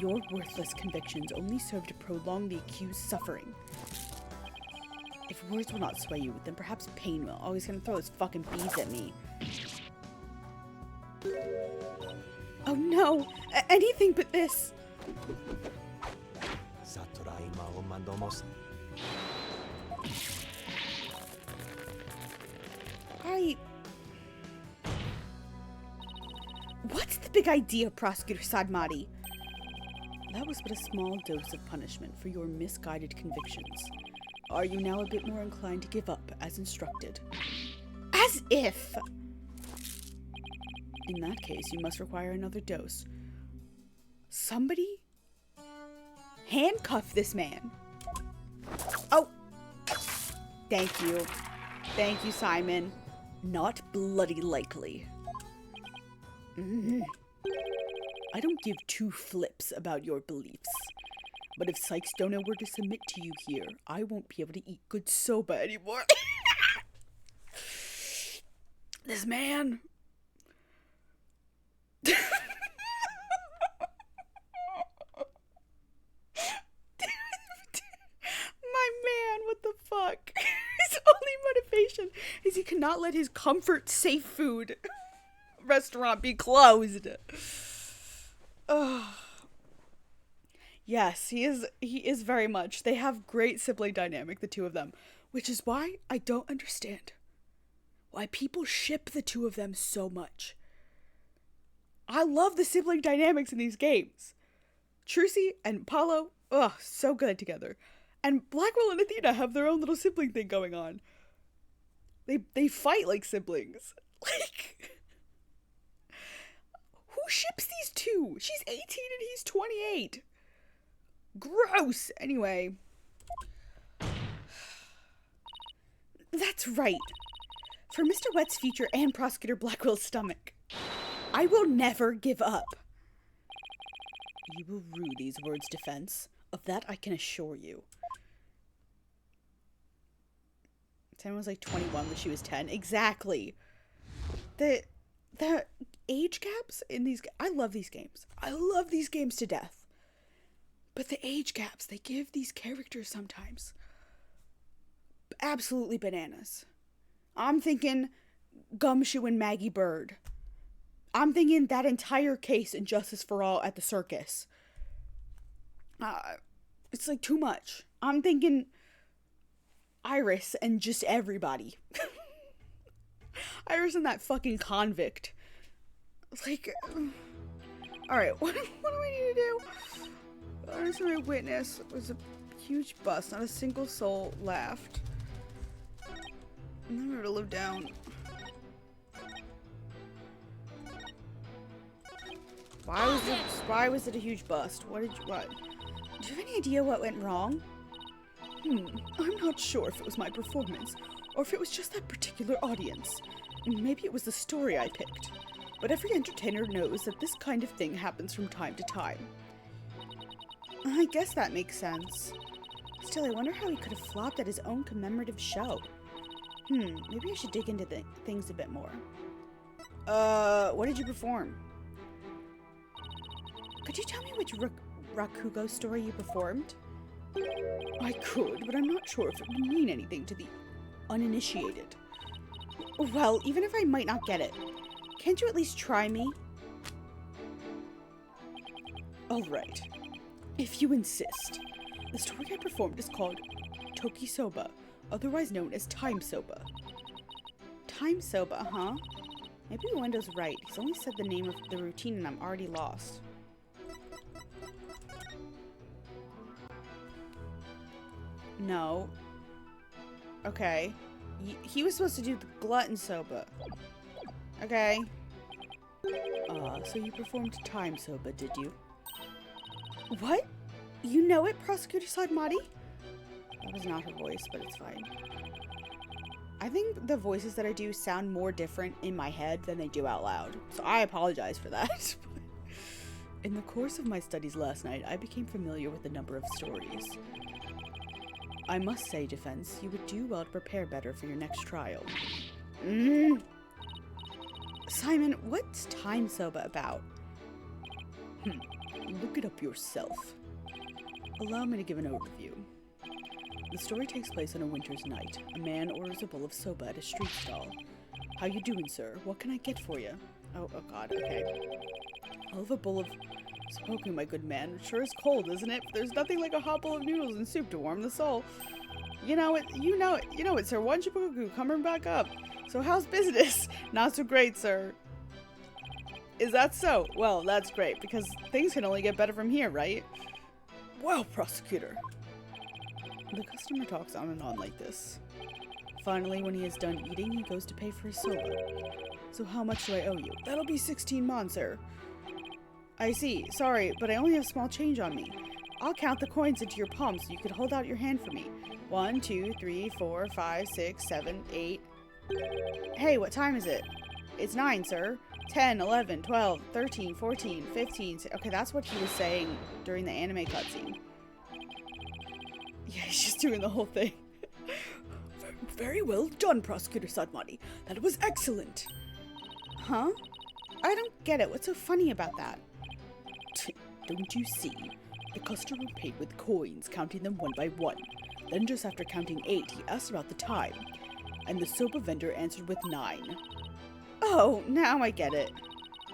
Your worthless convictions only serve to prolong the accused's suffering. If words will not sway you, then perhaps pain will. Oh, he's gonna throw his fucking bees at me. Oh no! Anything but this! What's the big idea, Prosecutor Sadmati? That was but a small dose of punishment for your misguided convictions. Are you now a bit more inclined to give up, as instructed? As if! In that case, you must require another dose. Somebody? Handcuff this man. Oh! Thank you. Thank you, Simon. Not bloody likely. I don't give two flips about your beliefs. But if Sykes Dono were to submit to you here, I won't be able to eat good soba anymore. This man. My man, what the fuck? His only motivation is he cannot let his comfort safe food restaurant be closed. Oh. Yes, he is very much. They have great sibling dynamic, the two of them, which is why I don't understand why people ship the two of them so much. I love the sibling dynamics in these games. Trucy and Paulo, ugh, so good together. And Blackquill and Athena have their own little sibling thing going on. They fight like siblings. Like, who ships these two? She's 18 and he's 28. Gross. Anyway. That's right. For Mr. Wet's future and Prosecutor Blackwill's stomach, I will never give up. You will rue these words' defense. Of that I can assure you. Sam was like 21 when she was 10. Exactly. The age gaps in these... I love these games. I love these games to death. But the age gaps they give these characters sometimes. Absolutely bananas. I'm thinking Gumshoe and Maggie Bird. I'm thinking that entire case in Justice for All at the circus. It's like too much. I'm thinking Iris and just everybody. Iris and that fucking convict. Like, alright, what do we need to do? Honestly, my witness was a huge bust. Not a single soul laughed. I'm never to live down. Why was it a huge bust? What? Do you have any idea what went wrong? I'm not sure if it was my performance, or if it was just that particular audience. Maybe it was the story I picked. But every entertainer knows that this kind of thing happens from time to time. I guess that makes sense. Still, I wonder how he could have flopped at his own commemorative show. Maybe I should dig into things a bit more. What did you perform? Could you tell me which Rakugo story you performed? I could, but I'm not sure if it would mean anything to the uninitiated. Well, even if I might not get it, can't you at least try me? Alright, if you insist. The story I performed is called Toki Soba, otherwise known as Time Soba. Time Soba, huh? Maybe Wendo's right. He's only said the name of the routine and I'm already lost. No. Okay. He was supposed to do the Glutton Soba. Okay. So you performed Time Soba, did you? What? You know it, Prosecutor Sadmati? That was not her voice, but it's fine. I think the voices that I do sound more different in my head than they do out loud. So I apologize for that. In the course of my studies last night, I became familiar with a number of stories. I must say, Defense, you would do well to prepare better for your next trial. Simon, what's Time Soba about? Look it up yourself. Allow me to give an overview. The story takes place on a winter's night. A man orders a bowl of soba at a street stall. How you doing, sir? What can I get for you? Oh god, okay. I'll have a bowl of smoking, my good man. It sure is cold, isn't it? There's nothing like a hot bowl of noodles and soup to warm the soul. You know it, sir. Why don't you book a cucumber back up? So how's business? Not so great, sir. Is that so? Well, that's great, because things can only get better from here, right? Well, prosecutor. The customer talks on and on like this. Finally, when he is done eating, he goes to pay for his soba. So how much do I owe you? That'll be 16 mon, sir. I see. Sorry, but I only have small change on me. I'll count the coins into your palm so you can hold out your hand for me. 1, 2, 3, 4, 5, 6, 7, 8. Hey, what time is it? It's 9, sir. 10, 11, 12, 13, 14, 15. Okay, that's what he was saying during the anime cutscene. Yeah, he's just doing the whole thing. Very well done, Prosecutor Sadmati. That was excellent. Huh? I don't get it. What's so funny about that? Don't you see? The customer paid with coins, counting them one by one. Then just after counting 8, he asked about the time. And the soba vendor answered with 9. Oh, now I get it.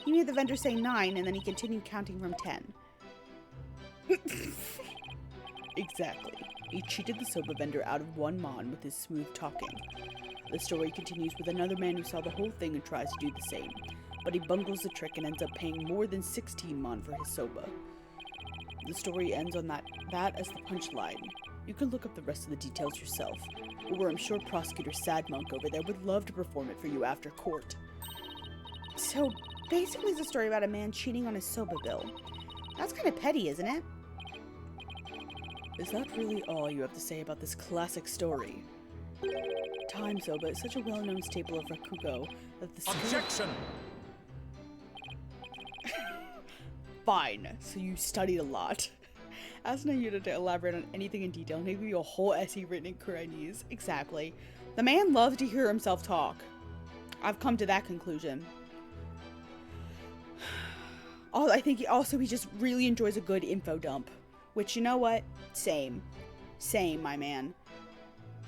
He made the vendor say 9, and then he continued counting from 10. Exactly. He cheated the soba vendor out of 1 mon with his smooth talking. The story continues with another man who saw the whole thing and tries to do the same, but he bungles the trick and ends up paying more than 16 mon for his soba. The story ends on that as the punchline. You can look up the rest of the details yourself, or I'm sure Prosecutor Sadmonk over there would love to perform it for you after court. So, basically it's a story about a man cheating on his soba bill. That's kind of petty, isn't it? Is that really all you have to say about this classic story? Time soba is such a well-known staple of Rakugo that the Objection! Fine, so you studied a lot. Ask Nayuta to elaborate on anything in detail and he'll give you a whole essay written in Koreanese. Exactly. The man loves to hear himself talk. I've come to that conclusion. I think he just really enjoys a good info dump. Which, you know what? Same. Same, my man.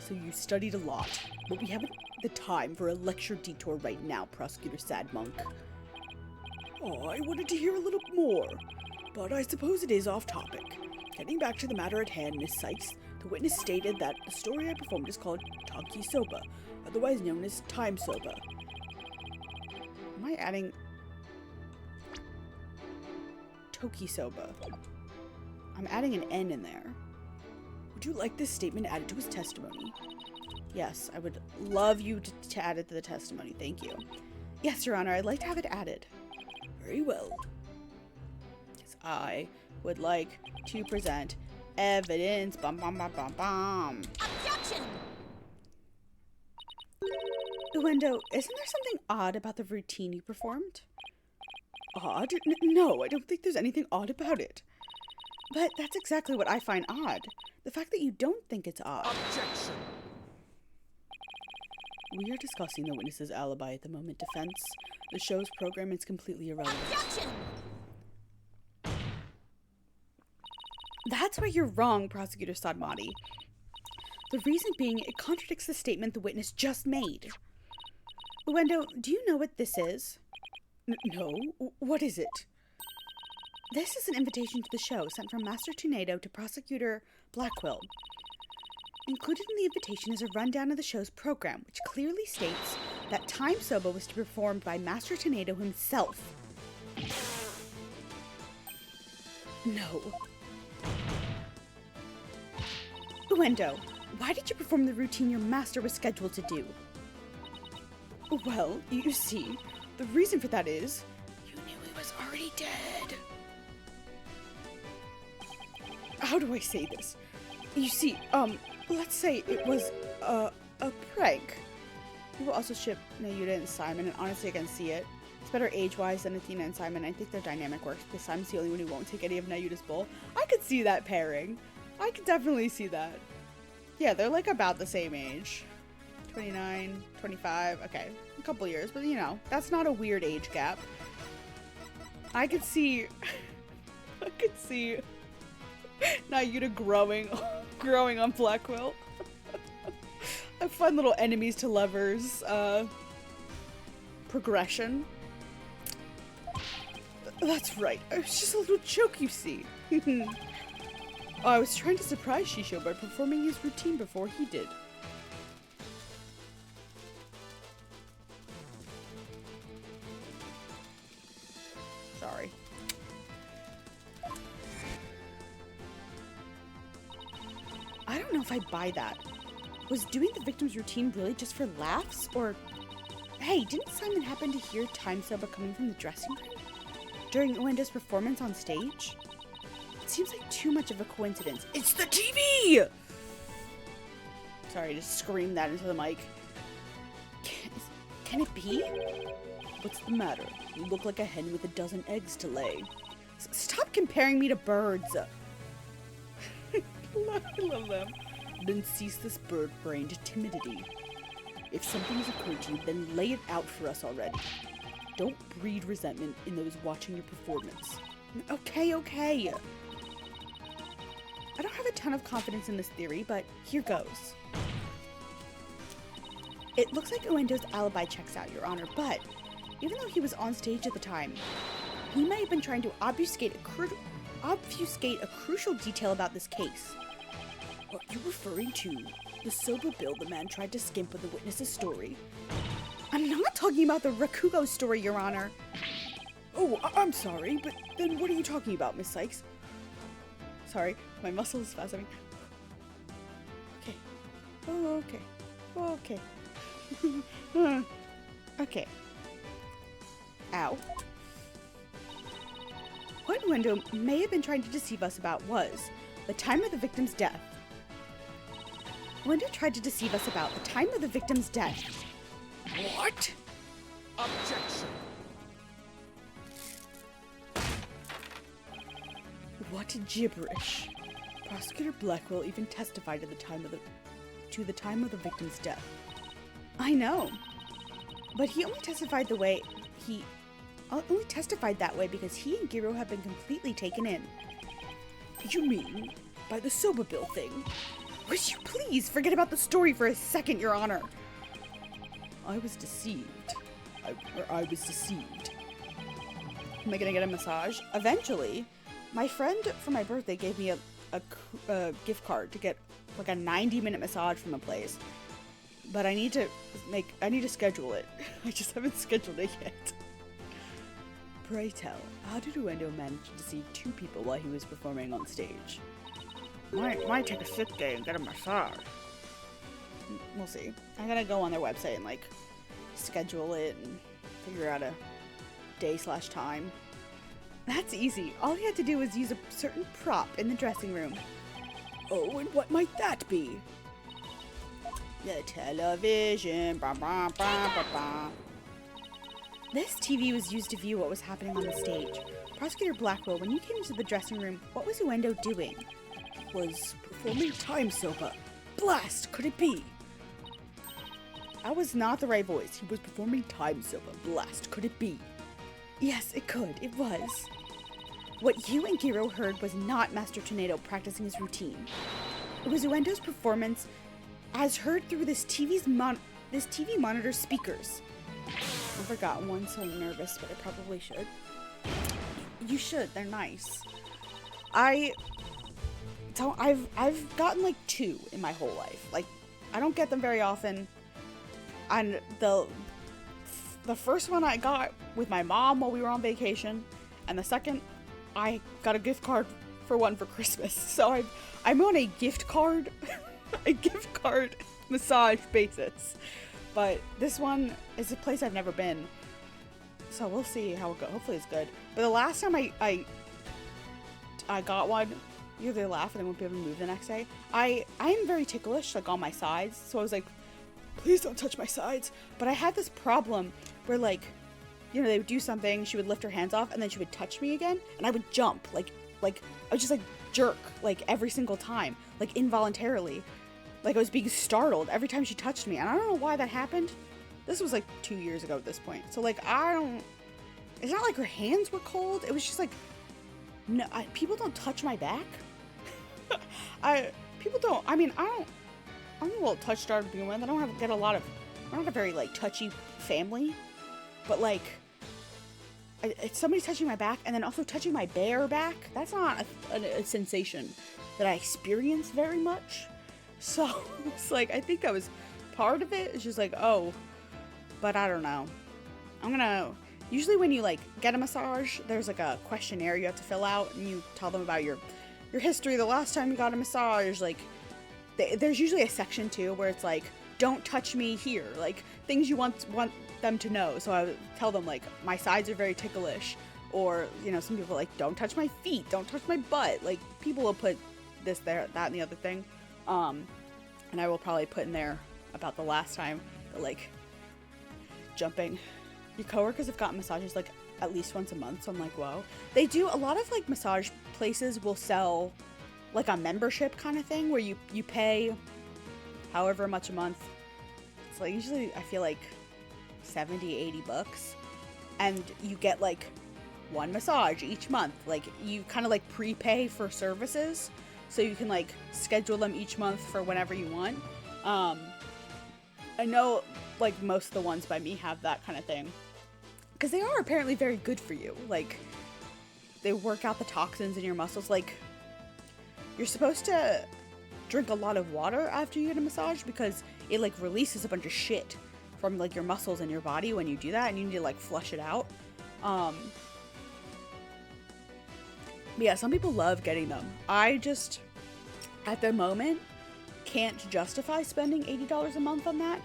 So you studied a lot, but we haven't the time for a lecture detour right now, Prosecutor Sadmonk. Oh, I wanted to hear a little more, but I suppose it is off topic. Getting back to the matter at hand, Miss Sykes, the witness stated that the story I performed is called Tanki Soba, otherwise known as Time Soba. Am I adding Toki Soba? I'm adding an N in there. Would you like this statement added to his testimony? Yes, I would love you to add it to the testimony. Thank you. Yes, Your Honor, I'd like to have it added. Very well. Yes, I would like to present evidence. Bum, bum, bum, bum, bum. Objection! Uendo, isn't there something odd about the routine you performed? Odd? No, I don't think there's anything odd about it. But that's exactly what I find odd. The fact that you don't think it's odd. Objection! We are discussing the witness's alibi at the moment, Defense. The show's program is completely irrelevant. Objection! That's why you're wrong, Prosecutor Sadmati. The reason being, it contradicts the statement the witness just made. Uendo, do you know what this is? No? What is it? This is an invitation to the show sent from Master Tornado to Prosecutor Blackquill. Included in the invitation is a rundown of the show's program, which clearly states that Time Soba was to be performed by Master Tornado himself. No. Uendo, why did you perform the routine your master was scheduled to do? Well, you see, the reason for that is, you knew he was already dead. How do I say this? You see, let's say it was, a prank. People also ship Nayuta and Simon, and honestly, I can see it. It's better age-wise than Athena and Simon. I think their dynamic works because Simon's the only one who won't take any of Nayuta's bowl. I could see that pairing. I could definitely see that. Yeah, they're like about the same age. 29, 25, okay. A couple years, but you know, that's not a weird age gap. I could see... I could see Nayuta growing on Blackquill. A fun little enemies to lovers progression. That's right. It was just a little joke, you see. I was trying to surprise Shisho by performing his routine before he did. Sorry. I don't know if I buy that. Was doing the victim's routine really just for laughs? Or, hey, didn't Simon happen to hear Time Soba coming from the dressing room during Uendo's performance on stage? It seems like too much of a coincidence. It's the TV! Sorry, I just screamed that into the mic. Can it be? What's the matter? You look like a hen with a dozen eggs to lay. Stop comparing me to birds. I love them. Then cease this bird-brained timidity. If something has occurred to you, then lay it out for us already. Don't breed resentment in those watching your performance. Okay. I don't have a ton of confidence in this theory, but here goes. It looks like Uendo's alibi checks out, Your Honor, but even though he was on stage at the time, he may have been trying to obfuscate a crucial detail about this case. Are you referring to the sober bill the man tried to skimp with the witness's story? I'm not talking about the Rakugo story, Your Honor. Oh, I'm sorry, but then what are you talking about, Miss Sykes? Sorry, my muscle is spasming. Okay. Oh, okay. Okay. Ow. What Uendo may have been trying to deceive us about was the time of the victim's death. Uendo tried to deceive us about the time of the victim's death. What? Objection. What gibberish. Prosecutor Blackquill even testified to the time of the victim's death. I know. But he only testified that way because he and Giro have been completely taken in. You mean by the soba bill thing? Would you please forget about the story for a second, Your Honor? I was deceived. I was deceived. Am I gonna get a massage? Eventually, my friend for my birthday gave me a gift card to get like a 90-minute massage from a place. But I need to schedule it. I just haven't scheduled it yet. Pray tell, how did Uendo manage to deceive two people while he was performing on stage? Might take a sick day and get a massage. We'll see. I'm gonna go on their website and like schedule it and figure out a day/time. That's easy. All he had to do was use a certain prop in the dressing room. Oh, and what might that be? The television. Bah, bah, bah, bah, bah. This TV was used to view what was happening on the stage. Prosecutor Blackquill, when you came into the dressing room, what was Uendo doing? Was performing time soba. Blast! Could it be? That was not the right voice. He was performing time soba. Blast! Could it be? Yes, it could. It was. What you and Giro heard was not Master Tornado practicing his routine. It was Uendo's performance as heard through this TV monitor speakers. I forgot one, so I'm nervous, but I probably should. You should. They're nice. I've gotten like 2 in my whole life. Like, I don't get them very often. And the first one I got with my mom while we were on vacation, and the second I got a gift card for one for Christmas. So I'm on a gift card massage basis. But this one is a place I've never been. So we'll see how it goes. Hopefully it's good. But the last time I got one, you either laugh and I won't be able to move the next day. I am very ticklish, like on my sides. So I was like please don't touch my sides. But I had this problem where, like, you know, they would do something, she would lift her hands off, and then she would touch me again, and I would jump, like, I would just, like, jerk, like, every single time, like, involuntarily. Like, I was being startled every time she touched me, and I don't know why that happened. This was, like, 2 years ago at this point. So, like, it's not like her hands were cold, it was just, like, no, people don't touch my back. I'm a little touch star to begin with. I don't have a very, like, touchy family. But, like, it's somebody touching my back and then also touching my bare back. That's not a sensation that I experience very much. So, it's like, I think that was part of it. It's just like, oh, but I don't know. Usually when you, like, get a massage, there's, like, a questionnaire you have to fill out, and you tell them about your history, the last time you got a massage, like, there's usually a section, too, where it's, like, don't touch me here, like, things you want them to know. So I would tell them, like, my sides are very ticklish, or, you know, some people are like, don't touch my feet, don't touch my butt, like, people will put this, there, that, and the other thing, and I will probably put in there about the last time, but, like, jumping. Your coworkers have gotten massages, like, at least once a month, so I'm like, whoa. They do, a lot of, like, massage places will sell, like, a membership kind of thing, where you pay however much a month. It's, like, usually, I feel like, $70-80, and you get, like, one massage each month. Like, you kind of, like, prepay for services, so you can, like, schedule them each month for whenever you want. I know, like, most of the ones by me have that kind of thing, because they are apparently very good for you. Like, they work out the toxins in your muscles. Like, you're supposed to drink a lot of water after you get a massage, because it, like, releases a bunch of shit from, like, your muscles in your body when you do that, and you need to, like, flush it out. But yeah, some people love getting them. I just, at the moment, can't justify spending $80 a month on that.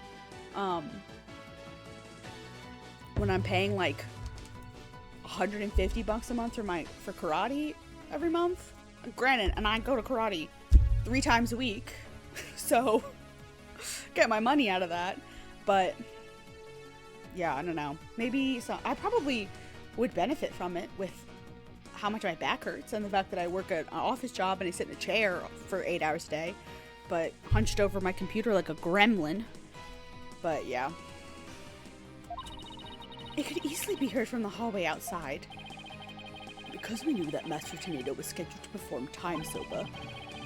When I'm paying, like, $150 a month for karate every month. Granted, and I go to karate 3 times a week, so get my money out of that. But yeah, I don't know. Maybe I probably would benefit from it with how much my back hurts and the fact that I work at an office job and I sit in a chair for 8 hours a day, but hunched over my computer like a gremlin. But yeah. It could easily be heard from the hallway outside. Because we knew that Master Tornado was scheduled to perform Time Soba,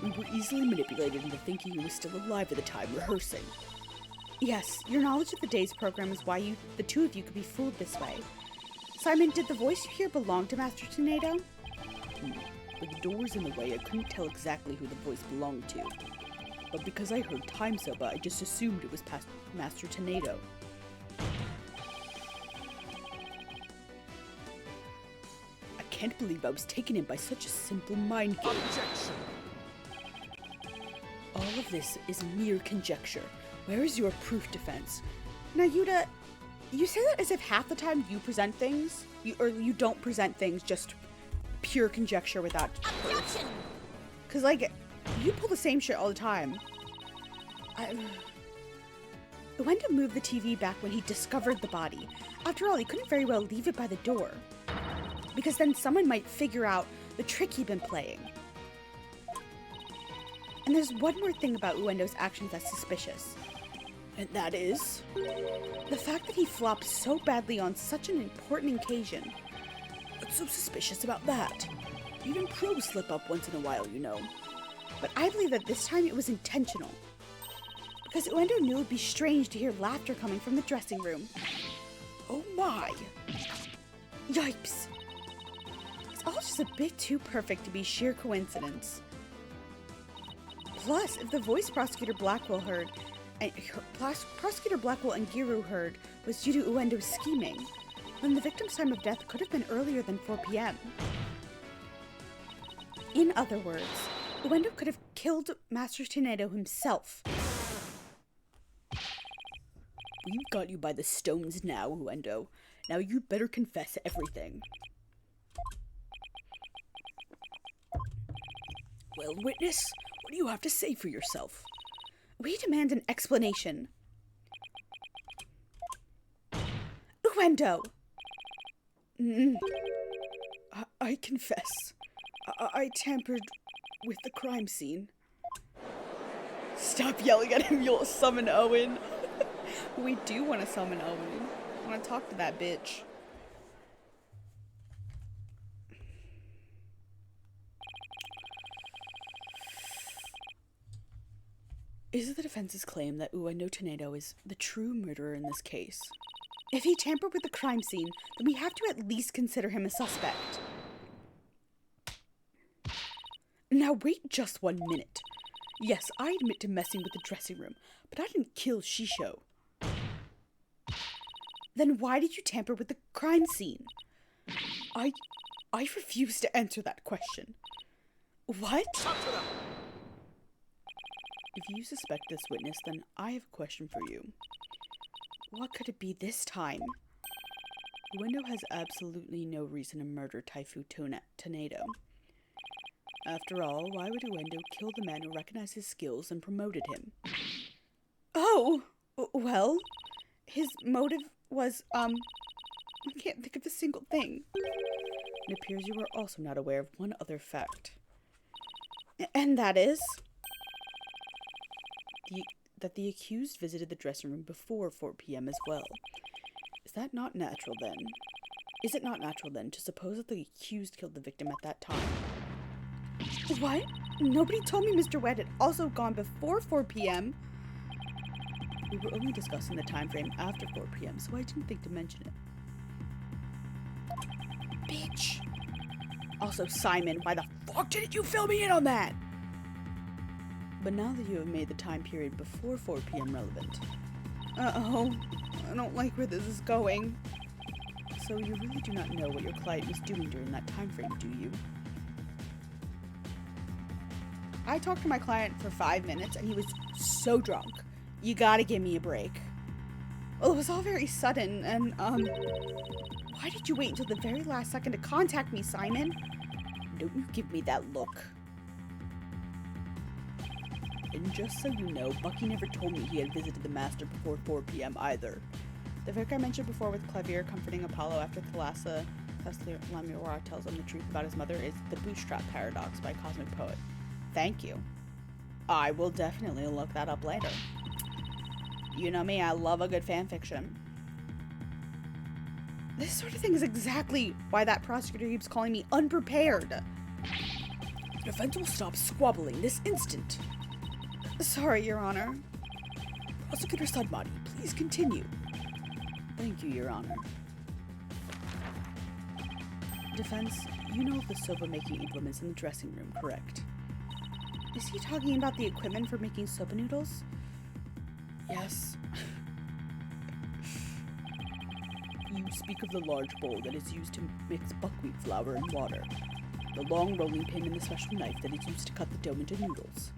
we were easily manipulated into thinking he was still alive at the time rehearsing. Yes, your knowledge of the day's program is why the two of you could be fooled this way. Simon, did the voice you hear belong to Master Tornado? With the doors in the way, I couldn't tell exactly who the voice belonged to. But because I heard Time Soba, I just assumed it was past Master Tornado. I can't believe I was taken in by such a simple mind game. Objection! All of this is mere conjecture. Where is your proof defense? Now, Yuta, you say that as if half the time you present things, you don't present things, just pure conjecture without proof. Because, like, you pull the same shit all the time. Uendo moved the TV back when he discovered the body. After all, he couldn't very well leave it by the door, because then someone might figure out the trick he'd been playing. And there's one more thing about Uendo's actions that's suspicious. And that is the fact that he flopped so badly on such an important occasion. What's so suspicious about that? Even pros slip up once in a while, you know. But I believe that this time it was intentional. Because Uendo knew it would be strange to hear laughter coming from the dressing room. Oh my! Yipes! It's all just a bit too perfect to be sheer coincidence. Plus, if the voice Prosecutor Blackquill heard, and Prosecutor Blackquill and Giru heard, was due to Uendo's scheming, then the victim's time of death could have been earlier than 4 p.m. In other words, Uendo could have killed Master Tornado himself. We've got you by the stones now, Uendo. Now you better confess everything. Well, witness, what do you have to say for yourself? We demand an explanation. innuendo! I confess. I tampered with the crime scene. Stop yelling at him, you'll summon Owen. We do want to summon Owen. I want to talk to that bitch. Is it the defense's claim that Uendo Tornado is the true murderer in this case? If he tampered with the crime scene, then we have to at least consider him a suspect. Now wait just 1 minute. Yes, I admit to messing with the dressing room, but I didn't kill Shisho. Then why did you tamper with the crime scene? I refuse to answer that question. What? If you suspect this witness, then I have a question for you. What could it be this time? Uendo has absolutely no reason to murder Taifu Tornado. After all, why would Uendo kill the man who recognized his skills and promoted him? Oh, well, his motive was, I can't think of a single thing. It appears you are also not aware of one other fact. And that is? That the accused visited the dressing room before 4 p.m. as well. Is it not natural then to suppose that the accused killed the victim at that time? What? Nobody told me Mr. Wed had also gone before 4 p.m. We were only discussing the time frame after 4 p.m., so I didn't think to mention it. Bitch. Also, Simon, why the fuck didn't you fill me in on that? But now that you have made the time period before 4 p.m. relevant. Uh-oh. I don't like where this is going. So you really do not know what your client was doing during that time frame, do you? I talked to my client for 5 minutes and he was so drunk. You gotta give me a break. Well, it was all very sudden and, why did you wait until the very last second to contact me, Simon? Don't you give me that look. And just so you know, Bucky never told me he had visited the Master before 4 p.m. either. The fic I mentioned before with Clavier comforting Apollo after Thalassa Lamura tells him the truth about his mother is The Bootstrap Paradox by Cosmic Poet. Thank you. I will definitely look that up later. You know me, I love a good fanfiction. This sort of thing is exactly why that prosecutor keeps calling me unprepared. The defense will stop squabbling this instant. Sorry, Your Honor. Prosecutor Sudmati, please continue. Thank you, Your Honor. Defense, you know of the soba-making implements in the dressing room, correct? Is he talking about the equipment for making soba noodles? Yes. You speak of the large bowl that is used to mix buckwheat flour and water. The long rolling pin and the special knife that is used to cut the dough into noodles.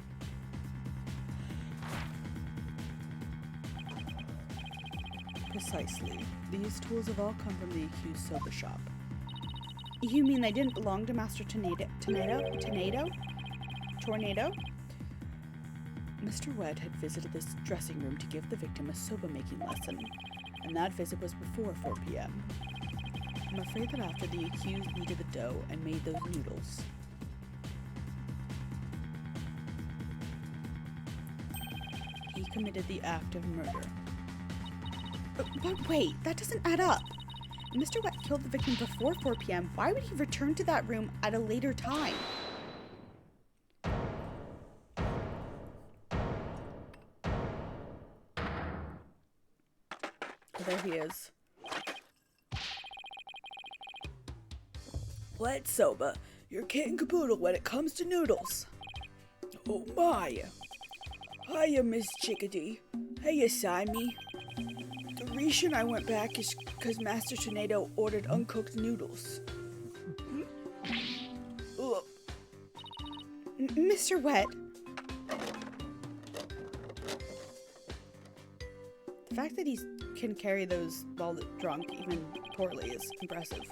Precisely. These tools have all come from the accused soba shop. You mean they didn't belong to Master Tornado? Mr. Wed had visited this dressing room to give the victim a soba-making lesson, and that visit was before 4 p.m. I'm afraid that after the accused kneaded the dough and made those noodles, he committed the act of murder. But wait, that doesn't add up. Mr. Wet killed the victim before 4 p.m. Why would he return to that room at a later time? Oh, there he is. Wet soba, you're kit and caboodle when it comes to noodles. Oh my. Hiya, Miss Chickadee. Hiya, Simey. The reason I went back is because Master Tornado ordered uncooked noodles. Mr. Wet. The fact that he can carry those while drunk, even poorly, is impressive.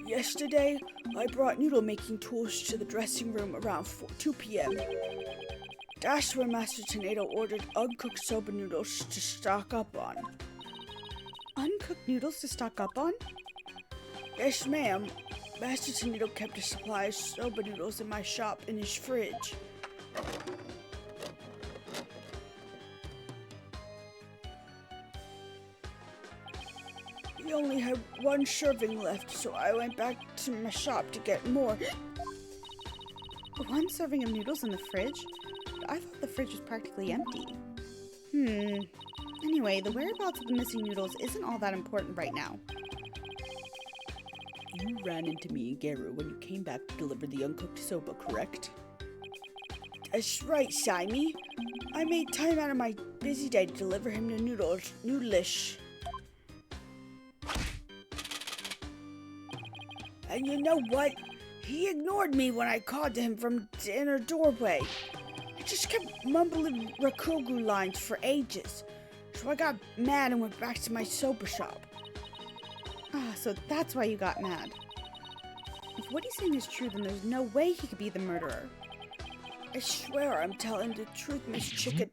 Yesterday, I brought noodle-making tools to the dressing room around 2 p.m. That's where Master Tornado ordered uncooked soba noodles to stock up on. Uncooked noodles to stock up on? Yes, ma'am. Master Tornado kept a supply of soba noodles in my shop in his fridge. We only had one serving left, so I went back to my shop to get more. One serving of noodles in the fridge? I thought the fridge was practically empty. Anyway, the whereabouts of the missing noodles isn't all that important right now. You ran into me and Garu when you came back to deliver the uncooked soba, correct? That's right, Simey. I made time out of my busy day to deliver him the noodlish. And you know what? He ignored me when I called to him from the inner doorway. He just kept mumbling Rakugu lines for ages. So I got mad and went back to my soba shop. Ah, so that's why you got mad. If what he's saying is true, then there's no way he could be the murderer. I swear I'm telling the truth, Miss Chicken.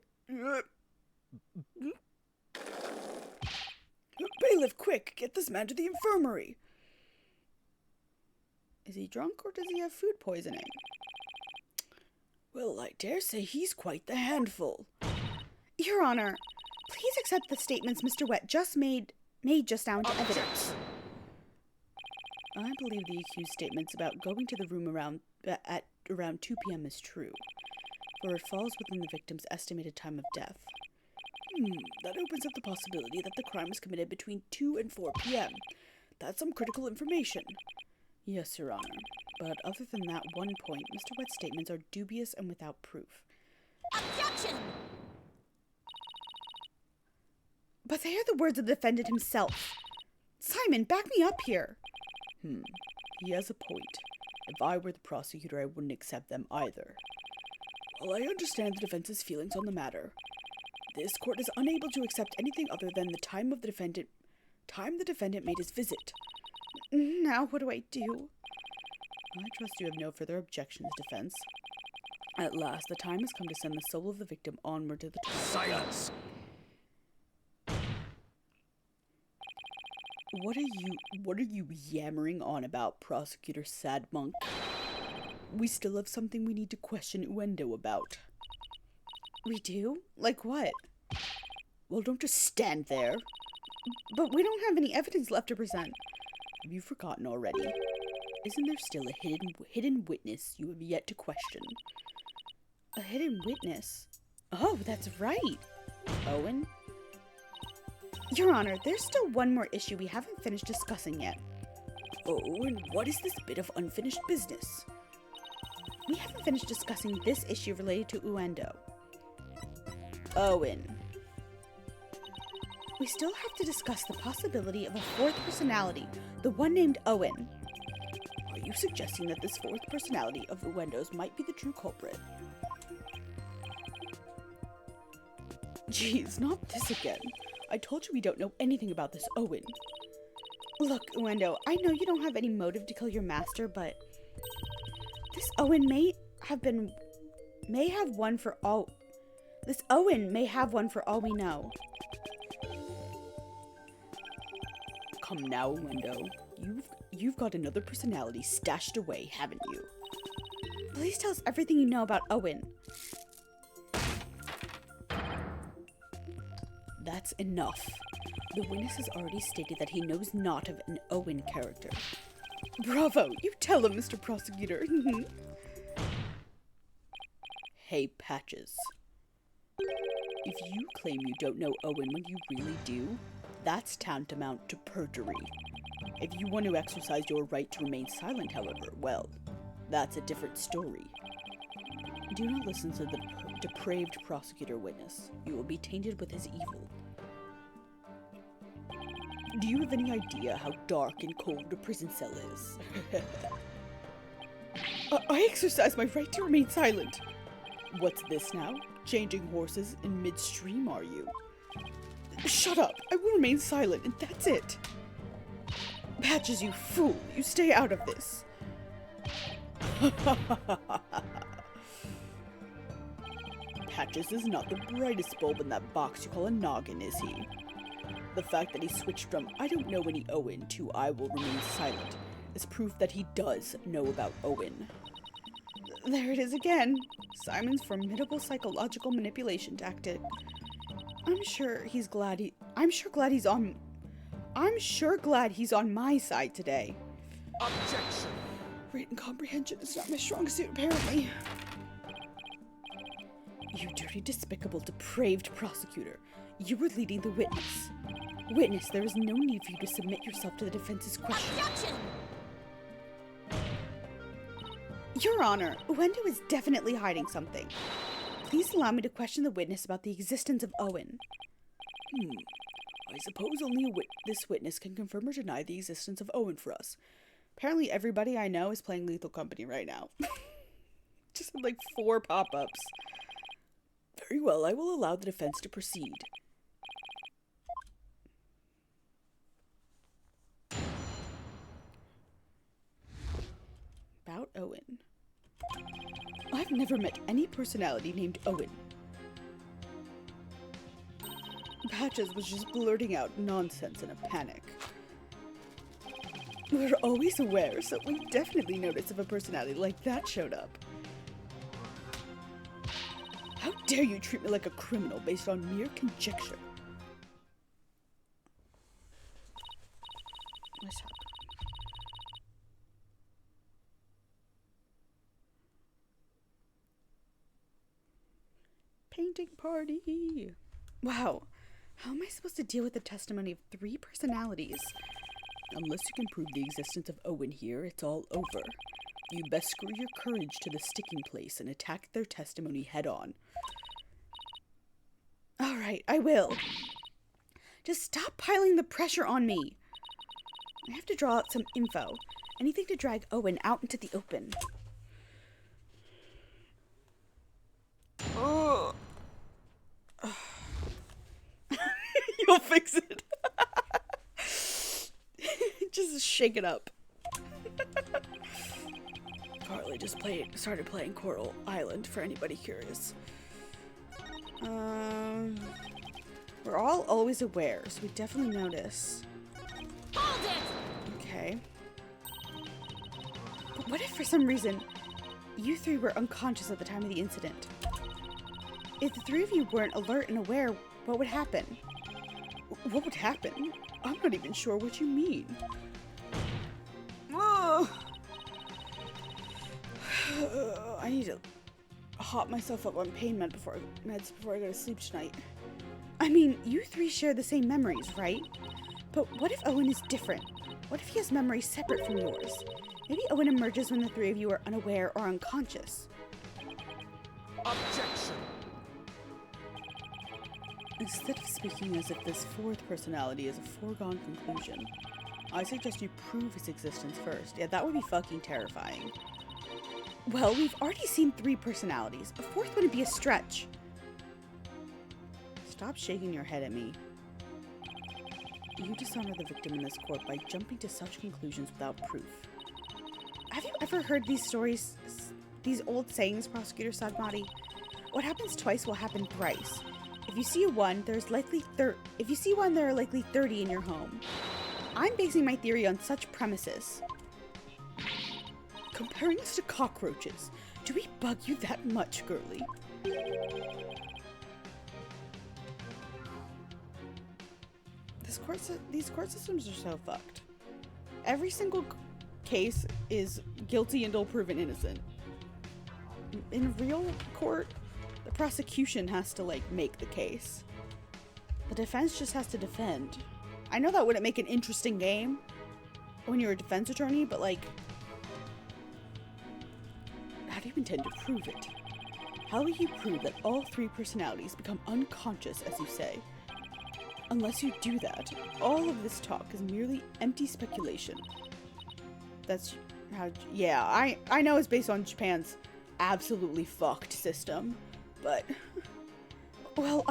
Bailiff, quick, get this man to the infirmary. Is he drunk or does he have food poisoning? Well, I dare say he's quite the handful. Your Honor, please accept the statements Mr. Wet just made just now into evidence. I believe the accused's statements about going to the room at around 2 p.m. is true, for it falls within the victim's estimated time of death. That opens up the possibility that the crime was committed between 2 and 4 p.m. That's some critical information. Yes, Your Honor, but other than that one point, Mr. Wet's statements are dubious and without proof. Objection! But they are the words of the defendant himself. Simon, back me up here. He has a point. If I were the prosecutor, I wouldn't accept them either. Well, I understand the defense's feelings on the matter. This court is unable to accept anything other than the time the defendant made his visit. Now what do I do? I trust you have no further objections, defense. At last, the time has come to send the soul of the victim onward to the top. Silence! What are you yammering on about, Prosecutor Sadmonk? We still have something we need to question Uendo about. We do? Like what? Well, don't just stand there. But we don't have any evidence left to present. Have you forgotten already? Isn't there still a hidden witness you have yet to question? A hidden witness? Oh, that's right. Owen? Your Honor, there's still one more issue we haven't finished discussing yet. Oh, and what is this bit of unfinished business? We haven't finished discussing this issue related to Uendo. Owen. We still have to discuss the possibility of a fourth personality, the one named Owen. Are you suggesting that this fourth personality of Uendo's might be the true culprit? Geez, not this again. I told you we don't know anything about this Owen. Look, Uendo, I know you don't have any motive to kill your master, but this Owen may have one for all we know. Come now, Uendo. You've got another personality stashed away, haven't you? Please tell us everything you know about Owen. That's enough. The witness has already stated that he knows not of an Owen character. Bravo! You tell him, Mr. Prosecutor. Hey, Patches. If you claim you don't know Owen when you really do, that's tantamount to perjury. If you want to exercise your right to remain silent, however, well, that's a different story. Do not listen to the depraved prosecutor witness. You will be tainted with his evil. Do you have any idea how dark and cold a prison cell is? I exercise my right to remain silent. What's this now? Changing horses in midstream, are you? Shut up! I will remain silent, and that's it! Patches, you fool! You stay out of this! Patches is not the brightest bulb in that box you call a noggin, is he? The fact that he switched from "I don't know any Owen" to "I will remain silent" is proof that he does know about Owen. There it is again. Simon's formidable psychological manipulation tactic. I'm sure glad he's on my side today. Objection! Reading comprehension is not my strong suit, apparently. You dirty, despicable, depraved prosecutor. You were leading the witness. Witness, there is no need for you to submit yourself to the defense's question. Objection! Your Honor, Wendo is definitely hiding something. Please allow me to question the witness about the existence of Owen. I suppose only this witness can confirm or deny the existence of Owen for us. Apparently everybody I know is playing Lethal Company right now. Just had like 4 pop-ups. Very well, I will allow the defense to proceed. About Owen. I've never met any personality named Owen. Patches was just blurting out nonsense in a panic. We're always aware, so we definitely notice if a personality like that showed up. How dare you treat me like a criminal based on mere conjecture? What's happening? Painting party! Wow, how am I supposed to deal with the testimony of 3 personalities? Unless you can prove the existence of Owen here, it's all over. You best screw your courage to the sticking place and attack their testimony head-on. Alright, I will. Just stop piling the pressure on me. I have to draw out some info. Anything to drag Owen out into the open. Oh. You'll fix it. Just shake it up. Carly just started playing Coral Island for anybody curious. We're all always aware, so we definitely notice. Hold it! Okay. But what if for some reason you 3 were unconscious at the time of the incident? If the 3 of you weren't alert and aware, what would happen? What would happen? I'm not even sure what you mean. Oh. I need to hop myself up on pain meds before I go to sleep tonight. I mean, you 3 share the same memories, right? But what if Owen is different? What if he has memories separate from yours? Maybe Owen emerges when the 3 of you are unaware or unconscious. Objection! Instead of speaking as if this 4th personality is a foregone conclusion, I suggest you prove his existence first. Yeah, that would be fucking terrifying. Well, we've already seen 3 personalities. A 4th wouldn't be a stretch. Stop shaking your head at me. You dishonor the victim in this court by jumping to such conclusions without proof. Have you ever heard these stories, these old sayings, Prosecutor Sadmati? What happens twice will happen thrice. If you see one, there are likely 30 in your home. I'm basing my theory on such premises. Comparing us to cockroaches. Do we bug you that much, girly? These court systems are so fucked. Every single case is guilty until proven innocent. In real court, the prosecution has to, like, make the case. The defense just has to defend. I know that wouldn't make an interesting game when you're a defense attorney, but, like, how do you intend to prove it? How will you prove that all 3 personalities become unconscious, as you say? Unless you do that, all of this talk is merely empty speculation. That's how... Yeah, I know it's based on Japan's absolutely fucked system, but... Well,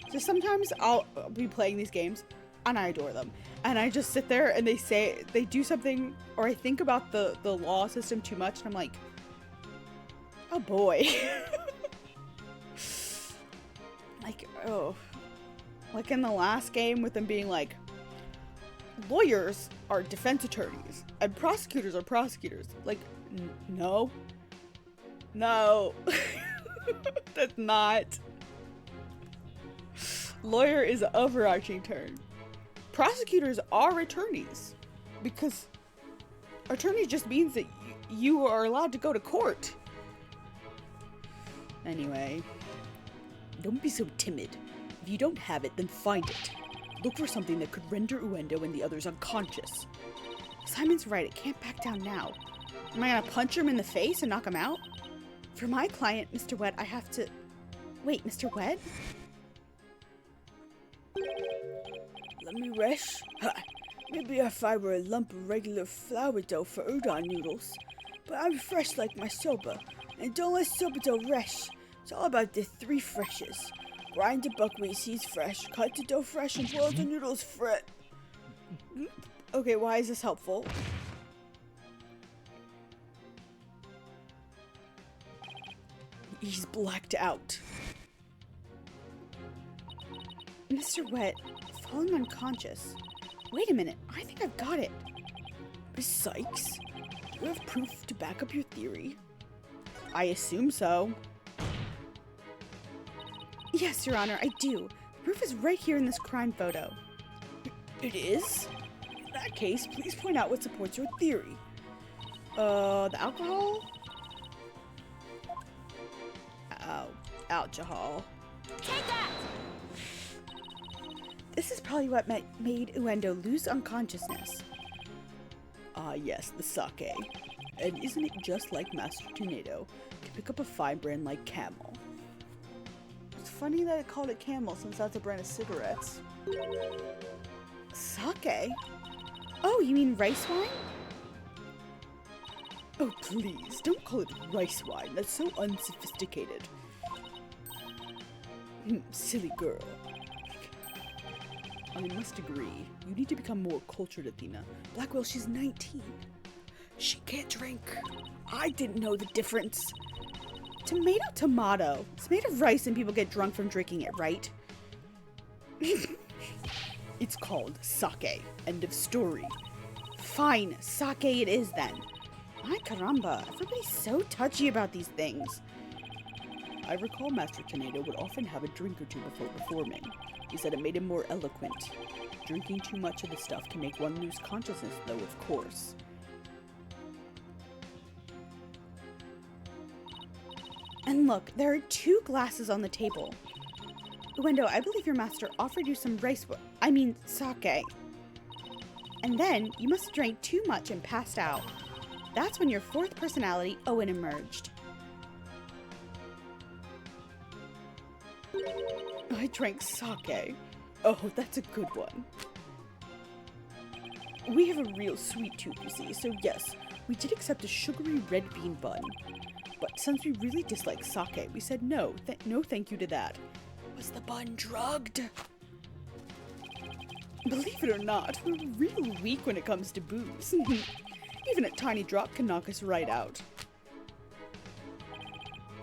just sometimes I'll be playing these games, and I adore them. And I just sit there, and they do something, or I think about the law system too much, and I'm like, oh boy. Like, oh. Like in the last game with them being like, lawyers are defense attorneys and prosecutors are prosecutors. Like, no. No. That's not. Lawyer is an overarching term. Prosecutors are attorneys because attorney just means that you are allowed to go to court. Anyway, don't be so timid. If you don't have it, then find it. Look for something that could render Uendo and the others unconscious. Simon's right, it can't back down now. Am I gonna punch him in the face and knock him out? For my client, Mr. Wet, I have to... Wait, Mr. Wet? Let me rest. Maybe if I were a lump of regular flour dough for udon noodles. But I'm fresh like my soba, and don't let soba dough rest. It's all about the 3 freshes. Grind the buckwheat seeds fresh, cut the dough fresh, and boil the noodles fresh. Okay, why is this helpful? He's blacked out. Mr. Wet, falling unconscious. Wait a minute, I think I've got it. Miss Sykes, do you have proof to back up your theory? I assume so. Yes, Your Honor, I do. The proof is right here in this crime photo. It is? In that case, please point out what supports your theory. The alcohol? Oh, alcohol. Take that! This is probably what made Uendo lose unconsciousness. Ah, yes, the sake. And isn't it just like Master Tornado to pick up a fine brand like Camel? It's funny that it called it Camel since that's a brand of cigarettes. Sake? Oh, you mean rice wine? Oh, please, don't call it rice wine. That's so unsophisticated. Silly girl. I must agree. You need to become more cultured, Athena. Blackquill, she's 19. She can't drink. I didn't know the difference. Tomato, tomato. It's made of rice and people get drunk from drinking it, right? It's called sake. End of story. Fine, sake it is then. Ay caramba, everybody's so touchy about these things. I recall Master Tornado would often have a drink or two before performing. He said it made him more eloquent. Drinking too much of the stuff can make one lose consciousness, though, of course. And look, there are 2 glasses on the table. Uendo, I believe your master offered you some sake. And then, you must have drank too much and passed out. That's when your 4th personality, Owen, emerged. I drank sake. Oh, that's a good one. We have a real sweet tooth, you see, so yes, we did accept a sugary red bean bun. But since we really dislike sake, we said no, no thank you to that. Was the bun drugged? Believe it or not, we're real weak when it comes to booze. Even a tiny drop can knock us right out.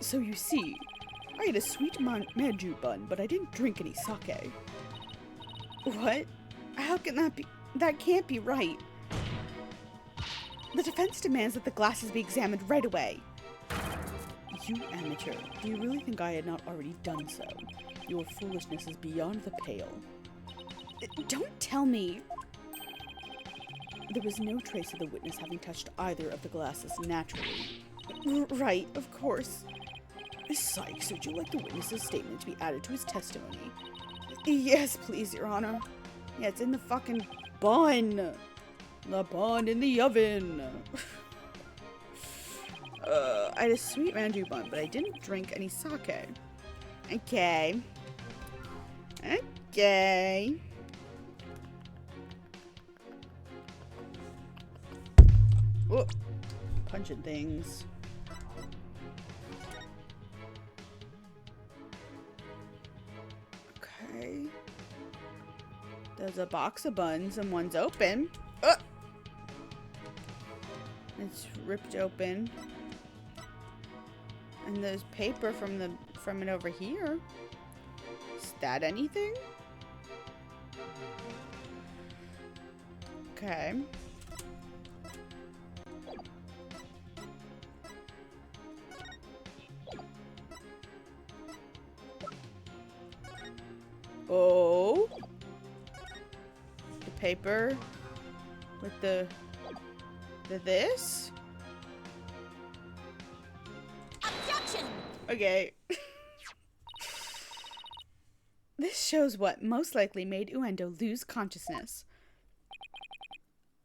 So you see, I had a sweet manju bun, but I didn't drink any sake. What? How can that be? That can't be right. The defense demands that the glasses be examined right away. You amateur, do you really think I had not already done so? Your foolishness is beyond the pale. Don't tell me. There was no trace of the witness having touched either of the glasses naturally. Right, of course. Miss Sykes, would you like the witness's statement to be added to his testimony? Yes, please, Your Honor. Yeah, it's in the fucking bun. The bun in the oven. I had a sweet manju bun, but I didn't drink any sake. Okay. Okay. Whoop. Punching things. Okay. There's a box of buns and one's open. It's ripped open. And there's paper from it over here. Is that anything? Okay. Oh. The paper with the this? Objection! Okay. This shows what most likely made Uendo lose consciousness.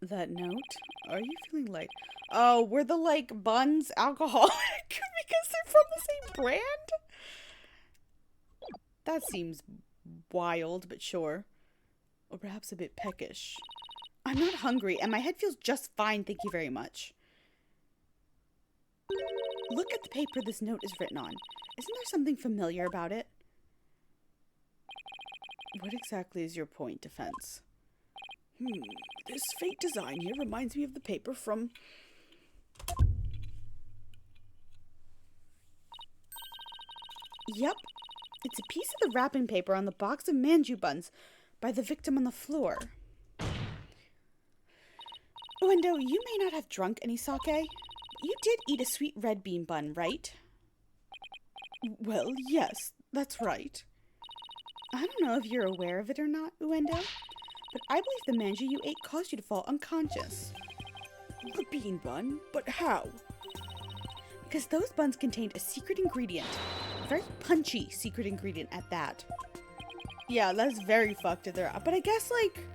That note? Are you feeling like... Oh, were the, like, buns alcoholic because they're from the same brand? That seems wild, but sure. Or perhaps a bit peckish. I'm not hungry, and my head feels just fine, thank you very much. Look at the paper this note is written on. Isn't there something familiar about it? What exactly is your point, Defense? This fake design here reminds me of the paper from... Yep. It's a piece of the wrapping paper on the box of manju buns by the victim on the floor. Uendo, you may not have drunk any sake, but you did eat a sweet red bean bun, right? Well, yes, that's right. I don't know if you're aware of it or not, Uendo, but I believe the manju you ate caused you to fall unconscious. The bean bun? But how? Because those buns contained a secret ingredient. A very punchy secret ingredient at that. Yeah, that's very fucked if they're up. But I guess, like...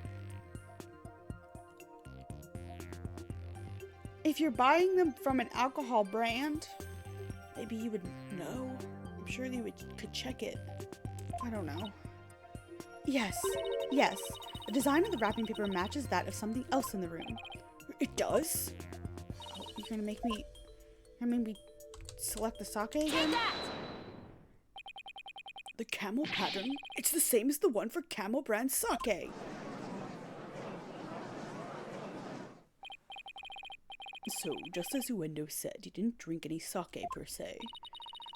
if you're buying them from an alcohol brand, maybe you would know. I'm sure you could check it. I don't know. Yes. The design of the wrapping paper matches that of something else in the room. It does? Oh, you're gonna make me select the sake again? Take that! The camel pattern? It's the same as the one for Camel brand sake. So, just as Uendo said, he didn't drink any sake per se.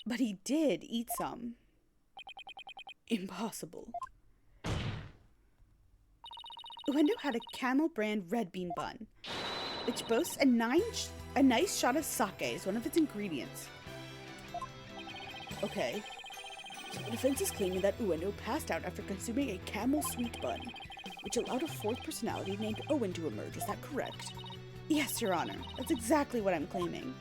But he did eat some. Impossible. Uendo had a Camel brand red bean bun, which boasts a nice shot of sake as one of its ingredients. Okay. So the defense is claiming that Uendo passed out after consuming a Camel sweet bun, which allowed a fourth personality named Owen to emerge. Is that correct? Yes, Your Honor. That's exactly what I'm claiming.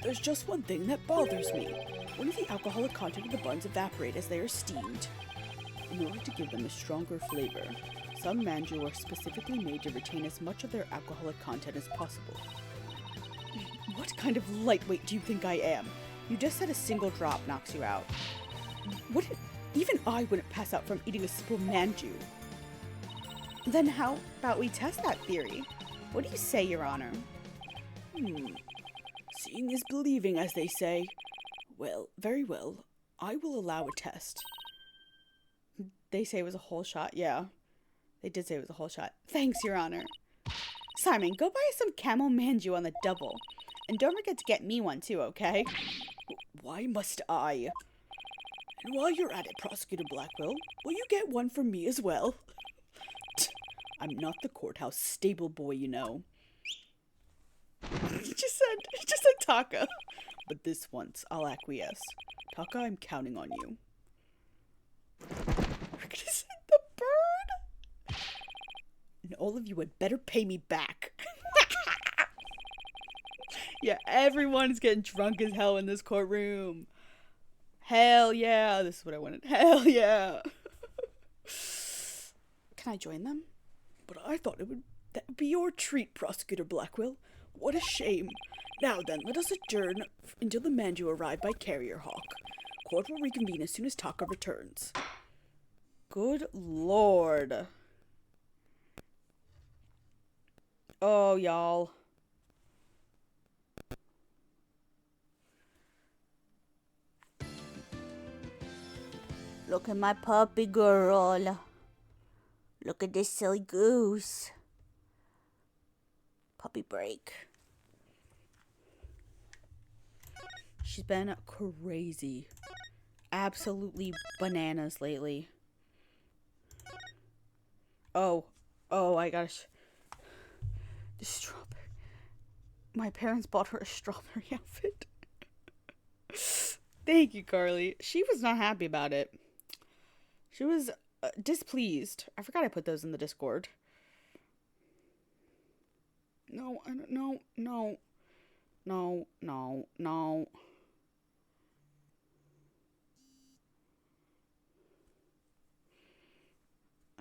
There's just one thing that bothers me. When does the alcoholic content of the buns evaporate as they are steamed? In order to give them a stronger flavor, some manju are specifically made to retain as much of their alcoholic content as possible. What kind of lightweight do you think I am? You just said a single drop knocks you out. Even I wouldn't pass out from eating a simple manju. Then how about we test that theory? What do you say, Your Honor? Seeing is believing, as they say. Well, very well. I will allow a test. They say it was a whole shot. Yeah, they did say it was a whole shot. Thanks, Your Honor. Simon, go buy us some camel manju on the double. And don't forget to get me one too, okay? Why must I? And while you're at it, Prosecutor Blackquill, will you get one for me as well? I'm not the courthouse stable boy, you know. He just said Taka. But this once, I'll acquiesce. Taka, I'm counting on you. We're gonna send the bird? And all of you had better pay me back. Yeah, everyone's getting drunk as hell in this courtroom. Hell yeah. This is what I wanted. Hell yeah. Can I join them? But I thought that would be your treat, Prosecutor Blackquill. What a shame. Now then, let us adjourn until the manju arrive by Carrier Hawk. Court will reconvene as soon as Taka returns. Good lord. Oh, y'all. Look at my puppy girl. Look at this silly goose. Puppy break. She's been crazy. Absolutely bananas lately. Oh. Oh, I gotta... The strawberry. My parents bought her a strawberry outfit. Thank you, Carly. She was not happy about it. She was displeased. I forgot I put those in the Discord. No, I don't... No, no. No, no, no.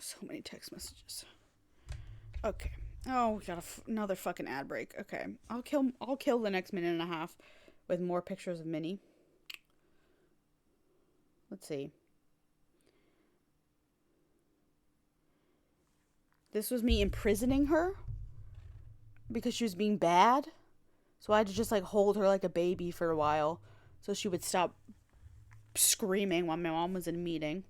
So many text messages. Okay. Oh, we got another fucking ad break. Okay. I'll kill the next minute and a half with more pictures of Minnie. Let's see. This was me imprisoning her because she was being bad. So I had to just like hold her like a baby for a while so she would stop screaming while my mom was in a meeting.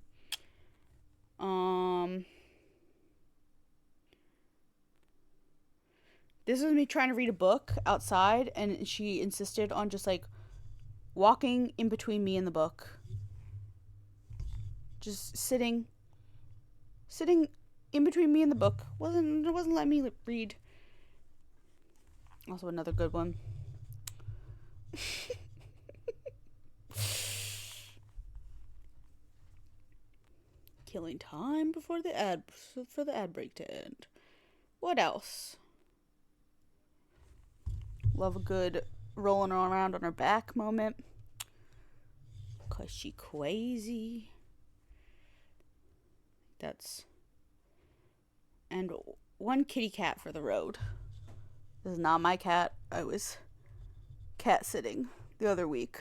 This was me trying to read a book outside, and she insisted on just like walking in between me and the book. Just sitting in between me and the book. Wasn't letting me read. Also another good one. Killing time before the ad break to end. What else? Love a good rolling around on her back moment. 'Cause she crazy. And one kitty cat for the road. This is not my cat. I was cat sitting the other week.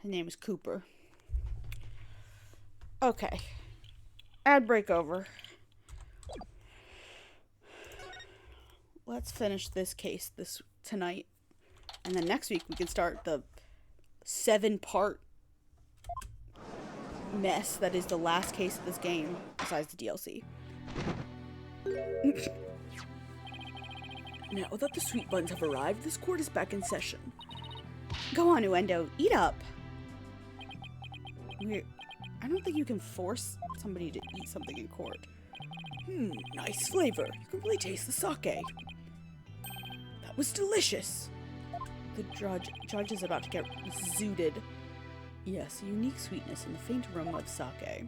His name is Cooper. Okay. Ad break over. Let's finish this case tonight. And then next week we can start the 7-part mess that is the last case of this game, besides the DLC. Now that the sweet buns have arrived, this court is back in session. Go on, Uendo, eat up. I don't think you can force somebody to eat something in court. Nice flavor. You can really taste the sake. That was delicious. The judge is about to get zooted. Yes, a unique sweetness and the faint aroma of sake.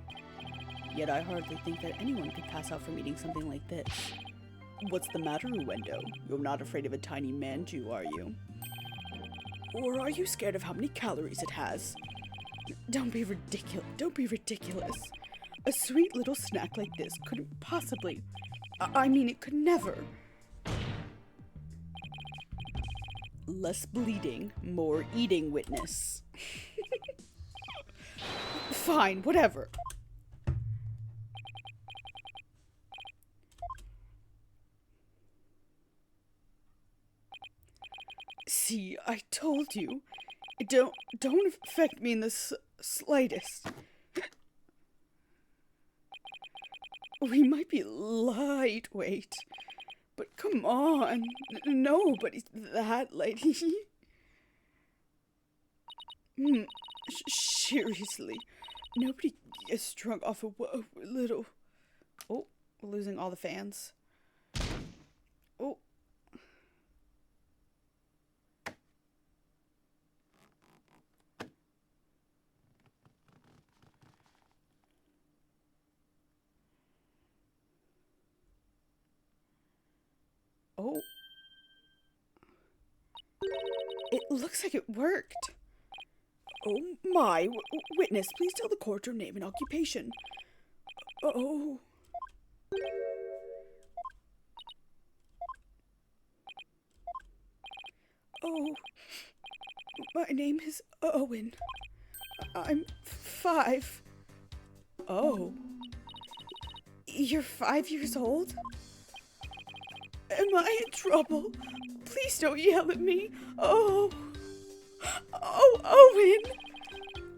Yet I hardly think that anyone could pass out from eating something like this. What's the matter, Uendo? You're not afraid of a tiny manju, are you? Or are you scared of how many calories it has? Don't be ridiculous. A sweet little snack like this couldn't possibly... it could never. Less bleeding, more eating, witness. Fine, whatever. See, I told you. Don't affect me in the slightest. We might be lightweight, but come on. Nobody's that lady. Seriously. Nobody gets drunk off a little... Oh, we're losing all the fans. Oh. Oh. It looks like it worked. Oh my. Witness, please tell the court your name and occupation. Oh. Oh. My name is Owen. I'm 5. Oh. You're 5 years old? Am I in trouble? Please don't yell at me. Oh, Owen!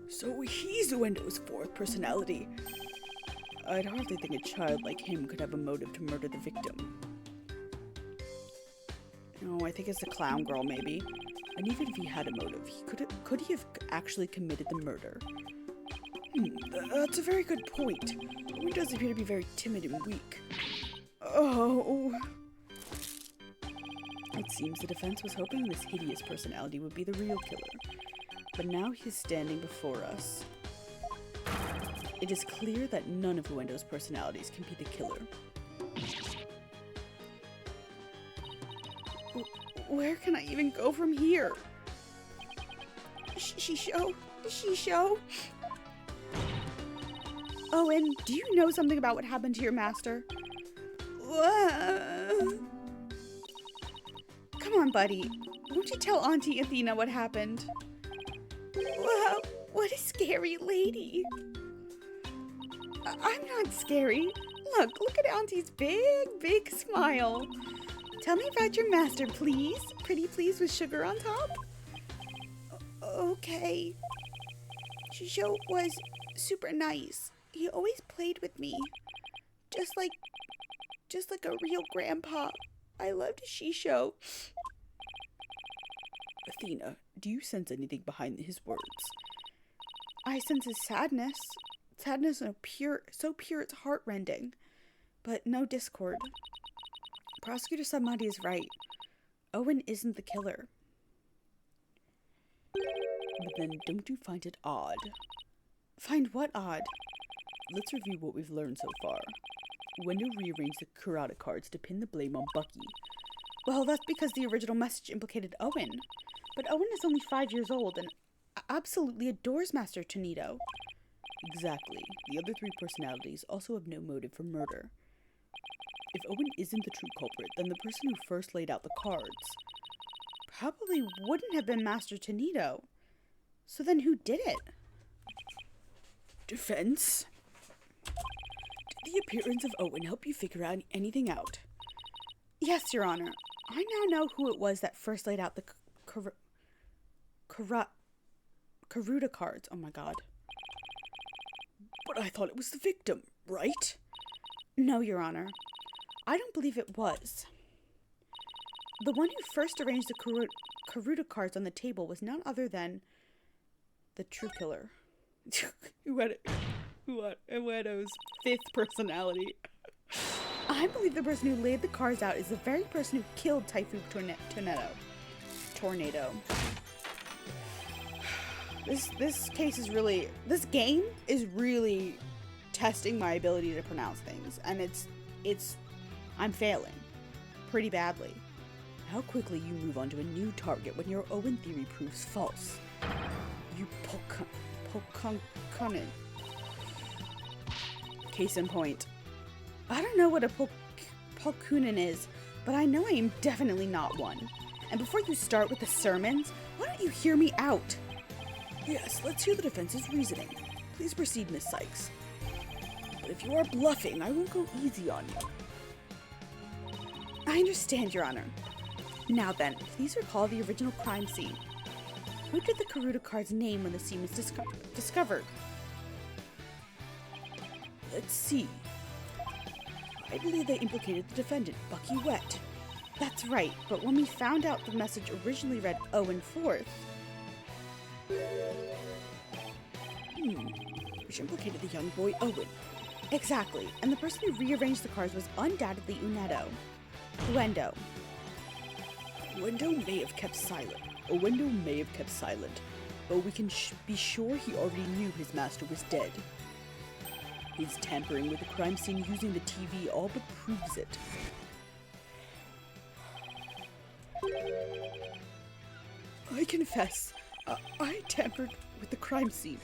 So he's Uendo's 4th personality. I'd hardly think a child like him could have a motive to murder the victim. No, I think it's the clown girl, maybe. And even if he had a motive, could he have actually committed the murder? That's a very good point. Owen does appear to be very timid and weak. Oh. It seems the defense was hoping this hideous personality would be the real killer. But now he's standing before us. It is clear that none of Uendo's personalities can be the killer. Where can I even go from here? Shisho? Owen, do you know something about what happened to your master? Come on, buddy. Won't you tell Auntie Athena what happened? Wow, what a scary lady. I'm not scary. Look at Auntie's big smile. Tell me about your master, please. Pretty please with sugar on top? Okay. Shisho was super nice. He always played with me. Just like a real grandpa. I loved Shisho. Athena, do you sense anything behind his words? I sense his sadness. Sadness so pure it's heartrending. But no discord. Prosecutor Samadi is right. Owen isn't the killer. But then don't you find it odd? Find what odd? Let's review what we've learned so far. Wendo rearranged the Kurata cards to pin the blame on Bucky. Well, that's because the original message implicated Owen. But Owen is only 5 years old and absolutely adores Master Tonito. Exactly. The other three personalities also have no motive for murder. If Owen isn't the true culprit, then the person who first laid out the cards probably wouldn't have been Master Tonito. So then who did it? Defense? Did the appearance of Owen help you figure out anything out? Yes, Your Honor. I now know who it was that first laid out the Karuta cards. Oh my god. But I thought it was the victim, right? No, Your Honor. I don't believe it was. The one who first arranged the Karuta cards on the table was none other than the true killer. Uedo's fifth personality. I believe the person who laid the cards out is the very person who killed Typhoon Tornado. This game is really testing my ability to pronounce things, and I'm failing pretty badly. How quickly you move on to a new target when your Owen theory proves false. You Pokunnin. Case in point. I don't know what a Pokunin is, but I know I am definitely not one. And before you start with the sermons, why don't you hear me out? Yes, let's hear the defense's reasoning. Please proceed, Miss Sykes. But if you are bluffing, I won't go easy on you. I understand, Your Honor. Now then, please recall the original crime scene. Who did the Karuta card's name when the scene was discovered? Let's see. I believe they implicated the defendant, Bucky Wet. That's right, but when we found out the message originally read Owen 4th, which implicated the young boy Owen. Exactly, and the person who rearranged the cards was undoubtedly Uendo, Uendo may have kept silent. But we can be sure he already knew his master was dead. His tampering with the crime scene using the TV all but proves it. I confess, I tampered with the crime scene.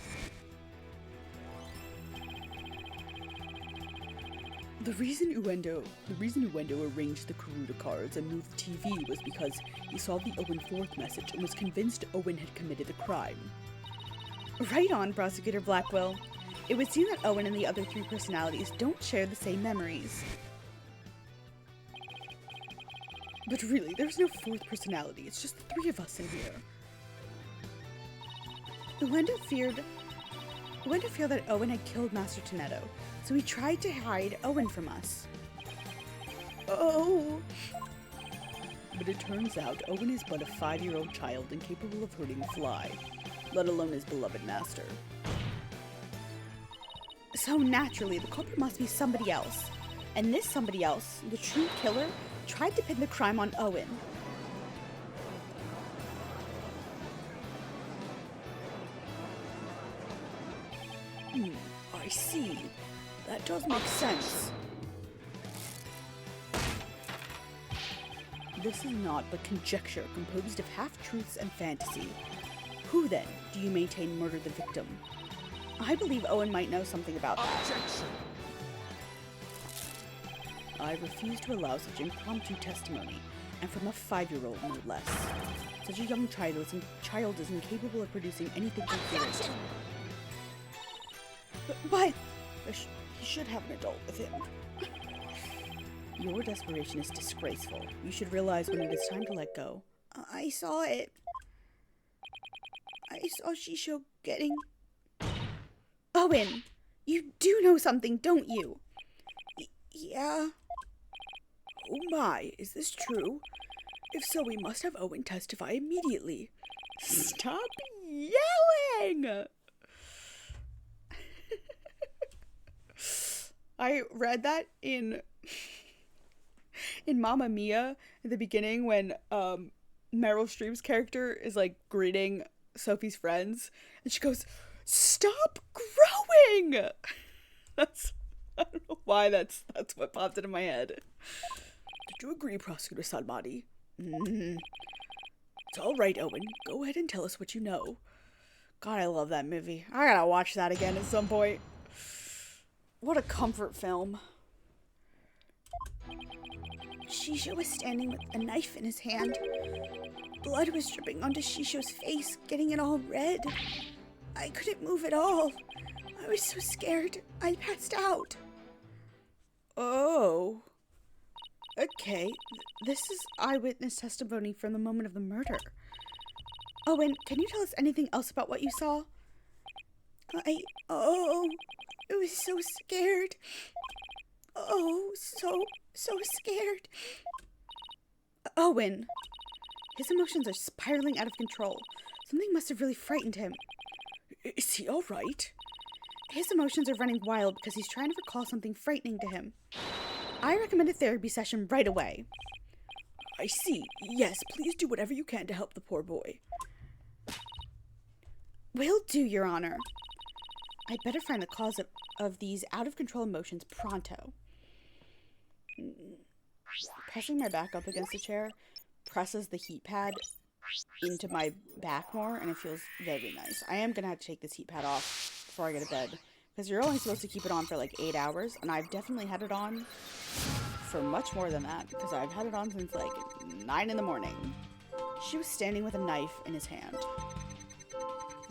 The reason Uendo arranged the Karuta cards and moved the TV was because he saw the Owen 4th message and was convinced Owen had committed the crime. Right on, Prosecutor Blackquill. It would seem that Owen and the other three personalities don't share the same memories. But really, there's no 4th personality, it's just the 3 of us in here. Uendo feared that Owen had killed Master Tonetto, so he tried to hide Owen from us. Oh! But it turns out Owen is but a 5-year-old child incapable of hurting a fly, let alone his beloved master. So naturally, the culprit must be somebody else. And this somebody else, the true killer, tried to pin the crime on Owen. I see. That does make sense. This is not but conjecture composed of half-truths and fantasy. Who, then, do you maintain murdered the victim? I believe Owen might know something about that. Objection! I refuse to allow such impromptu testimony, and from a 5-year-old, no less. Such a young child is incapable of producing anything coherent. Objection! But he should have an adult with him. Your desperation is disgraceful. You should realize when it is time to let go. I saw it. I saw Shisho getting... Owen, you do know something, don't you? Yeah. Oh my, is this true? If so, we must have Owen testify immediately. Stop yelling! I read that in Mamma Mia at the beginning when Meryl Streep's character is like greeting Sophie's friends and she goes, "Stop growing!" I don't know why that's what popped into my head. Did you agree, Prosecutor Salmati? Mm-hmm. It's all right, Owen. Go ahead and tell us what you know. God, I love that movie. I gotta watch that again at some point. What a comfort film. Shisho was standing with a knife in his hand. Blood was dripping onto Shisho's face, getting it all red. I couldn't move at all. I was so scared, I passed out. Oh. Okay, this is eyewitness testimony from the moment of the murder. Owen, can you tell us anything else about what you saw? I was so scared. Oh, so scared. Owen. His emotions are spiraling out of control. Something must have really frightened him. Is he all right? His emotions are running wild because he's trying to recall something frightening to him. I recommend a therapy session right away. I see. Yes, please do whatever you can to help the poor boy. Will do, Your Honor. I'd better find the cause of these out-of-control emotions pronto. Pressing my back up against the chair presses the heat pad into my back more, and it feels very nice. I am going to have to take this heat pad off before I go to bed, because you're only supposed to keep it on for like 8 hours, and I've definitely had it on for much more than that, because I've had it on since like 9 in the morning. She was standing with a knife in his hand.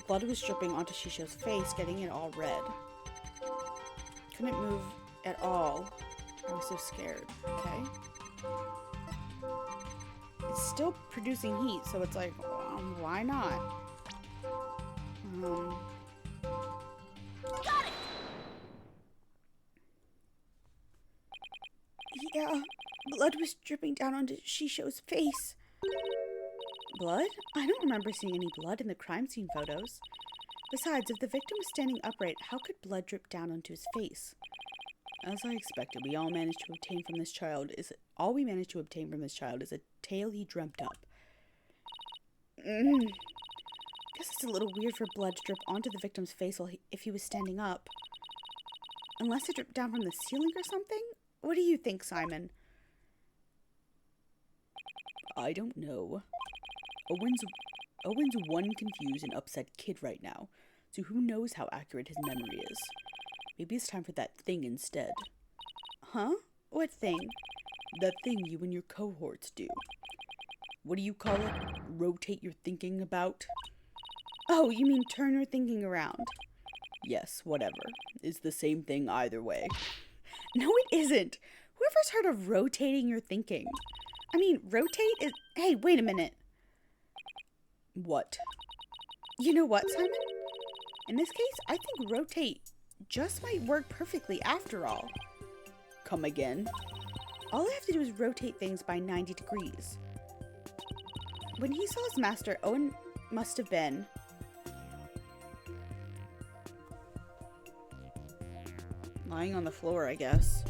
Blood was dripping onto Shisho's face, getting it all red. Couldn't move at all. I was so scared. Okay. It's still producing heat, so it's like, why not? Got it! Yeah, blood was dripping down onto Shisho's face. Blood? I don't remember seeing any blood in the crime scene photos. Besides, if the victim was standing upright, how could blood drip down onto his face? As I expected, all we managed to obtain from this child is a tale he dreamt up. Guess it's a little weird for blood to drip onto the victim's face if he was standing up. Unless it dripped down from the ceiling or something? What do you think, Simon? I don't know. Owen's one confused and upset kid right now, so who knows how accurate his memory is. Maybe it's time for that thing instead. Huh? What thing? That thing you and your cohorts do. What do you call it? Rotate your thinking about? Oh, you mean turn your thinking around? Yes, whatever. It's the same thing either way. No, it isn't. Whoever's heard of rotating your thinking? I mean, rotate is... Hey, wait a minute. What? You know what, Simon? In this case, I think rotate just might work perfectly after all. Come again? All I have to do is rotate things by 90 degrees. When he saw his master, Owen must have been... Lying on the floor, I guess.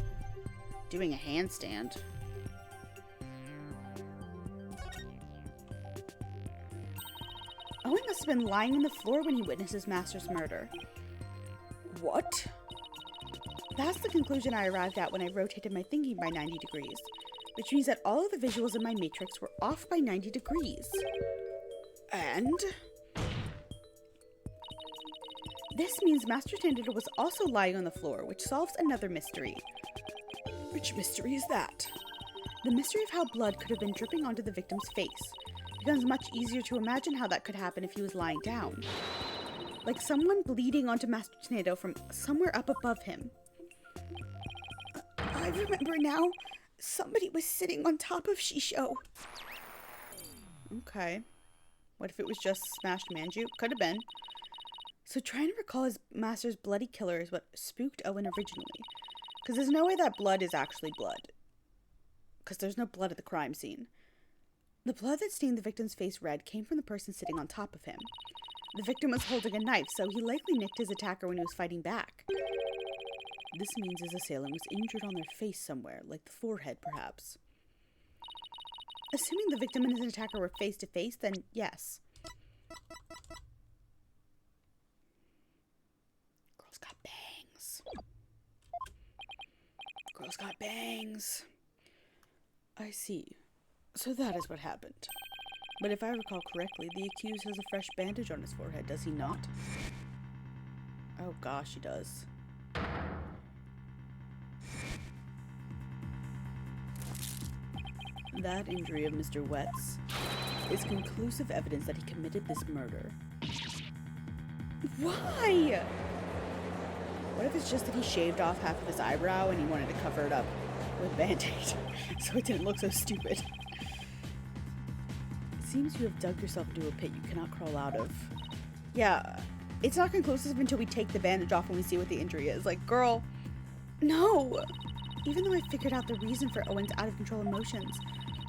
Doing a handstand. Owen must have been lying on the floor when he witnessed his master's murder. What? That's the conclusion I arrived at when I rotated my thinking by 90 degrees, which means that all of the visuals in my matrix were off by 90 degrees. And this means Master Tandita was also lying on the floor, which solves another mystery. Which mystery is that? The mystery of how blood could have been dripping onto the victim's face. It becomes much easier to imagine how that could happen if he was lying down. Like someone bleeding onto Master Tandita from somewhere up above him. I remember now. Somebody was sitting on top of Shisho. Okay. What if it was just smashed Manju? Could have been. So trying to recall his master's bloody killer is what spooked Owen originally. Because there's no way that blood is actually blood. Because there's no blood at the crime scene. The blood that stained the victim's face red came from the person sitting on top of him. The victim was holding a knife, so he likely nicked his attacker when he was fighting back. This means his assailant was injured on their face somewhere, like the forehead, perhaps. Assuming the victim and his attacker were face to face, then yes. Girl's got bangs. Girl's got bangs. I see. So that is what happened. But if I recall correctly, the accused has a fresh bandage on his forehead, does he not? Oh gosh, he does. That injury of Mr. Wet's is conclusive evidence that he committed this murder. Why? What if it's just that he shaved off half of his eyebrow and he wanted to cover it up with Band-Aid so it didn't look so stupid? It seems you have dug yourself into a pit you cannot crawl out of. Yeah, it's not conclusive until we take the bandage off and we see what the injury is. Like, girl, no! Even though I figured out the reason for Owen's out-of-control emotions,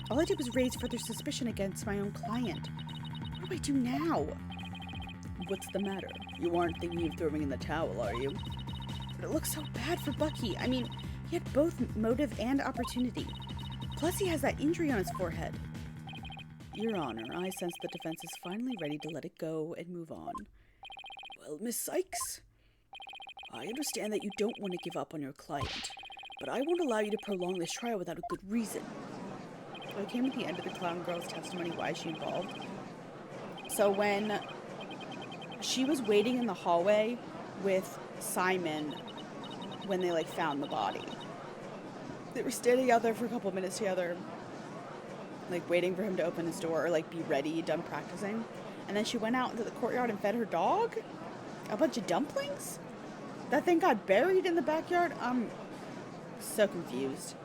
all I did was raise further suspicion against my own client. What do I do now? What's the matter? You aren't thinking of throwing in the towel, are you? But it looks so bad for Bucky. I mean, he had both motive and opportunity. Plus, he has that injury on his forehead. Your Honor, I sense the defense is finally ready to let it go and move on. Well, Miss Sykes, I understand that you don't want to give up on your client, but I won't allow you to prolong this trial without a good reason. So I came at the end of the clown girl's testimony. Why is she involved? So when she was waiting in the hallway with Simon when they like found the body, they were standing out there for a couple of minutes together, like waiting for him to open his door or like be ready, done practicing. And then she went out into the courtyard and fed her dog a bunch of dumplings. That thing got buried in the backyard. I'm so confused.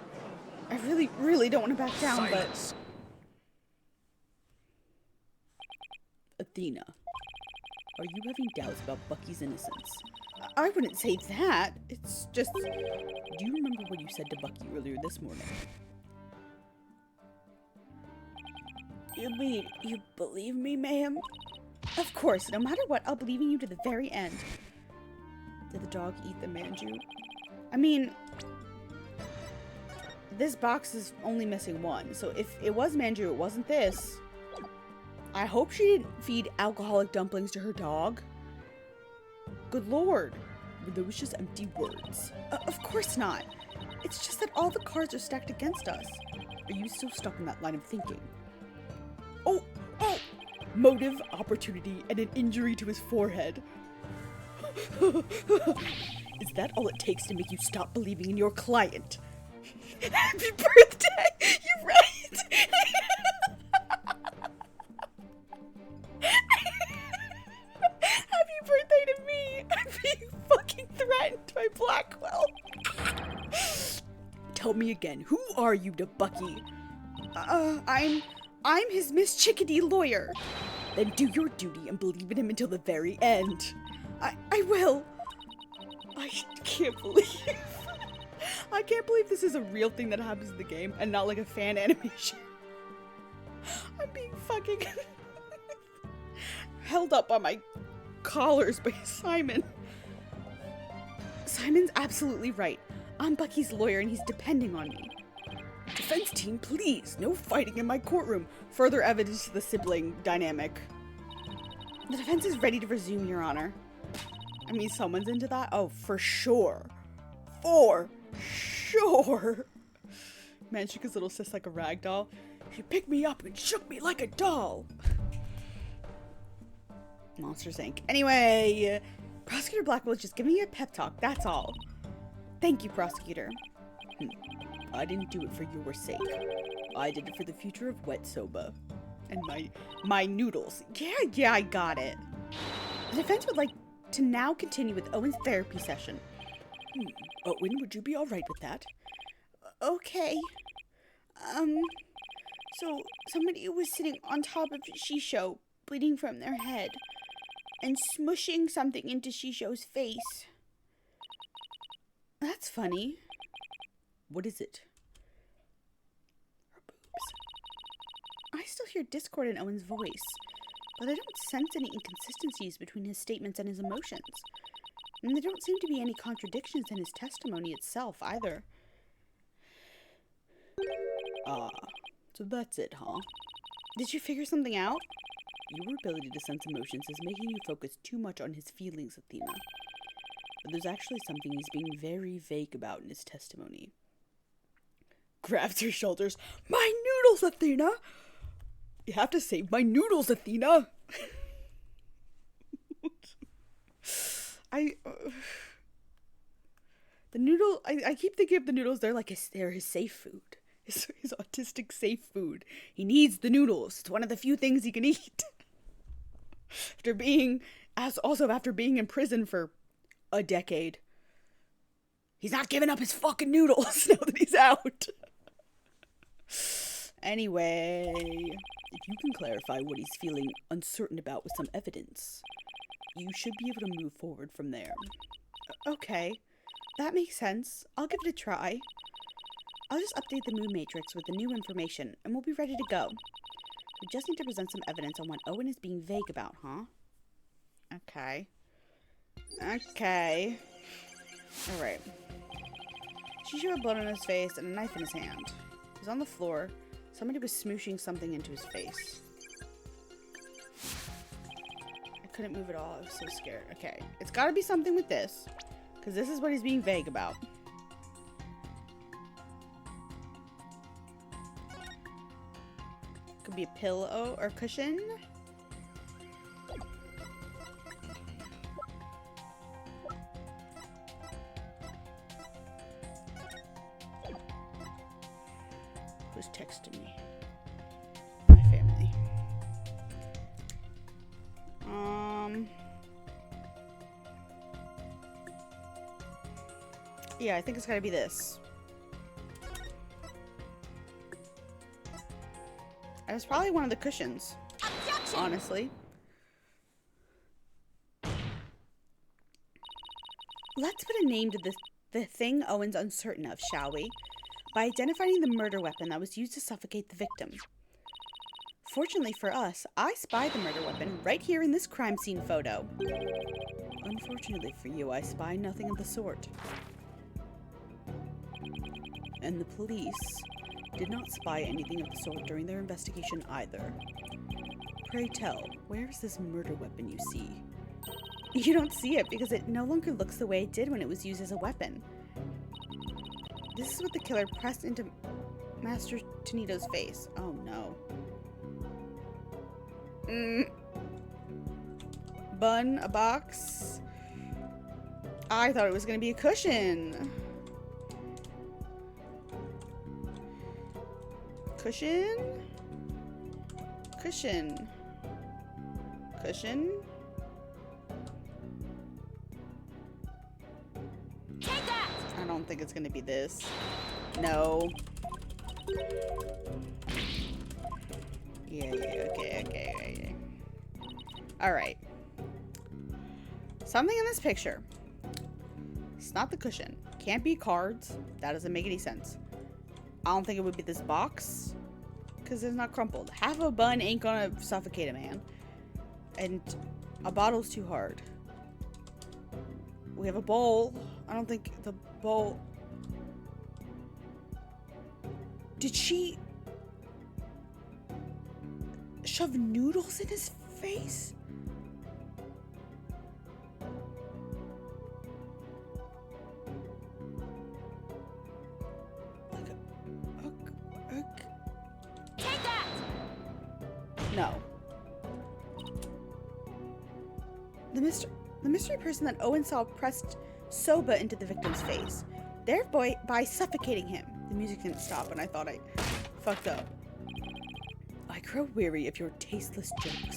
I really, really don't want to back down, Silence. but... Athena, are you having doubts about Bucky's innocence? I wouldn't say that. It's just... Do you remember what you said to Bucky earlier this morning? You mean, you believe me, ma'am? Of course, no matter what, I'll believe in you to the very end. Did the dog eat the manju? I mean... This box is only missing one, so if it was manju, it wasn't this. I hope she didn't feed alcoholic dumplings to her dog. Good lord. Were those just empty words? Of course not. It's just that all the cards are stacked against us. Are you still stuck in that line of thinking? Oh! Motive, opportunity, and an injury to his forehead. Is that all it takes to make you stop believing in your client? Happy birthday! You're right! Happy birthday to me! I'm being fucking threatened by Blackquill. Tell me again, who are you to Bucky? I'm his Miss Chickadee lawyer. Then do your duty and believe in him until the very end. I will. I can't believe... I can't believe this is a real thing that happens in the game and not like a fan animation. I'm being fucking held up by my collars by Simon. Simon's absolutely right. I'm Bucky's lawyer and he's depending on me. Defense team, please. No fighting in my courtroom. Further evidence to the sibling dynamic. The defense is ready to resume, Your Honor. I mean, someone's into that? Oh, for sure. For sure. Man, shook his little sis like a rag doll. He picked me up and shook me like a doll. Monsters Inc. Anyway, Prosecutor Blackquill is just giving me a pep talk, that's all. Thank you, Prosecutor. I didn't do it for your sake. I did it for the future of Wet Soba. And my noodles. Yeah, I got it. The defense would like to now continue with Owen's therapy session. Owen, would you be alright with that? Okay. So somebody was sitting on top of Shisho, bleeding from their head, and smushing something into Shisho's face. That's funny. What is it? Her boobs. I still hear discord in Owen's voice, but I don't sense any inconsistencies between his statements and his emotions. And there don't seem to be any contradictions in his testimony itself, either. Ah, so that's it, huh? Did you figure something out? Your ability to sense emotions is making you focus too much on his feelings, Athena. But there's actually something he's being very vague about in his testimony. Grabs her shoulders. My noodles, Athena! You have to save my noodles, Athena! I keep thinking of the noodles, they're his safe food. His autistic safe food. He needs the noodles. It's one of the few things he can eat. After being in prison for a decade. He's not giving up his fucking noodles now that he's out. Anyway, if you can clarify what he's feeling uncertain about with some evidence, you should be able to move forward from there. Okay, that makes sense. I'll give it a try. I'll just update the mood matrix with the new information, and we'll be ready to go. We just need to present some evidence on what Owen is being vague about, huh? Okay. Alright. Shisho had blood on his face and a knife in his hand. He's on the floor. Somebody was smooshing something into his face. I couldn't move at all. I was so scared. Okay. It's gotta be something with this, because this is what he's being vague about. Could be a pillow or cushion. Who's texting me? My family. Yeah, I think it's gotta be this. It was probably one of the cushions. Objection! Honestly. Let's put a name to the thing Owen's uncertain of, shall we? By identifying the murder weapon that was used to suffocate the victim. Fortunately for us, I spied the murder weapon right here in this crime scene photo. Unfortunately for you, I spy nothing of the sort. And the police did not spy anything of the sort during their investigation either. Pray tell, where is this murder weapon you see? You don't see it because it no longer looks the way it did when it was used as a weapon. This is what the killer pressed into Master Tonito's face. Oh no. Bun, a box. I thought it was gonna be a cushion. Cushion? Cushion. Cushion? Take that! I don't think it's gonna be this. No. Yeah, okay. Alright. Something in this picture. It's not the cushion. Can't be cards. That doesn't make any sense. I don't think it would be this box, because it's not crumpled. Half a bun ain't gonna suffocate a man. And a bottle's too hard. We have a bowl. I don't think the bowl... Did she shove noodles in his face? Take that! No. The mystery person that Owen saw pressed soba into the victim's face, thereby suffocating him. The music didn't stop and I thought I fucked up. I grow weary of your tasteless jokes.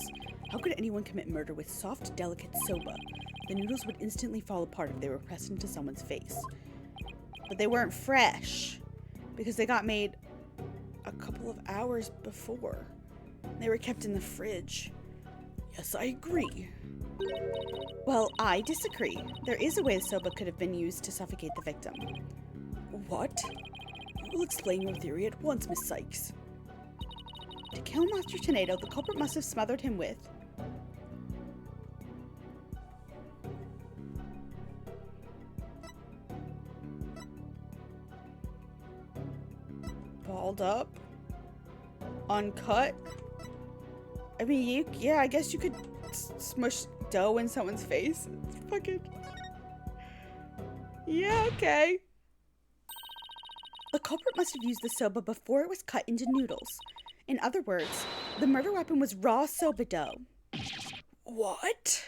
How could anyone commit murder with soft, delicate soba? The noodles would instantly fall apart if they were pressed into someone's face. But they weren't fresh, because they got made a couple of hours before. They were kept in the fridge. Yes, I agree. Well, I disagree. There is a way the soba could have been used to suffocate the victim. What? You will explain your theory at once, Miss Sykes. To kill Master Tornado, the culprit must have smothered him with... balled up? Uncut? I mean, yeah, I guess you could smush dough in someone's face. It's fucking... yeah, okay. The culprit must have used the soba before it was cut into noodles. In other words, the murder weapon was raw soba dough. What?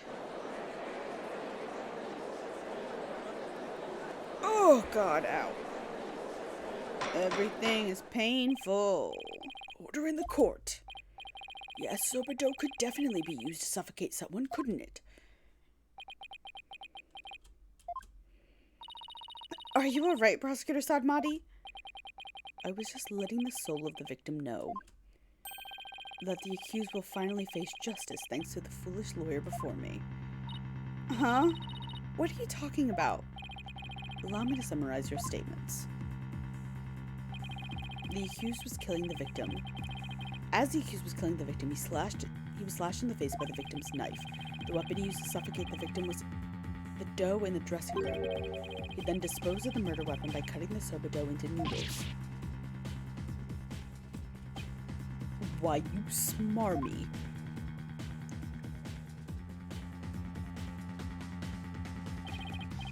Oh, God, ow. Everything is painful. Order in the court. Yes, soba dough could definitely be used to suffocate someone, couldn't it? Are you alright, Prosecutor Sadmati? I was just letting the soul of the victim know that the accused will finally face justice thanks to the foolish lawyer before me. Huh? What are you talking about? Allow me to summarize your statements. The accused was killing the victim. As the accused was killing the victim, he was slashed in the face by the victim's knife. The weapon he used to suffocate the victim was the dough in the dressing room. He then disposed of the murder weapon by cutting the soba dough into noodles. Why, you smarmy.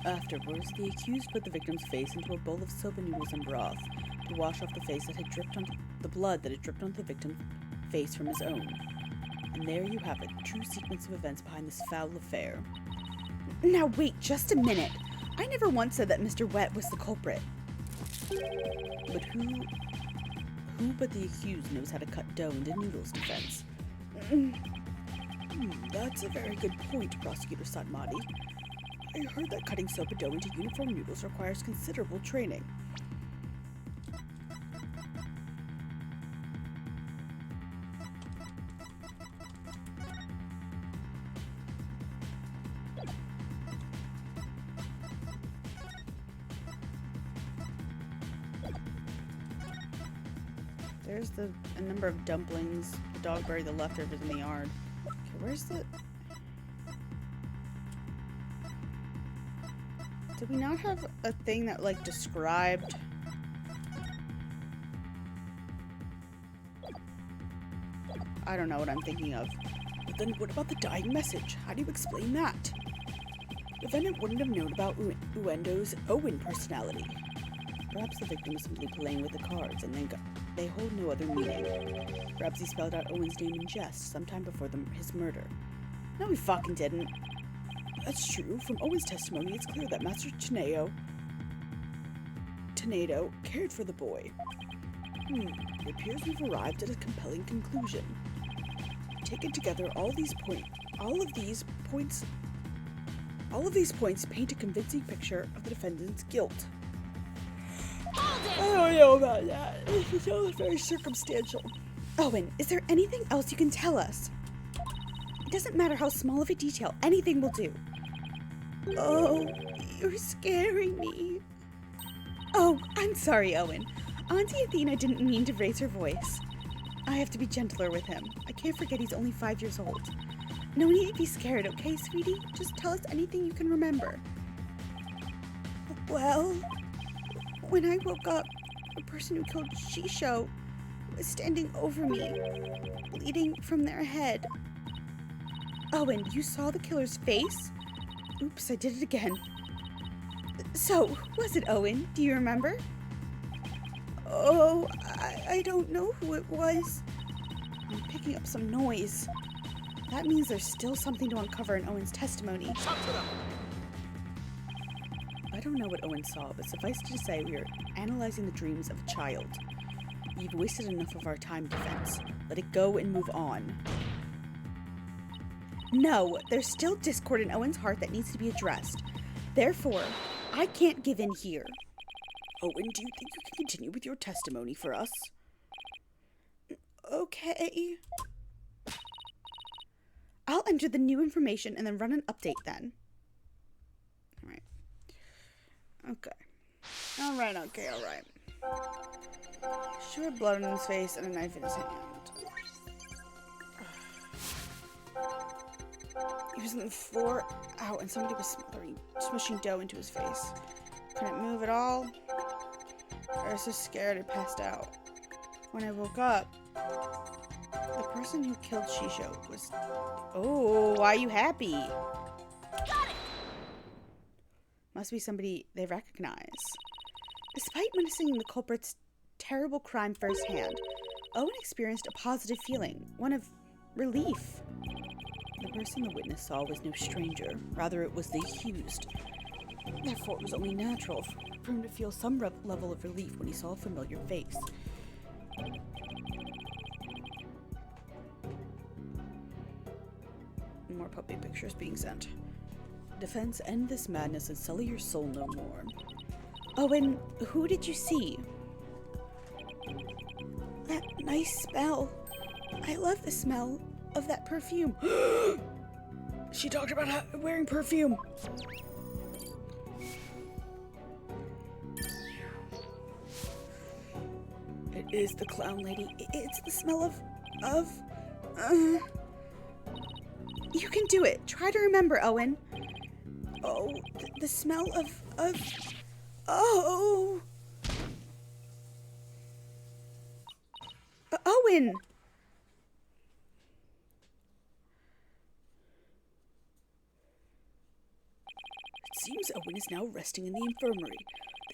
Afterwards, the accused put the victim's face into a bowl of soba noodles and broth to wash off the face that had dripped onto the blood that had dripped onto the victim's face from his own. And there you have it, the true sequence of events behind this foul affair. Now wait just a minute. I never once said that Mr. Wet was the culprit. But who but the accused knows how to cut dough into noodles, defense? That's a very good point, Prosecutor Sadmati. I heard that cutting soba dough into uniform noodles requires considerable training. There's a number of dumplings. The dog buried the leftovers in the yard. Okay, where's the... Did we not have a thing that, like, described... I don't know what I'm thinking of. But then what about the dying message? How do you explain that? The defendant wouldn't have known about Uendo's Owen personality. Perhaps the victim was simply playing with the cards and they hold no other meaning. Perhaps he spelled out Owen's name in jest sometime before his murder. No, he fucking didn't. That's true. From Owen's testimony, it's clear that Master Tornado cared for the boy. It appears we've arrived at a compelling conclusion. Taken together, all of these points paint a convincing picture of the defendant's guilt. I don't know about that. It's all very circumstantial. Owen, is there anything else you can tell us? It doesn't matter how small of a detail, anything will do. Oh, you're scaring me. Oh, I'm sorry, Owen. Auntie Athena didn't mean to raise her voice. I have to be gentler with him. I can't forget he's only 5 years old. No need to be scared, okay, sweetie? Just tell us anything you can remember. Well, when I woke up, the person who killed Shisho was standing over me, bleeding from their head. Owen, you saw the killer's face? Oops, I did it again. So, who was it, Owen? Do you remember? Oh, I don't know who it was. I'm picking up some noise. That means there's still something to uncover in Owen's testimony. I don't know what Owen saw, but suffice it to say we are analyzing the dreams of a child. You've wasted enough of our time, Defense. Let it go and move on. No, there's still discord in Owen's heart that needs to be addressed. Therefore, I can't give in here. Owen, do you think you can continue with your testimony for us? Okay. I'll enter the new information and then run an update then. Alright. Okay. Alright. She had blood on his face and a knife in his hand. He was on the floor out and somebody was smushing dough into his face. Couldn't move at all. I was so scared I passed out. When I woke up, the person who killed Shisho was... Oh, why are you happy? Got it! Must be somebody they recognize. Despite witnessing the culprit's terrible crime firsthand, Owen experienced a positive feeling, one of relief. The person the witness saw was no stranger, rather it was the accused. Therefore, it was only natural for him to feel some level of relief when he saw a familiar face. More puppy pictures being sent. Defense, end this madness and sully your soul no more. Owen, who did you see? That nice smell. I love the smell of that perfume. She talked about wearing perfume. It is the clown lady. It's the smell of... You can do it. Try to remember, Owen. Oh, the smell of... Oh! Owen! It seems Owen is now resting in the infirmary.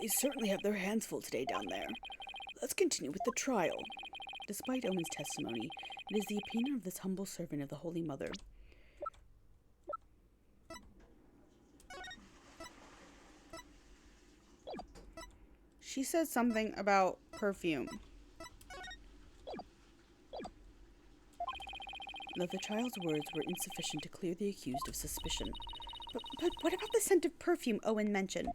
They certainly have their hands full today down there. Let's continue with the trial. Despite Owen's testimony, it is the opinion of this humble servant of the Holy Mother. She said something about perfume. Though the child's words were insufficient to clear the accused of suspicion. But what about the scent of perfume Owen mentioned?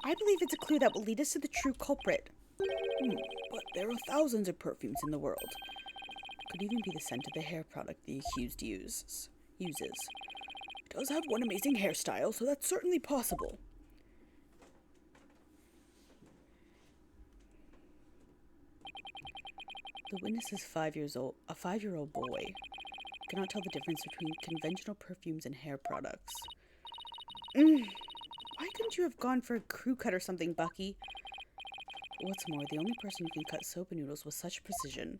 I believe it's a clue that will lead us to the true culprit. But there are thousands of perfumes in the world. It could even be the scent of the hair product the accused uses. It does have one amazing hairstyle, so that's certainly possible. The witness is 5 years old, a 5-year-old boy. Cannot tell the difference between conventional perfumes and hair products. Why couldn't you have gone for a crew cut or something, Bucky? What's more, the only person who can cut soba noodles with such precision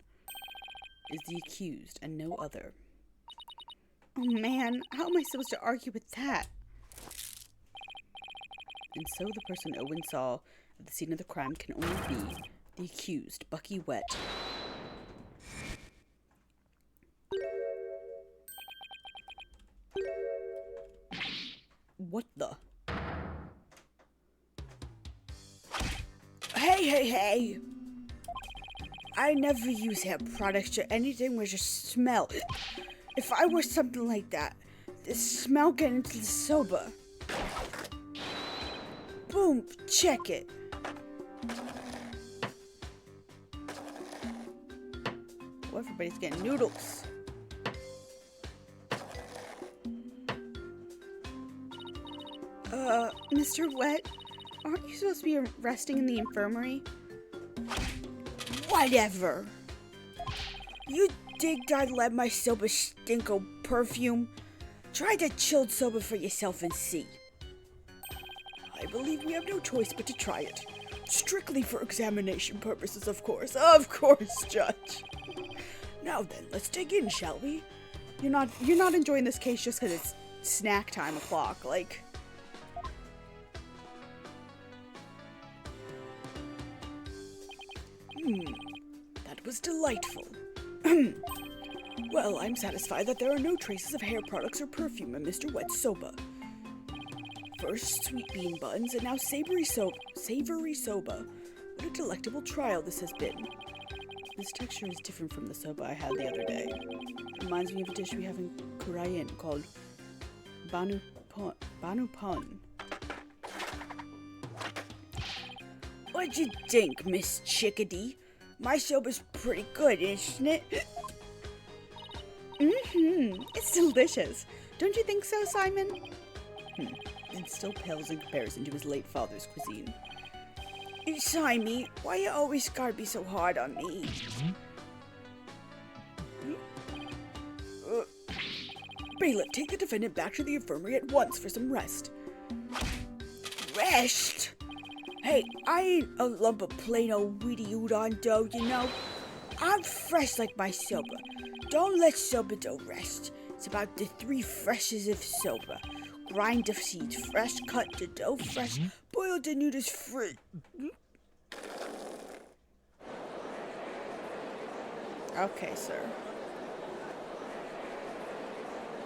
is the accused and no other. Oh man, how am I supposed to argue with that? And so the person Owen saw at the scene of the crime can only be the accused, Bucky Wet. What the? Hey! I never use hair products or anything with just smell. If I were something like that, the smell get into the soba. Boom, check it. Well, everybody's getting noodles. Mr. Wet, aren't you supposed to be resting in the infirmary? Whatever. You think I'd let my soba stink of perfume? Try the chilled soba for yourself and see. I believe we have no choice but to try it. Strictly for examination purposes, of course. Of course, Judge. Now then, let's dig in, shall we? You're not enjoying this case just because it's snack time o'clock, like... That was delightful. Well, I'm satisfied that there are no traces of hair products or perfume in Mr. Wet's soba. First sweet bean buns, and now savory soba. What a delectable trial this has been. This texture is different from the soba I had the other day. Reminds me of a dish we have in Korean called banu pon. What'd you think, Miss Chickadee? My soba's pretty good, isn't it? It's delicious. Don't you think so, Simon? It still pales in comparison to his late father's cuisine. Simon, why you always gotta be so hard on me? Bailiff, take the defendant back to the infirmary at once for some rest. Rest? Hey, I ain't a lump of plain old weedy udon dough, you know. I'm fresh like my soba. Don't let soba dough rest. It's about the 3 freshes of soba. Grind the seeds fresh, cut the dough fresh, boil the noodles free. Okay, sir.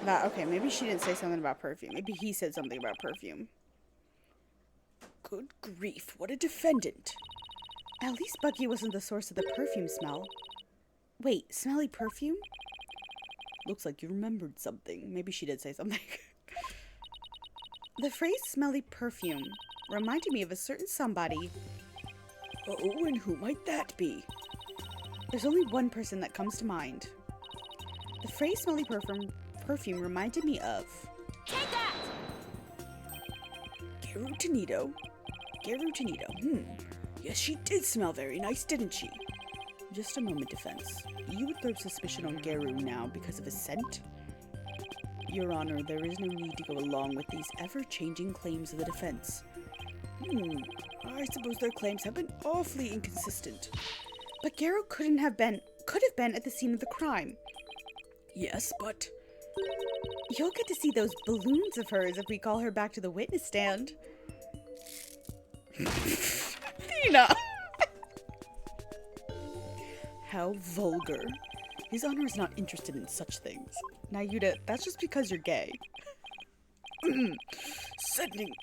Okay, maybe she didn't say something about perfume. Maybe he said something about perfume. Good grief, what a defendant. At least Bucky wasn't the source of the perfume smell. Wait, smelly perfume? Looks like you remembered something. Maybe she did say something. The phrase smelly perfume reminded me of a certain somebody. Oh, and who might that be? There's only one person that comes to mind. The phrase smelly perfume reminded me of... Take that! Gerutonito. Yes, she did smell very nice, didn't she? Just a moment, defense. You would throw suspicion on Geru now because of his scent? Your Honor, there is no need to go along with these ever-changing claims of the defense. I suppose their claims have been awfully inconsistent. But Geru could have been at the scene of the crime. Yes, but... You'll get to see those balloons of hers if we call her back to the witness stand. Tina! How vulgar. His Honor is not interested in such things. Nayuta, that's just because you're gay.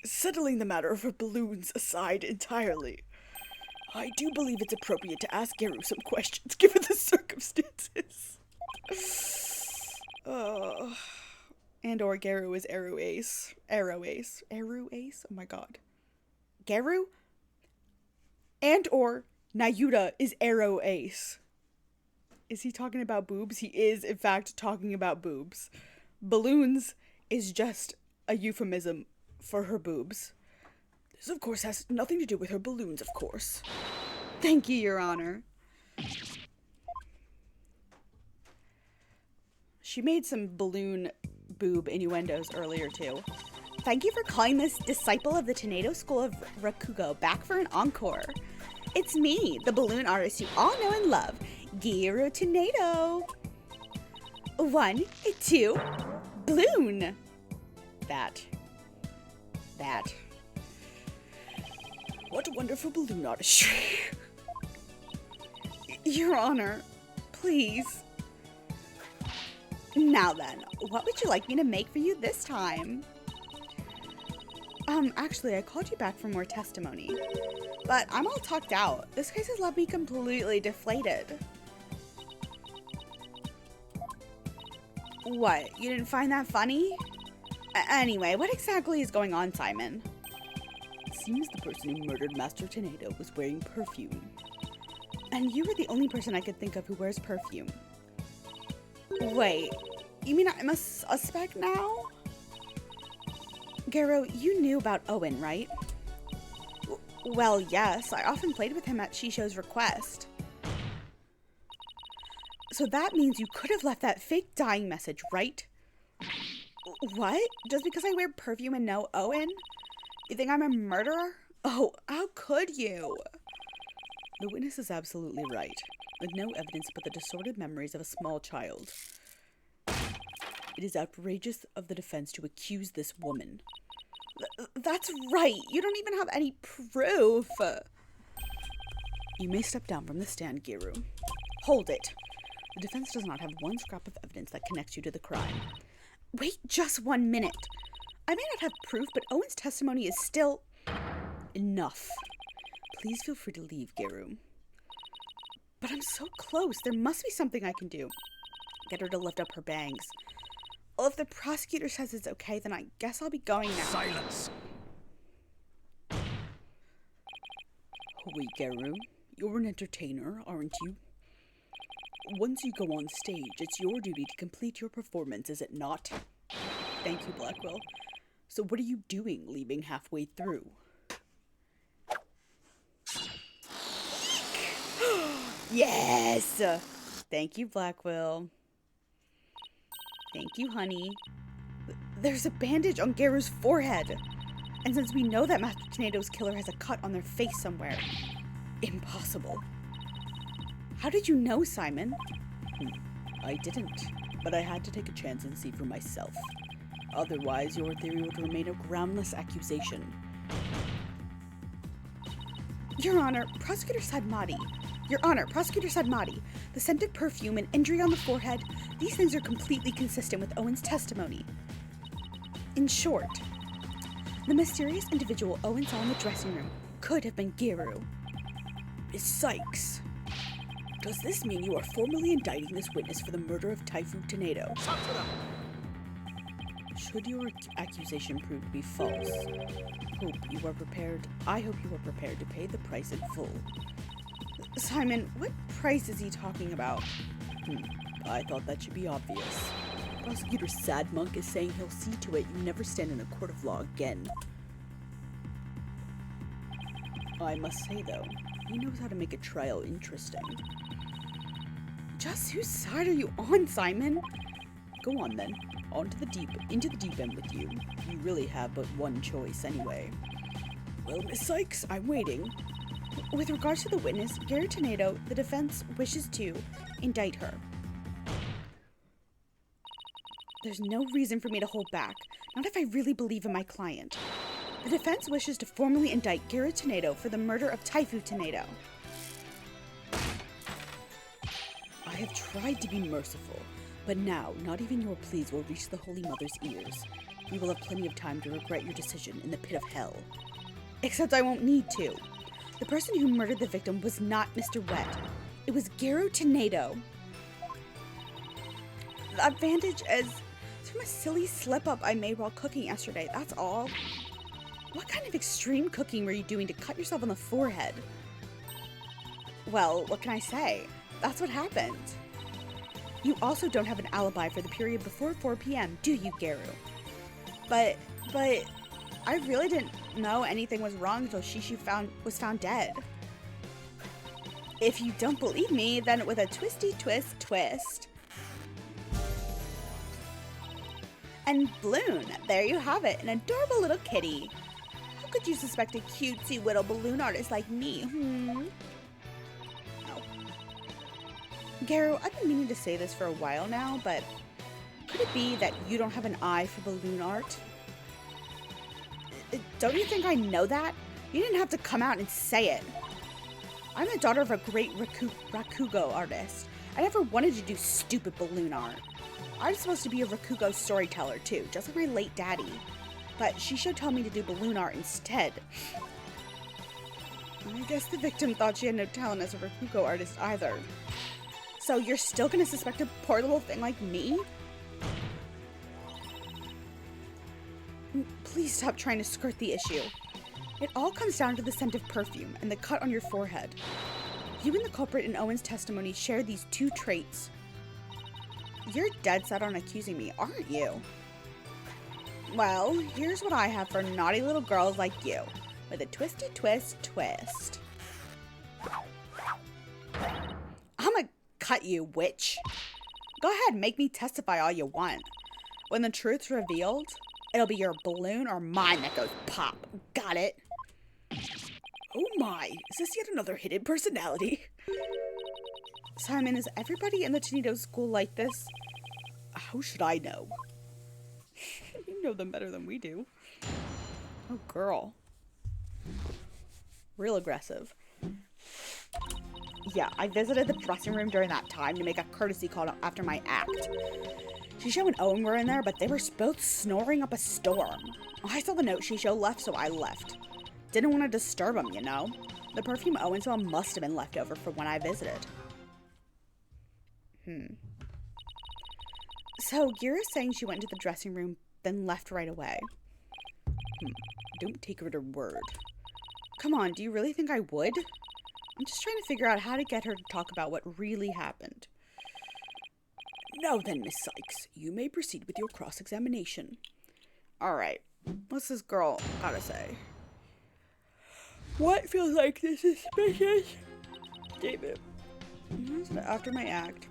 Settling the matter of her balloons aside entirely. I do believe it's appropriate to ask Geru some questions given the circumstances. And or Geru is Arrow Ace. Oh my god. Geru? And or Nayuta is Arrow Ace. Is he talking about boobs? He is, in fact, talking about boobs. Balloons is just a euphemism for her boobs. This, of course, has nothing to do with her balloons, of course. Thank you, Your Honor. She made some balloon boob innuendos earlier, too. Thank you for calling this disciple of the Tornado School of Rakugo back for an encore. It's me, the balloon artist you all know and love, Giro Tornado. 1, 2, balloon. That. What wonderful balloon artistry. Your Honor, please. Now then, what would you like me to make for you this time? Actually, I called you back for more testimony. But I'm all tucked out. This case has left me completely deflated. What? You didn't find that funny? Anyway, what exactly is going on, Simon? It seems the person who murdered Master Tornado was wearing perfume. And you were the only person I could think of who wears perfume. Wait, you mean I'm a suspect now? Garo, you knew about Owen, right? Well, yes. I often played with him at Shisho's request. So that means you could have left that fake dying message, right? What? Just because I wear perfume and know Owen? You think I'm a murderer? Oh, how could you? The witness is absolutely right. With no evidence but the distorted memories of a small child. It is outrageous of the defense to accuse this woman. That's right. You don't even have any proof. You may step down from the stand, Giru. Hold it. The defense does not have one scrap of evidence that connects you to the crime. Wait just 1 minute. I may not have proof, but Owen's testimony is still... Enough. Please feel free to leave, Giru. But I'm so close. There must be something I can do. Get her to lift up her bangs. Well, if the prosecutor says it's okay, then I guess I'll be going now. Silence! Wait, Giru. You're an entertainer, aren't you? Once you go on stage, it's your duty to complete your performance, is it not? Thank you, Blackquill. So what are you doing, leaving halfway through? Yes! Thank you, Blackquill. Thank you, honey. There's a bandage on Garu's forehead. And since we know that Master Tornado's killer has a cut on their face somewhere, impossible. How did you know, Simon? I didn't, but I had to take a chance and see for myself. Otherwise, your theory would remain a groundless accusation. Your Honor, Prosecutor Sadmati. Your Honor, Prosecutor Sadmati. The scented perfume and injury on the forehead, these things are completely consistent with Owen's testimony. In short, the mysterious individual Owen saw in the dressing room could have been Giru. Miss Sykes, does this mean you are formally indicting this witness for the murder of Typhoon Tornado? Should your accusation prove to be false, I hope you are prepared to pay the price in full. Simon, what price is he talking about? I thought that should be obvious. Prosecutor Sadmonk is saying he'll see to it you never stand in a court of law again. I must say, though, he knows how to make a trial interesting. Just whose side are you on, Simon? Go on, then. Into the deep end with you. You really have but one choice, anyway. Well, Miss Sykes, I'm waiting. With regards to the witness, Gary Tornado, the defense wishes to indict her. There's no reason for me to hold back, not if I really believe in my client. The defense wishes to formally indict Gary Tornado for the murder of Typhoon Tornado. I have tried to be merciful, but now not even your pleas will reach the Holy Mother's ears. You will have plenty of time to regret your decision in the pit of hell. Except I won't need to. The person who murdered the victim was not Mr. Wet. It was Garo Tornado. That bandage is from a silly slip-up I made while cooking yesterday, that's all. What kind of extreme cooking were you doing to cut yourself on the forehead? Well, what can I say? That's what happened. You also don't have an alibi for the period before 4 p.m., do you, Garu? But I really didn't know anything was wrong until Shishu was found dead. If you don't believe me, then with a twisty twist. And Bloon, there you have it, an adorable little kitty. How could you suspect a cutesy little balloon artist like me, Oh. Garu, I've been meaning to say this for a while now, but could it be that you don't have an eye for balloon art? Don't you think I know that? You didn't have to come out and say it. I'm the daughter of a great Rakugo artist. I never wanted to do stupid balloon art. I was supposed to be a Rakugo storyteller too, just like my late daddy. But Shisho told me to do balloon art instead. I guess the victim thought she had no talent as a Rakugo artist either. So you're still gonna suspect a poor little thing like me? Please stop trying to skirt the issue. It all comes down to the scent of perfume and the cut on your forehead. You and the culprit in Owen's testimony share these two traits. You're dead set on accusing me, aren't you? Well, here's what I have for naughty little girls like you, with a twisty twist. I'ma cut you, witch. Go ahead, make me testify all you want. When the truth's revealed, It'll be your balloon or mine that goes pop. Got it? Oh my, is this yet another hidden personality? Simon, is everybody in the Tornado school like this? How should I know? You know them better than we do. Oh, girl. Real aggressive. Yeah, I visited the dressing room during that time to make a courtesy call after my act. Shisho and Owen were in there, but they were both snoring up a storm. I saw the note Shisho left, so I left. Didn't want to disturb them, you know? The perfume Owen smelled must have been left over from when I visited. So, Gira's saying she went into the dressing room, then left right away. Don't take her at her word. Come on, do you really think I would? I'm just trying to figure out how to get her to talk about what really happened. Now then, Miss Sykes, you may proceed with your cross-examination. Alright, what's this girl gotta say? What feels like this is suspicious? David. After my act,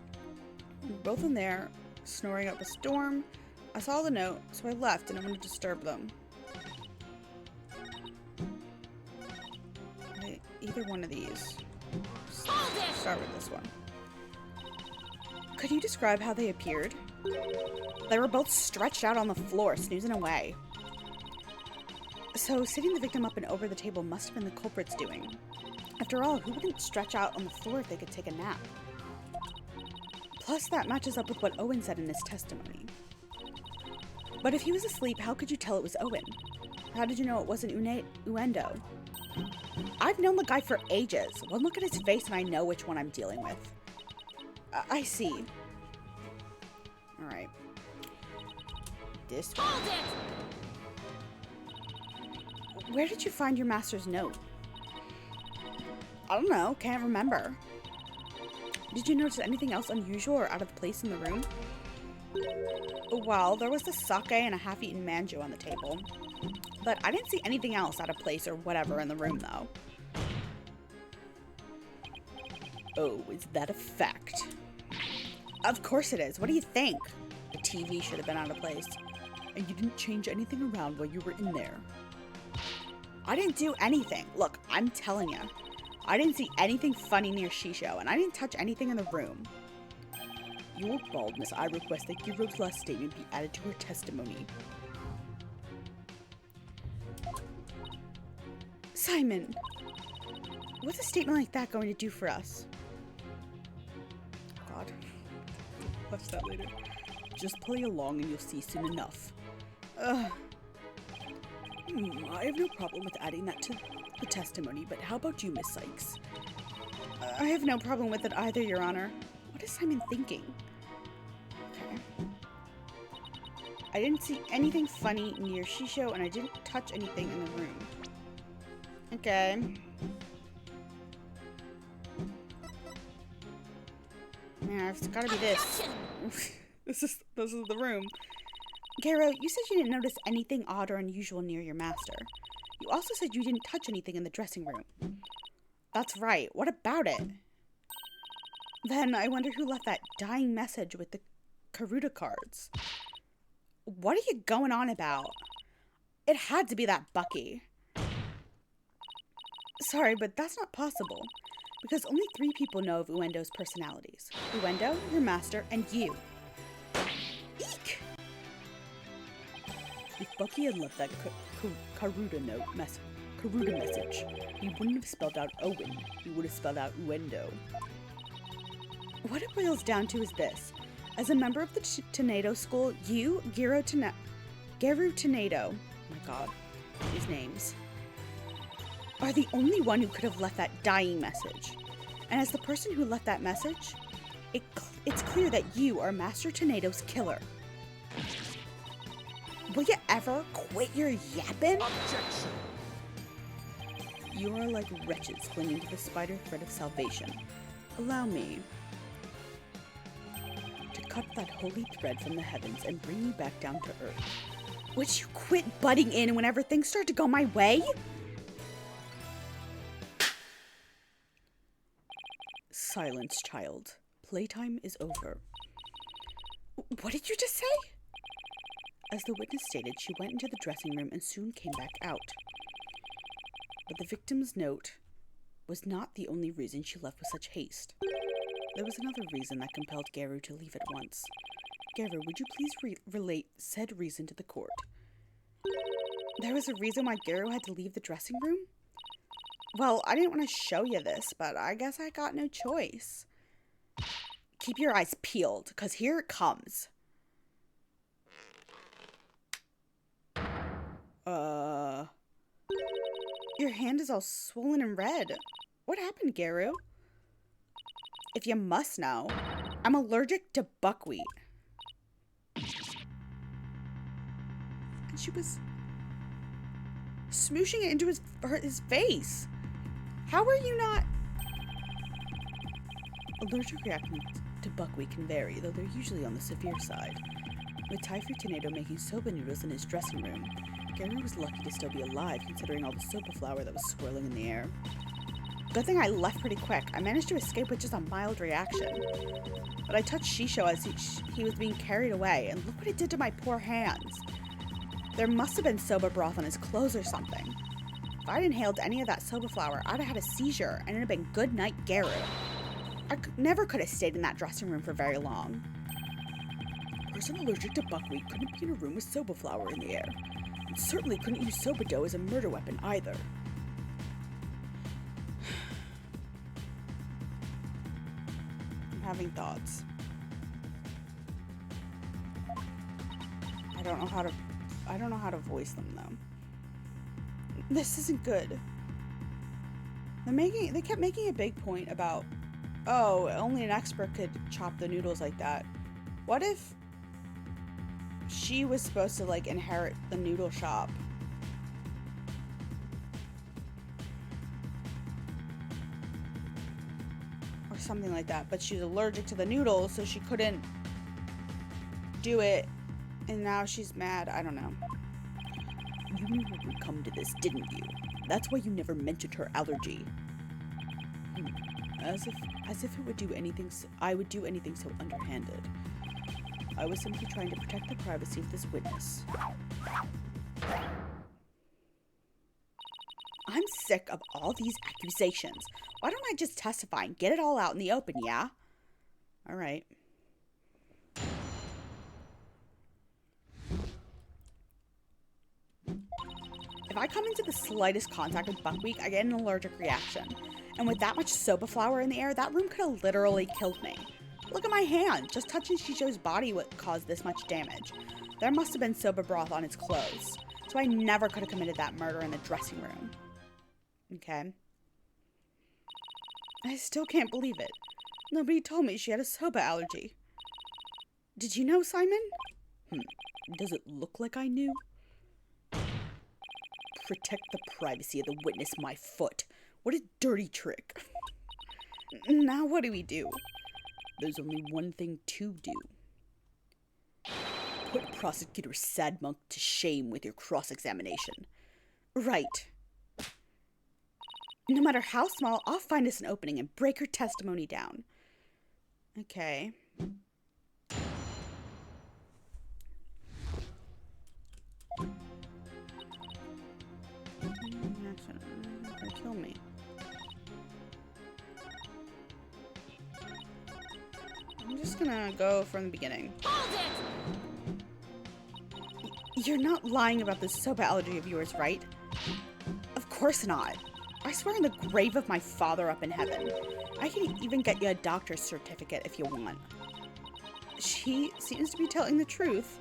we were both in there, snoring up a storm. I saw the note, so I left and I wanted to disturb them. Okay, either one of these. Start with this one. Could you describe how they appeared? They were both stretched out on the floor, snoozing away. So, sitting the victim up and over the table must have been the culprit's doing. After all, who wouldn't stretch out on the floor if they could take a nap? Plus, that matches up with what Owen said in his testimony. But if he was asleep, how could you tell it was Owen? How did you know it wasn't Uendo? I've known the guy for ages. One look at his face and I know which one I'm dealing with. I see. Alright. This one. Hold it! Where did you find your master's note? I don't know. Can't remember. Did you notice anything else unusual or out of place in the room? Well, there was the sake and a half-eaten manjo on the table. But I didn't see anything else out of place or whatever in the room, though. Oh, is that a fact? Of course it is. What do you think? The TV should have been out of place. And you didn't change anything around while you were in there. I didn't do anything. Look, I'm telling you. I didn't see anything funny near Shisho, and I didn't touch anything in the room. Your baldness, I request that Giro's last statement be added to her testimony. Simon, what's a statement like that going to do for us? God. Watch that later. Just play along and you'll see soon enough. I have no problem with adding that to the testimony, but how about you, Miss Sykes? I have no problem with it either, Your Honor. What is Simon thinking? Okay. I didn't see anything funny near Shisho, and I didn't touch anything in the room. Okay. Yeah, it's gotta be this. This is the room. Garo, you said you didn't notice anything odd or unusual near your master. You also said you didn't touch anything in the dressing room. That's right. What about it? Then I wonder who left that dying message with the Karuta cards. What are you going on about? It had to be that Bucky. Sorry, but that's not possible. Because only 3 people know of Uendo's personalities. Uendo, your master, and you. Eek! If Bucky had left that Karuta message, he wouldn't have spelled out Owen. He would have spelled out Uendo. What it boils down to is this. As a member of the Tornado School, you, Geru Tornado, oh my god, these names, are the only one who could have left that dying message. And as the person who left that message, it's clear that you are Master Tornado's killer. Will you ever quit your yapping? Objection! You are like wretches clinging to the spider thread of salvation. Allow me to cut that holy thread from the heavens and bring you back down to earth. Would you quit butting in whenever things start to go my way? Silence, child. Playtime is over. What did you just say? As the witness stated, she went into the dressing room and soon came back out. But the victim's note was not the only reason she left with such haste. There was another reason that compelled Garu to leave at once. Garu, would you please relate said reason to the court? There was a reason why Garu had to leave the dressing room? Well, I didn't want to show you this, but I guess I got no choice. Keep your eyes peeled, because here it comes. Your hand is all swollen and red. What happened, Garu? If you must know, I'm allergic to buckwheat. And she was smooshing it into his face. How are you not? Allergic reactions to buckwheat can vary, though they're usually on the severe side. With Typhoon Tornado making soba noodles in his dressing room, Gary was lucky to still be alive considering all the soba flour that was swirling in the air. Good thing I left pretty quick. I managed to escape with just a mild reaction. But I touched Shisho as he was being carried away, and look what it did to my poor hands. There must have been soba broth on his clothes or something. If I'd inhaled any of that soba flour, I'd have had a seizure, and it'd have been good night, Garu. I never could have stayed in that dressing room for very long. A person allergic to buckwheat couldn't be in a room with soba flour in the air. And certainly couldn't use soba dough as a murder weapon either. I'm having thoughts. I don't know how to voice them though. This isn't good. They kept making a big point about, oh, only an expert could chop the noodles like that. What if she was supposed to like inherit the noodle shop? Or something like that, but she's allergic to the noodles, so she couldn't do it, and now she's mad. I don't know. You knew it would come to this, didn't you? That's why you never mentioned her allergy. As if it would do anything. I would do anything so underhanded. I was simply trying to protect the privacy of this witness. I'm sick of all these accusations. Why don't I just testify and get it all out in the open, yeah? All right. If I come into the slightest contact with buckwheat, I get an allergic reaction. And with that much soba flour in the air, that room could have literally killed me. Look at my hand. Just touching Shisho's body would cause this much damage. There must have been soba broth on his clothes. So I never could have committed that murder in the dressing room. Okay. I still can't believe it. Nobody told me she had a soba allergy. Did you know, Simon? Does it look like I knew? Protect the privacy of the witness, my foot. What a dirty trick. Now what do we do? There's only one thing to do. Put Prosecutor Sadmonk to shame with your cross-examination. Right. No matter how small, I'll find us an opening and break her testimony down. Okay. That's gonna kill me. I'm just gonna go from the beginning. Hold it! You're not lying about this soba allergy of yours, right? Of course not. I swear on the grave of my father up in heaven. I can even get you a doctor's certificate if you want. She seems to be telling the truth.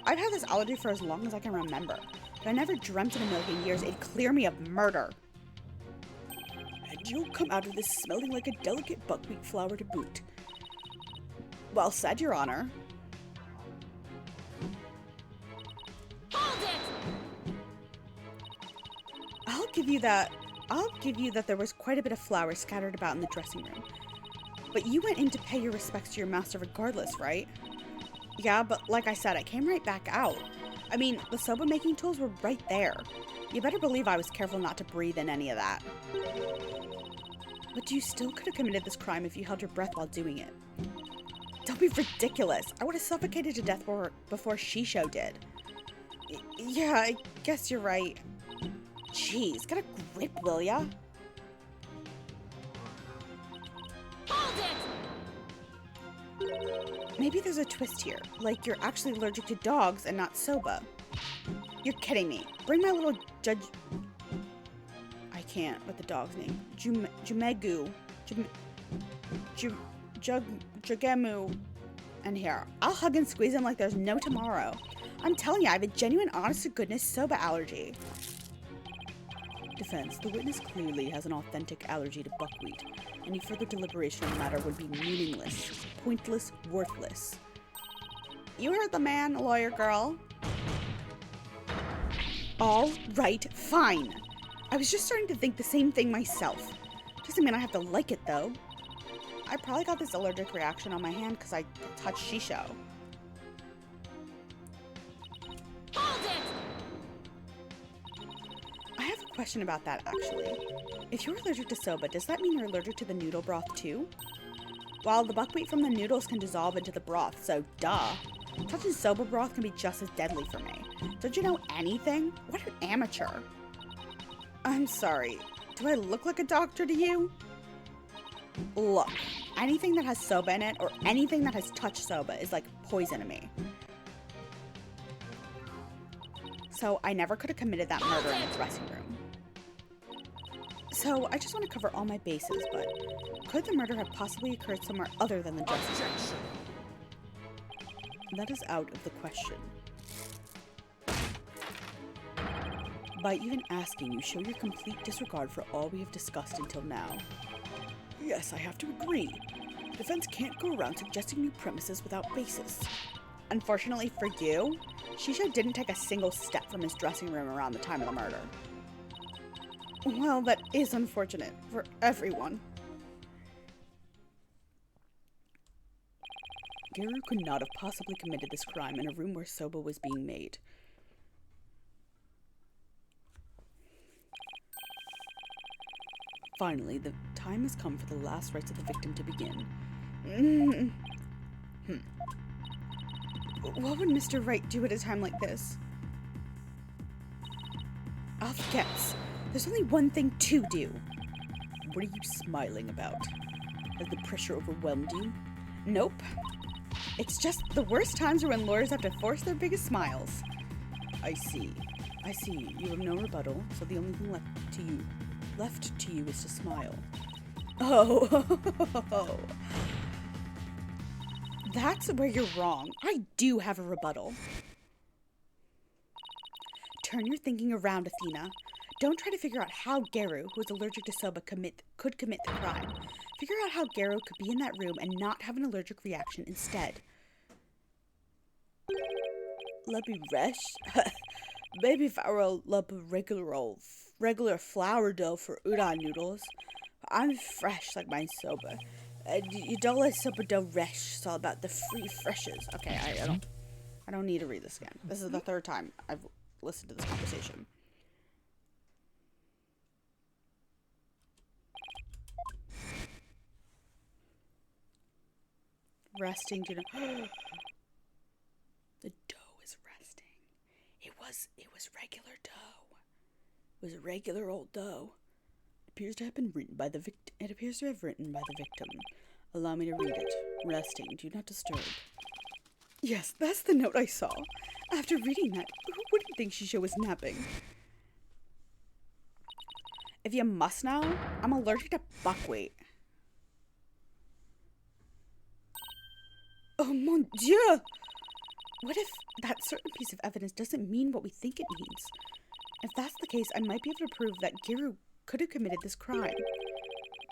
I've had this allergy for as long as I can remember, but I never dreamt in a million years it'd clear me of murder. And you'll come out of this smelling like a delicate buckwheat flour to boot. Well said, Your Honor. Hold it! I'll give you that there was quite a bit of flour scattered about in the dressing room. But you went in to pay your respects to your master regardless, right? Yeah, but like I said, I came right back out. I mean, the soba making tools were right there. You better believe I was careful not to breathe in any of that. But you still could have committed this crime if you held your breath while doing it. Don't be ridiculous. I would have suffocated to death before Shisho did. Yeah, I guess you're right. Jeez, get a grip, will ya? Hold it! Maybe there's a twist here. Like you're actually allergic to dogs and not soba. You're kidding me. Bring my little judge... I can't with the dog's name. Jumegu. Jugemu. And here. I'll hug and squeeze him like there's no tomorrow. I'm telling you, I have a genuine, honest-to-goodness soba allergy. Defense. The witness clearly has an authentic allergy to buckwheat. Any further deliberation on the matter would be meaningless, pointless, worthless. You heard the man, lawyer girl. All right, fine. I was just starting to think the same thing myself. Doesn't mean I have to like it, though. I probably got this allergic reaction on my hand because I touched Shisho. Hold it! I have a question about that, actually. If you're allergic to soba, does that mean you're allergic to the noodle broth, too? Well, the buckwheat from the noodles can dissolve into the broth, so duh. Touching soba broth can be just as deadly for me. Don't you know anything? What an amateur. I'm sorry. Do I look like a doctor to you? Look, anything that has soba in it or anything that has touched soba is like poison to me. So I never could have committed that murder in the dressing room. So I just want to cover all my bases, but could the murder have possibly occurred somewhere other than the dressing room? That is out of the question. By even asking, you show your complete disregard for all we have discussed until now. Yes, I have to agree. The defense can't go around suggesting new premises without basis. Unfortunately for you, Shisho didn't take a single step from his dressing room around the time of the murder. Well, that is unfortunate for everyone. Garu could not have possibly committed this crime in a room where soba was being made. Finally, the time has come for the last rites of the victim to begin. What would Mr. Wright do at a time like this? I'll guess. There's only one thing to do. What are you smiling about? Has the pressure overwhelmed you? Nope. It's just the worst times are when lawyers have to force their biggest smiles. I see. You have no rebuttal, so the only thing left to you is to smile. Oh. That's where you're wrong. I do have a rebuttal. Turn your thinking around, Athena. Don't try to figure out how Garu, who is allergic to soba, could commit the crime. Figure out how Garu could be in that room and not have an allergic reaction instead. Let me rest? Maybe if I were a lump of regular flour dough for udon noodles. I'm fresh like my soba. And you don't let soba dough rest. It's all about the free freshes. Okay, I don't need to read this again. This is the third time I've listened to this conversation. Resting to the dough is resting. It was regular dough. It was a regular old dough. It appears to have written by the victim. Allow me to read it. Resting. Do not disturb. Yes, that's the note I saw. After reading that, who wouldn't think Shisho was napping? If you must know, I'm allergic to buckwheat. Oh mon dieu! What if that certain piece of evidence doesn't mean what we think it means? If that's the case, I might be able to prove that Garu could have committed this crime.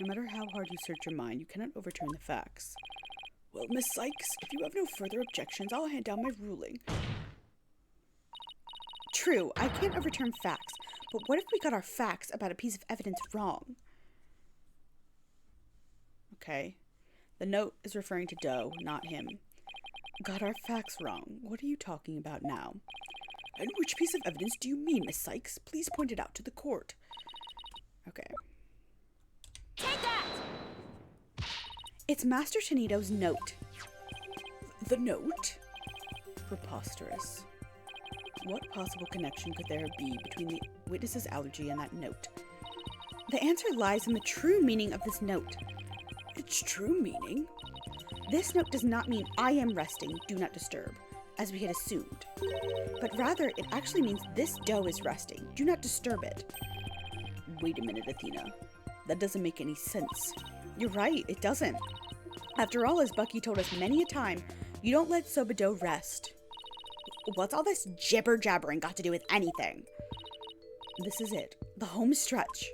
No matter how hard you search your mind, you cannot overturn the facts. Well, Miss Sykes, if you have no further objections, I'll hand down my ruling. True, I can't overturn facts, but what if we got our facts about a piece of evidence wrong? Okay. The note is referring to Doe, not him. Got our facts wrong. What are you talking about now? And which piece of evidence do you mean, Miss Sykes? Please point it out to the court. Okay. Take that! It's Master Shinito's note. The note? Preposterous. What possible connection could there be between the witness's allergy and that note? The answer lies in the true meaning of this note. Its true meaning? This note does not mean I am resting, do not disturb, as we had assumed. But rather, it actually means this dough is resting, do not disturb it. Wait a minute, Athena. That doesn't make any sense. You're right, it doesn't. After all, as Bucky told us many a time, you don't let soba dough rest. What's all this jibber-jabbering got to do with anything? This is it, the home stretch.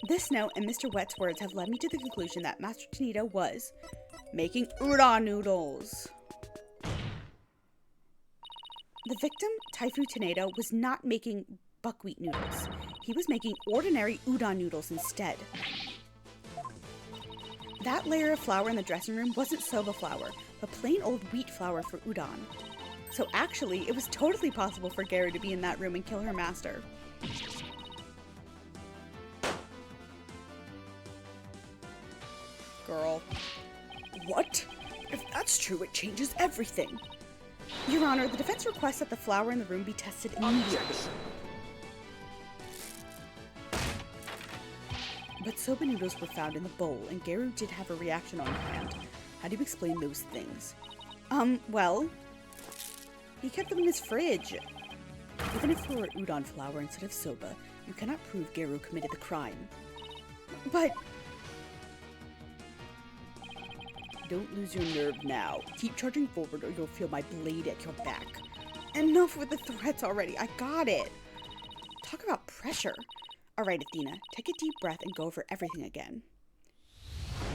This note and Mr. Wet's words have led me to the conclusion that Master Tanito was making udon noodles. The victim, Taifu Tanito, was not making buckwheat noodles. He was making ordinary udon noodles instead. That layer of flour in the dressing room wasn't soba flour, but plain old wheat flour for udon. So actually, it was totally possible for Gary to be in that room and kill her master. Girl. What? If that's true, it changes everything. Your Honor, the defense requests that the flour in the room be tested immediately. But soba noodles were found in the bowl, and Garu did have a reaction on hand. How do you explain those things? Well, he kept them in his fridge. Even if it were udon flour instead of soba, you cannot prove Garu committed the crime. But... Don't lose your nerve now. Keep charging forward or you'll feel my blade at your back. Enough with the threats already. I got it. Talk about pressure. Alright, Athena, take a deep breath and go over everything again.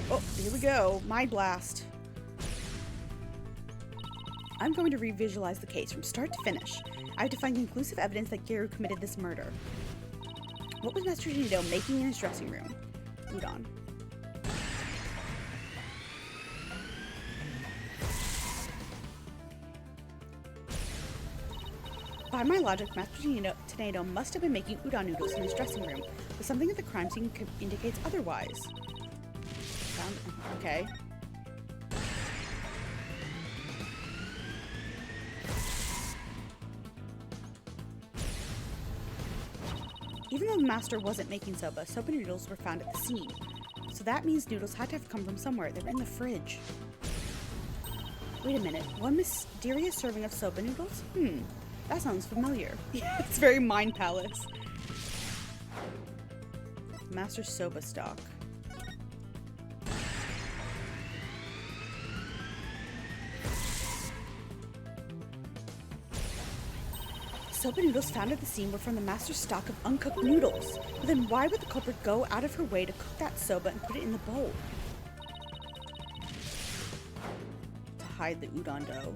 Oh, here we go. Mind blast. I'm going to revisualize the case from start to finish. I have to find conclusive evidence that Garu committed this murder. What was Master Tanito making in his dressing room? Udon. By my logic, Master Tanito must have been making udon noodles in his dressing room, but something at the crime scene indicates otherwise. Okay. Even though the master wasn't making soba, soba noodles were found at the scene. So that means noodles had to have come from somewhere. They were in the fridge. Wait a minute. One mysterious serving of soba noodles? That sounds familiar. It's very Mind Palace. Master soba stock. Soba noodles found at the scene were from the master's stock of uncooked noodles. But then why would the culprit go out of her way to cook that soba and put it in the bowl? To hide the udon dough.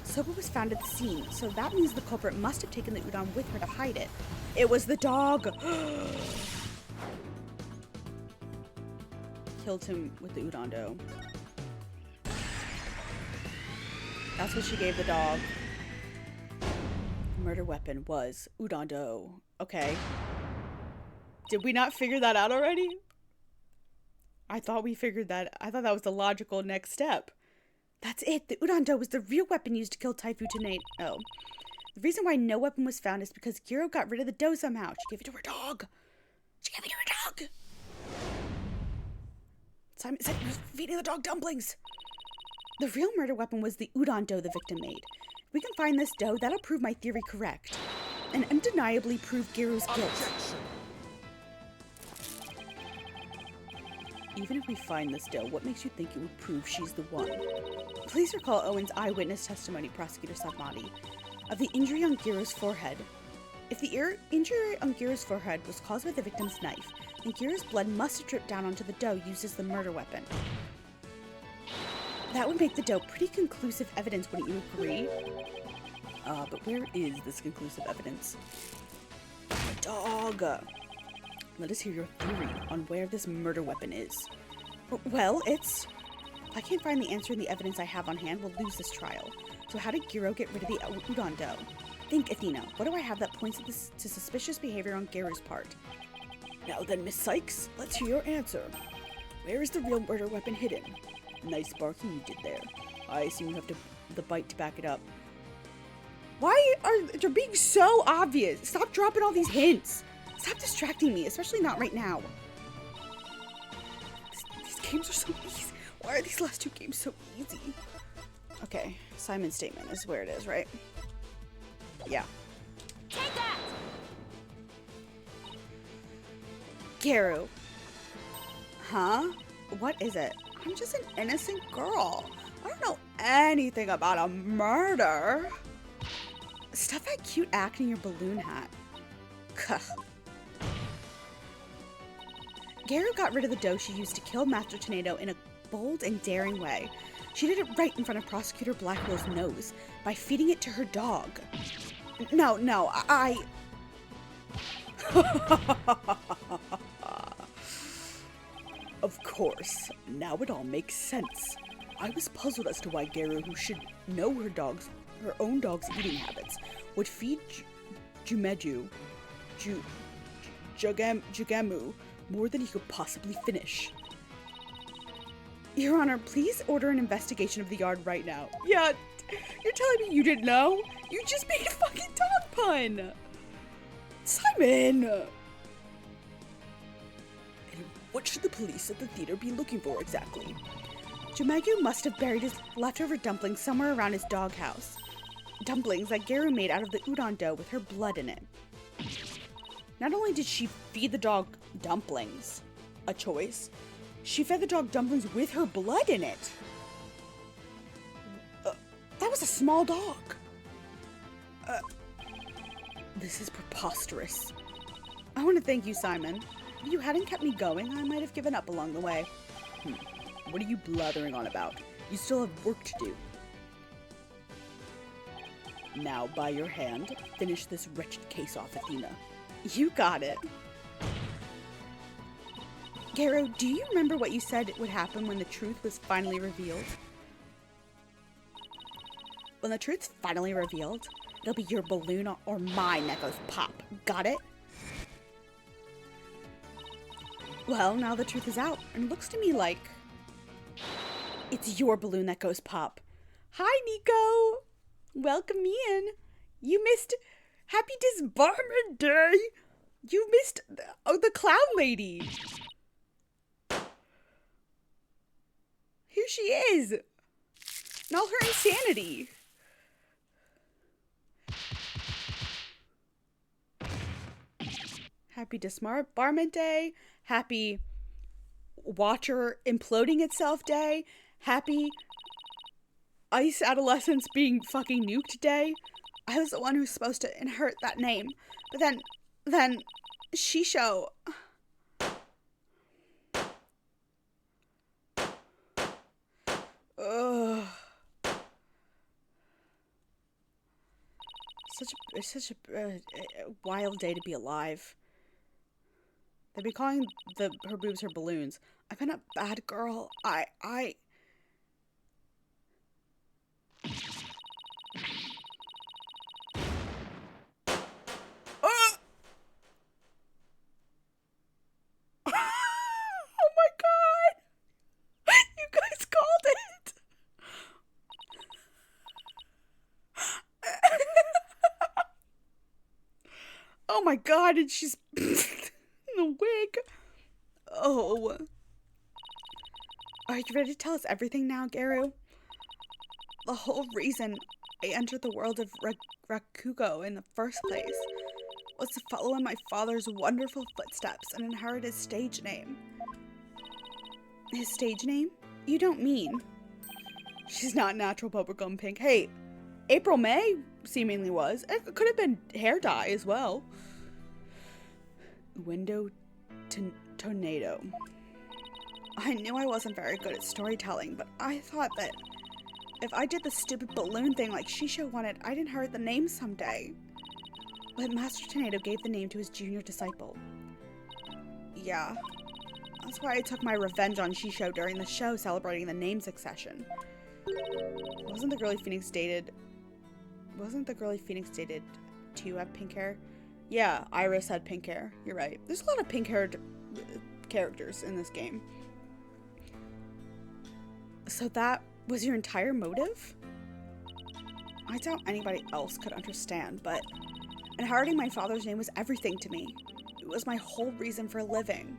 Soba was found at the scene, so that means the culprit must have taken the udon with her to hide it. It was the dog! Killed him with the udon dough. That's what she gave the dog. The murder weapon was udon dough. Okay. Did we not figure that out already? I thought we figured that. I thought that was the logical next step. That's it. The udon dough was the real weapon used to kill Taifu Tanito. Oh. The reason why no weapon was found is because Giro got rid of the dough somehow. She gave it to her dog. She gave it to her dog. Simon said he was feeding the dog dumplings. The real murder weapon was the udon dough the victim made. If we can find this dough, that'll prove my theory correct. And undeniably prove Giro's guilt. Objection. Even if we find this dough, what makes you think it would prove she's the one? Please recall Owen's eyewitness testimony, Prosecutor Sagmati, of the injury on Giro's forehead. If the injury on Giro's forehead was caused by the victim's knife, then Giro's blood must have dripped down onto the dough used as the murder weapon. That would make the dough pretty conclusive evidence, wouldn't you agree? But where is this conclusive evidence? The dog! Let us hear your theory on where this murder weapon is. Well, it's... If I can't find the answer in the evidence I have on hand, we'll lose this trial. So how did Giro get rid of the udon dough? Think, Athena. What do I have that points to suspicious behavior on Garu's part? Now then, Miss Sykes, let's hear your answer. Where is the real murder weapon hidden? Nice barking you did there. I assume you have the bite to back it up. Why are you being so obvious? Stop dropping all these hints. Stop distracting me, especially not right now. These games are so easy. Why are these last two games so easy? Okay, Simon's statement is where it is, right? Yeah. Take that! Garu. Huh? What is it? I'm just an innocent girl. I don't know anything about a murder. Stop that cute act in your balloon hat. Kuh. Garu got rid of the dough she used to kill Master Tornado in a bold and daring way. She did it right in front of Prosecutor Blackwill's nose by feeding it to her dog. No, I... Of course, now it all makes sense. I was puzzled as to why Garu, who should know her own dog's eating habits, would feed Jugamu more than he could possibly finish. Your Honor, please order an investigation of the yard right now. Yeah, you're telling me you didn't know? You just made a fucking dog pun! Simon! And what should the police at the theater be looking for exactly? Jugamu must have buried his leftover dumplings somewhere around his doghouse. Dumplings that Garu made out of the udon dough with her blood in it. Not only did she feed the dog dumplings, a choice, she fed the dog dumplings with her blood in it. That was a small dog. This is preposterous. I want to thank you, Simon. If you hadn't kept me going, I might have given up along the way. What are you blathering on about? You still have work to do. Now, by your hand, finish this wretched case off, Athena. You got it. Garu, do you remember what you said would happen when the truth was finally revealed? When the truth's finally revealed, it'll be your balloon or mine that goes pop. Got it? Well, now the truth is out, and it looks to me like it's your balloon that goes pop. Hi, Nico! Welcome in. You missed Happy Disbarment Day! You missed the clown lady! Here she is! And all her insanity! Happy Disbarment Day. Happy Watcher imploding itself day. Happy Ice Adolescence being fucking nuked day. I was the one who's supposed to inherit that name. But then, Shisho. Ugh. It's such a wild day to be alive. They'd be calling her boobs her balloons. I've been a bad girl. I... Oh my god! You guys called it! Oh my god, and she's in the wig. Oh. Are you ready to tell us everything now, Garu? The whole reason I entered the world of Rakugo in the first place was to follow in my father's wonderful footsteps and inherit his stage name. His stage name? You don't mean? She's not natural bubblegum pink. Hey, April May seemingly was. It could have been hair dye as well. Window to Tornado. I knew I wasn't very good at storytelling, but I thought that if I did the stupid balloon thing like Shisho wanted, I'd inherit the name someday. But Master Tornado gave the name to his junior disciple. Yeah. That's why I took my revenge on Shisho during the show celebrating the name succession. Wasn't the girl Phoenix dated wasn't the girl Phoenix dated to have pink hair? Yeah, Iris had pink hair. You're right. There's a lot of pink-haired characters in this game. So that was your entire motive? I doubt anybody else could understand, but inheriting my father's name was everything to me. It was my whole reason for living.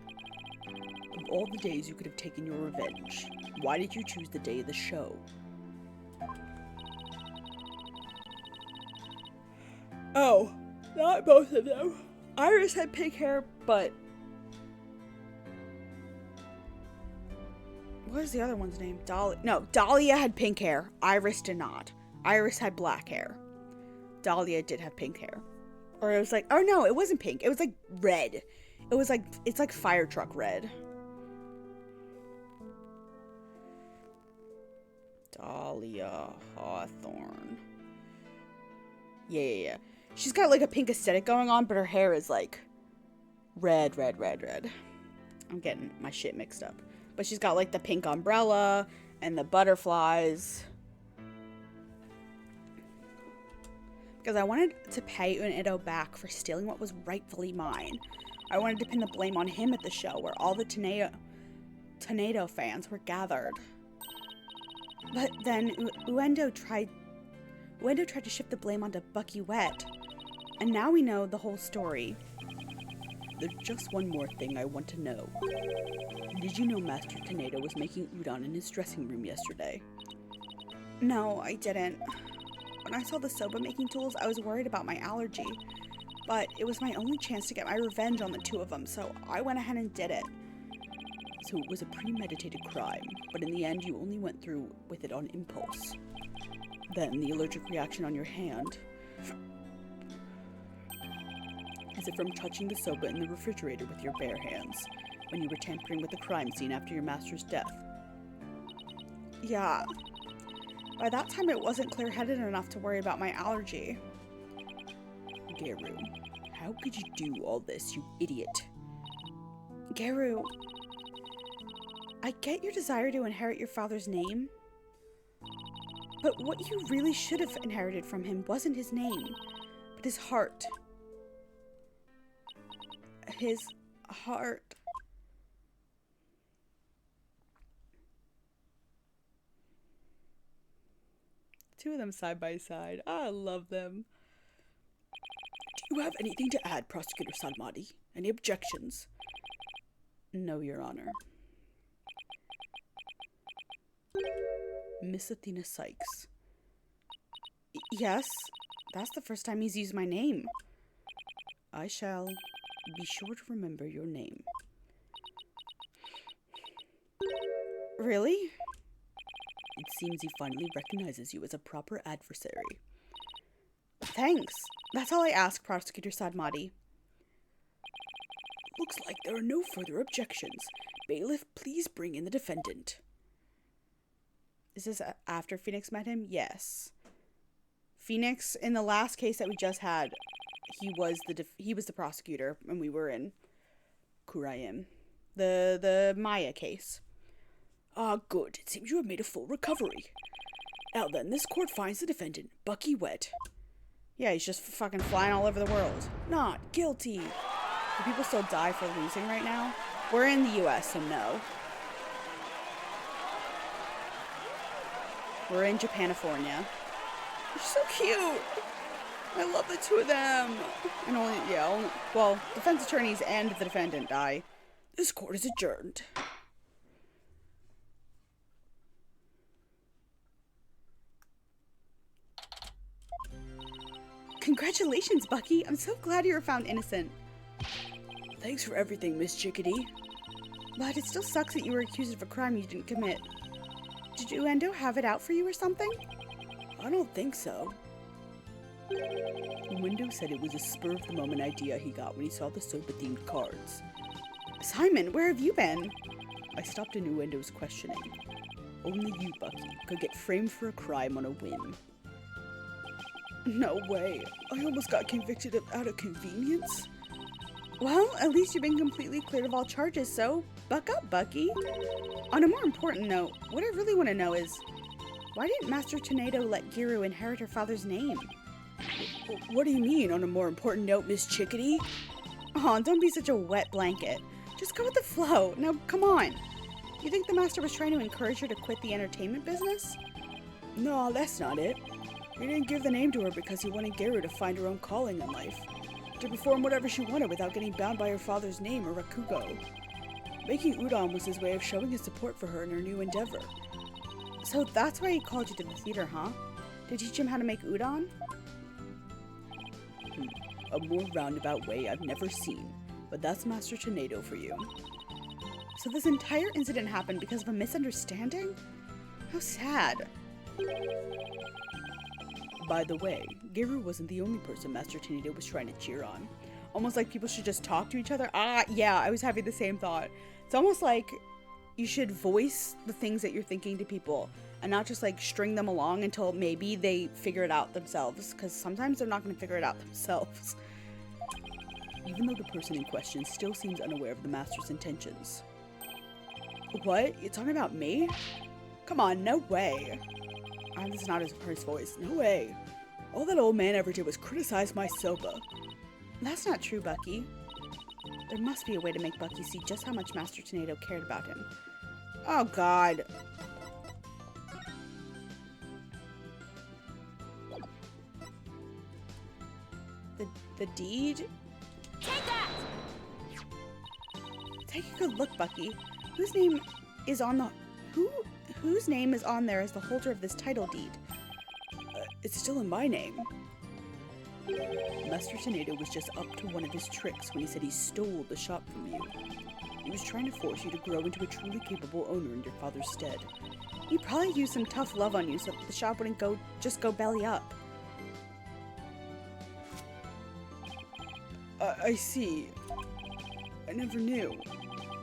Of all the days you could have taken your revenge, why did you choose the day of the show? Oh, not both of them. Iris had pink hair, but... What is the other one's name? No, Dahlia had pink hair. Iris did not. Iris had black hair. Dahlia did have pink hair. Or it was like... Oh, no, it wasn't pink. It was like red. It was like... It's like fire truck red. Dahlia Hawthorne. Yeah. She's got like a pink aesthetic going on, but her hair is like red. I'm getting my shit mixed up. But she's got like the pink umbrella and the butterflies. Because I wanted to pay Unedo back for stealing what was rightfully mine. I wanted to pin the blame on him at the show where all the Tornado fans were gathered. But then Uendo tried to shift the blame onto Bucky Wet. And now we know the whole story. There's just one more thing I want to know. Did you know Master Tornado was making udon in his dressing room yesterday? No, I didn't. When I saw the soba making tools, I was worried about my allergy. But it was my only chance to get my revenge on the two of them, so I went ahead and did it. So it was a premeditated crime, but in the end you only went through with it on impulse. Then the allergic reaction on your hand. Is it from touching the soba in the refrigerator with your bare hands, when you were tampering with the crime scene after your master's death? Yeah. By that time it wasn't clear-headed enough to worry about my allergy. Geru, how could you do all this, you idiot? Geru, I get your desire to inherit your father's name, but what you really should have inherited from him wasn't his name, but his heart. His heart. Two of them side by side. I love them. Do you have anything to add, Prosecutor Salmadi? Any objections? No, Your Honor. Miss Athena Sykes. Yes, that's the first time he's used my name. I shall be sure to remember your name. Really? It seems he finally recognizes you as a proper adversary. Thanks. That's all I ask, Prosecutor Sadmati. Looks like there are no further objections. Bailiff, please bring in the defendant. Is this after Phoenix met him? Yes. Phoenix, in the last case that we just had, he was the prosecutor, and we were in Kurayim. The Maya case. Ah, good. It seems you have made a full recovery. Now then, this court finds the defendant, Bucky Wet. Yeah, he's just fucking flying all over the world. Not guilty. Do people still die for losing right now? We're in the US, so no. We're in Japanifornia. They're so cute. I love the two of them. And well, defense attorneys and the defendant die. This court is adjourned. Congratulations, Bucky. I'm so glad you were found innocent. Thanks for everything, Miss Chickadee. But it still sucks that you were accused of a crime you didn't commit. Did Uendo have it out for you or something? I don't think so. Uendo said it was a spur-of-the-moment idea he got when he saw the soba-themed cards. Simon, where have you been? I stopped in Uendo's questioning. Only you, Bucky, could get framed for a crime on a whim. No way. I almost got convicted out of convenience. Well, at least you've been completely cleared of all charges, so buck up, Bucky. On a more important note, what I really want to know is, why didn't Master Tornado let Giru inherit her father's name? What do you mean, on a more important note, Miss Chickadee? Oh, don't be such a wet blanket. Just go with the flow. Now, come on. You think the master was trying to encourage her to quit the entertainment business? No, that's not it. He didn't give the name to her because he wanted Geru to find her own calling in life. To perform whatever she wanted without getting bound by her father's name or Rakugo. Making udon was his way of showing his support for her in her new endeavor. So that's why he called you to the theater, huh? To teach him how to make udon? A more roundabout way I've never seen, but that's Master Tornado for you. So this entire incident happened because of a misunderstanding? How sad. By the way, Geru wasn't the only person Master Tornado was trying to cheer on. Almost like people should just talk to each other. Yeah, I was having the same thought. It's almost like you should voice the things that you're thinking to people and not just like string them along until maybe they figure it out themselves, because sometimes they're not going to figure it out themselves. Even though the person in question still seems unaware of the master's intentions. What? You're talking about me? Come on, no way. This is not his voice. No way. All that old man ever did was criticize my soba. That's not true, Bucky. There must be a way to make Bucky see just how much Master Tornado cared about him. Oh, God. The deed? Take that! Take a good look, Bucky. Whose name is on the... Whose name is on there as the holder of this title deed? It's still in my name. Master Tornado was just up to one of his tricks when he said he stole the shop from you. He was trying to force you to grow into a truly capable owner in your father's stead. He probably used some tough love on you so that the shop wouldn't just go belly up. I see. I never knew.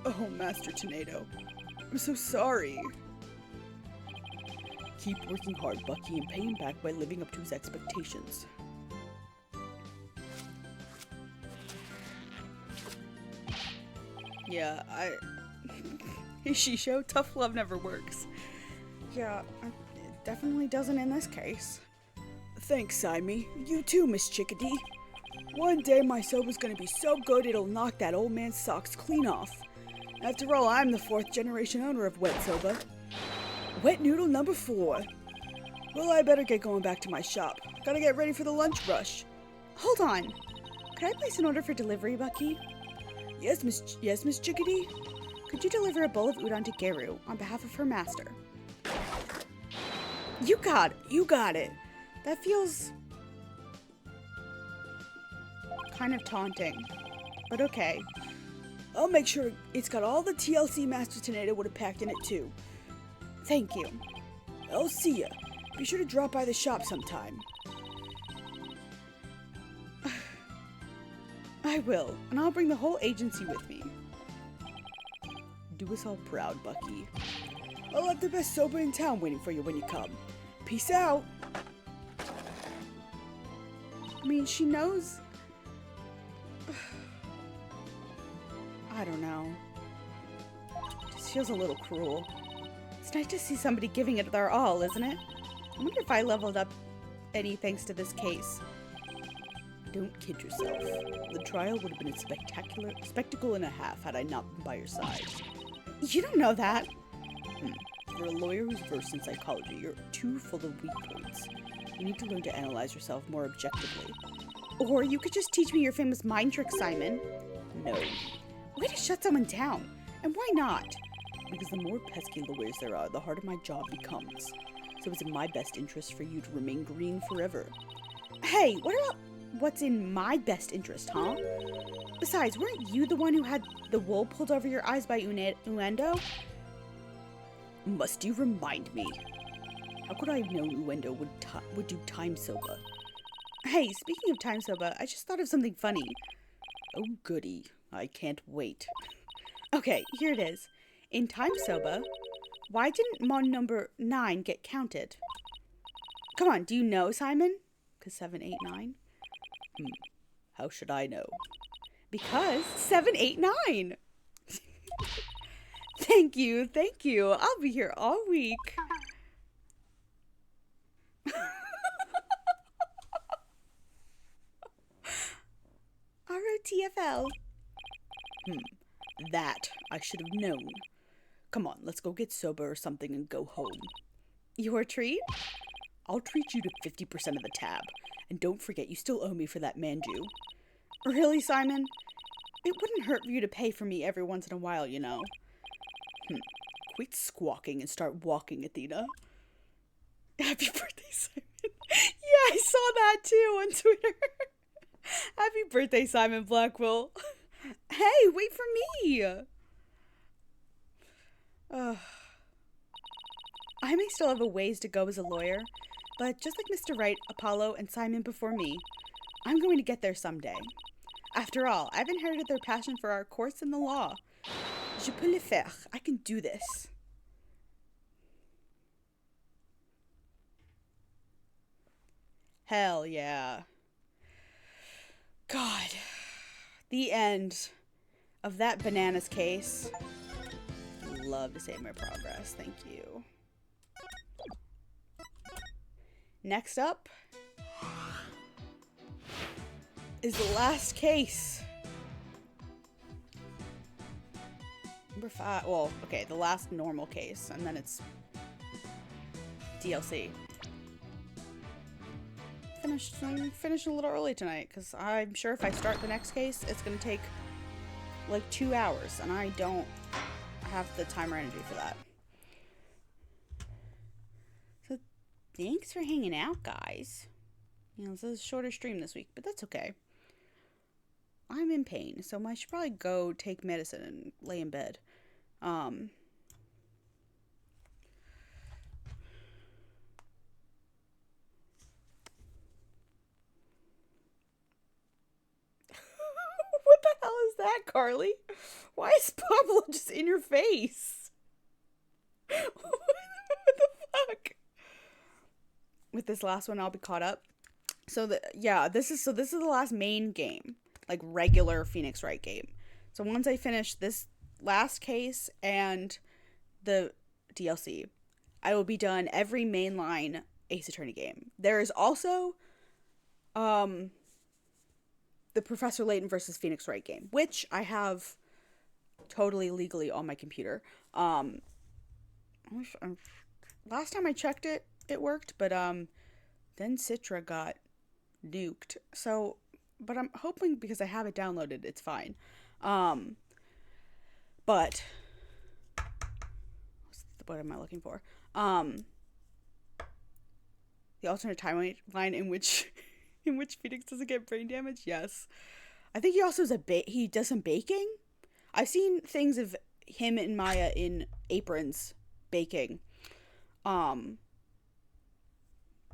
Oh, Master Tornado. I'm so sorry. Keep working hard, Bucky, and pay him back by living up to his expectations. Yeah, Shisho, tough love never works. Yeah, it definitely doesn't in this case. Thanks, Saimi. You too, Miss Chickadee. One day my soba's gonna be so good it'll knock that old man's socks clean off. After all, I'm the 4th generation owner of Wet Soba. Wet noodle number 4. Well, I better get going back to my shop. Gotta get ready for the lunch rush. Hold on. Could I place an order for delivery, Bucky? Yes, Miss Chickadee? Could you deliver a bowl of udon to Geru on behalf of her master? You got it. That feels kind of taunting, but okay. I'll make sure it's got all the TLC Master Tornado would have packed in it too. Thank you. I'll see ya. Be sure to drop by the shop sometime. I will, and I'll bring the whole agency with me. Do us all proud, Bucky. I'll have the best soba in town waiting for you when you come. Peace out! I mean, she knows... I don't know. Just feels a little cruel. It's nice to see somebody giving it their all, isn't it? I wonder if I leveled up any thanks to this case. Don't kid yourself. The trial would have been a spectacle and a half had I not been by your side. You don't know that. For a lawyer who's versed in psychology, you're too full of weak points. You need to learn to analyze yourself more objectively. Or you could just teach me your famous mind trick, Simon. No. Way to shut someone down. And why not? Because the more pesky lawyers there are, the harder my job becomes. So it's in my best interest for you to remain green forever. Hey, what about what's in my best interest, huh? Besides, weren't you the one who had the wool pulled over your eyes by Uendo? Must you remind me? How could I have known Uendo would do time soba? Hey, speaking of time soba, I just thought of something funny. Oh goody, I can't wait. Okay, here it is. In time soba, why didn't mon number 9 get counted? Come on, do you know, Simon? 'Cause 7, 8, 9? How should I know? Because 7, 8, 9! Thank you. I'll be here all week. TFL. That I should have known. Come on, let's go get soba or something and go home. Your treat? I'll treat you to 50% of the tab. And don't forget, you still owe me for that manju. Really, Simon? It wouldn't hurt for you to pay for me every once in a while, you know. Quit squawking and start walking, Athena. Happy birthday, Simon. Yeah, I saw that too on Twitter. Happy birthday, Simon Blackquill. Hey, wait for me. I may still have a ways to go as a lawyer, but just like Mr. Wright, Apollo, and Simon before me, I'm going to get there someday. After all, I've inherited their passion for our courts and the law. Je peux le faire. I can do this. Hell yeah. God. The end of that bananas case. Love to save my progress. Thank you. Next up is the last case. Number 5. Well, okay, the last normal case, and then it's DLC. I'm finishing a little early tonight because I'm sure if I start the next case, it's gonna take like 2 hours, and I don't have the time or energy for that. So thanks for hanging out, guys. You know, this is a shorter stream this week, but that's okay. I'm in pain, so I should probably go take medicine and lay in bed. What the hell is that, Carly? Why is Pablo just in your face? What the fuck? With this last one, I'll be caught up. So this is the last main game, like regular Phoenix Wright game. So once I finish this last case and the DLC, I will be done every mainline Ace Attorney game. There is also the Professor Layton versus Phoenix Wright game, which I have totally legally on my computer. Last time I checked it worked, but then Citra got nuked. So, but I'm hoping because I have it downloaded, it's fine. But what am I looking for? The alternate timeline in which Phoenix doesn't get brain damage. Yes, I think he also is he does some baking. I've seen things of him and Maya in aprons baking,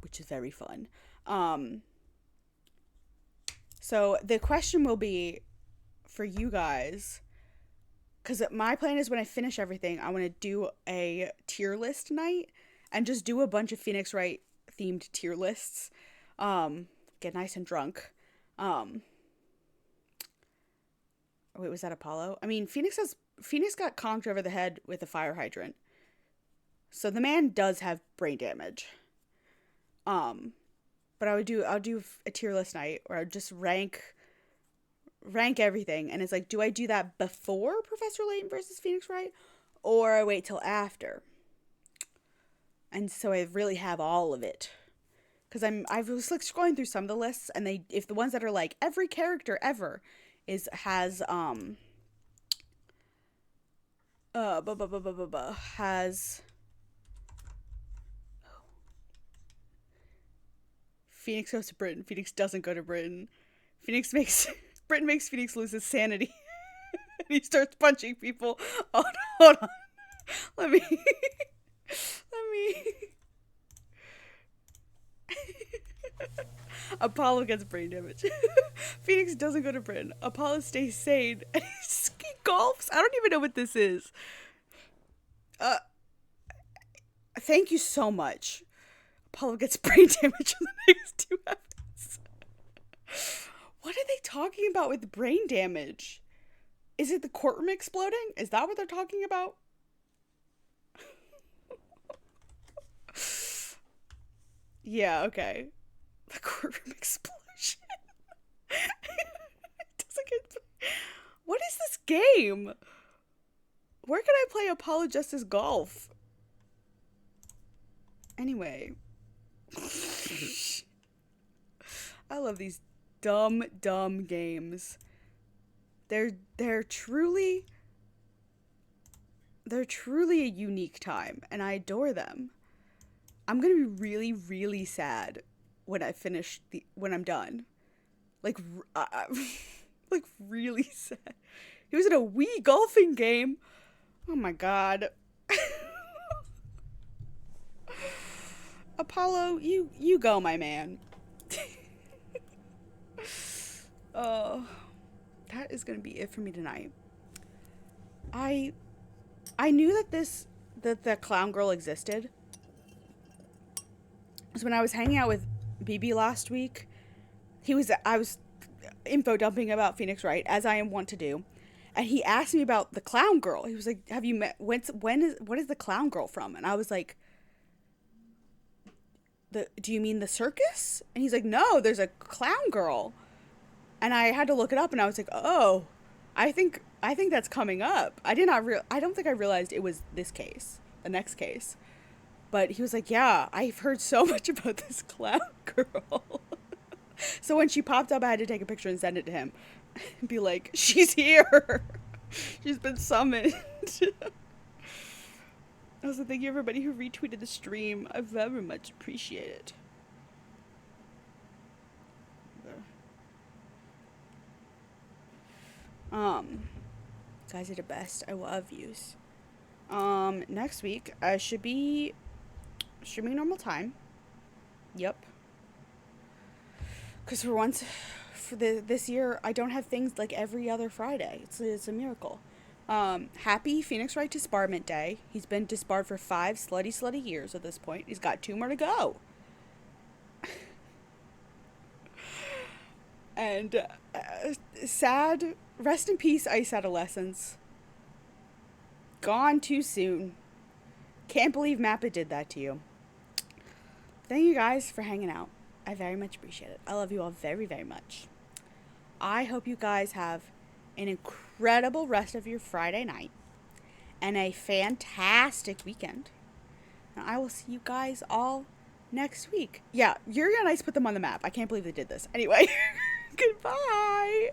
which is very fun. So the question will be for you guys, because my plan is when I finish everything, I want to do a tier list night and just do a bunch of Phoenix Wright themed tier lists. Get nice and drunk. Wait, was that Apollo? I mean, Phoenix got conked over the head with a fire hydrant. So the man does have brain damage. But I'll do a tier list night where I just rank everything, and it's like, do I do that before Professor Layton versus Phoenix Wright, or I wait till after? And so I really have all of it. Because I was like scrolling through some of the lists, and if the ones that are like every character ever has Phoenix goes to Britain, Phoenix doesn't go to Britain, Britain makes Phoenix lose his sanity, and he starts punching people. Oh, hold on, let me. Apollo gets brain damage. Phoenix doesn't go to Britain. Apollo stays sane. And he golfs. I don't even know what this is. Thank you so much. Apollo gets brain damage in the next 2 episodes. What are they talking about with brain damage? Is it the courtroom exploding? Is that what they're talking about? Yeah, okay. The courtroom explosion. It doesn't What is this game? Where can I play Apollo Justice Golf? Anyway. I love these dumb games. They're truly a unique time, and I adore them. I'm gonna be really, really sad when when I'm done. Like really sad. He was in a Wii golfing game. Oh my god. Apollo, you go, my man. Oh, that is gonna be it for me tonight. I knew that the clown girl existed. So when I was hanging out with BB last week, I was info dumping about Phoenix Wright, as I am wont to do, and he asked me about the clown girl. He was like, "Have you met? What is the clown girl from?" And I was like, "Do you mean the circus?" And he's like, "No, there's a clown girl." And I had to look it up, and I was like, "Oh, I think that's coming up." I don't think I realized it was this case, the next case. But he was like, "Yeah, I've heard so much about this clown girl." So when she popped up, I had to take a picture and send it to him. And be like, "She's here. She's been summoned." Also, thank you everybody who retweeted the stream. I very much appreciate it. Guys are the best. I love yous. Next week I should be streaming normal time. Yep. Because for once, this year, I don't have things like every other Friday. It's a miracle. Happy Phoenix Wright Disbarment Day. He's been disbarred for 5 slutty years at this point. He's got 2 more to go. And sad. Rest in peace, Ice Adolescence. Gone too soon. Can't believe Mappa did that to you. Thank you guys for hanging out. I very much appreciate it. I love you all very, very much. I hope you guys have an incredible rest of your Friday night and a fantastic weekend. And I will see you guys all next week. Yeah, Yuri and Ice put them on the map. I can't believe they did this. Anyway, goodbye.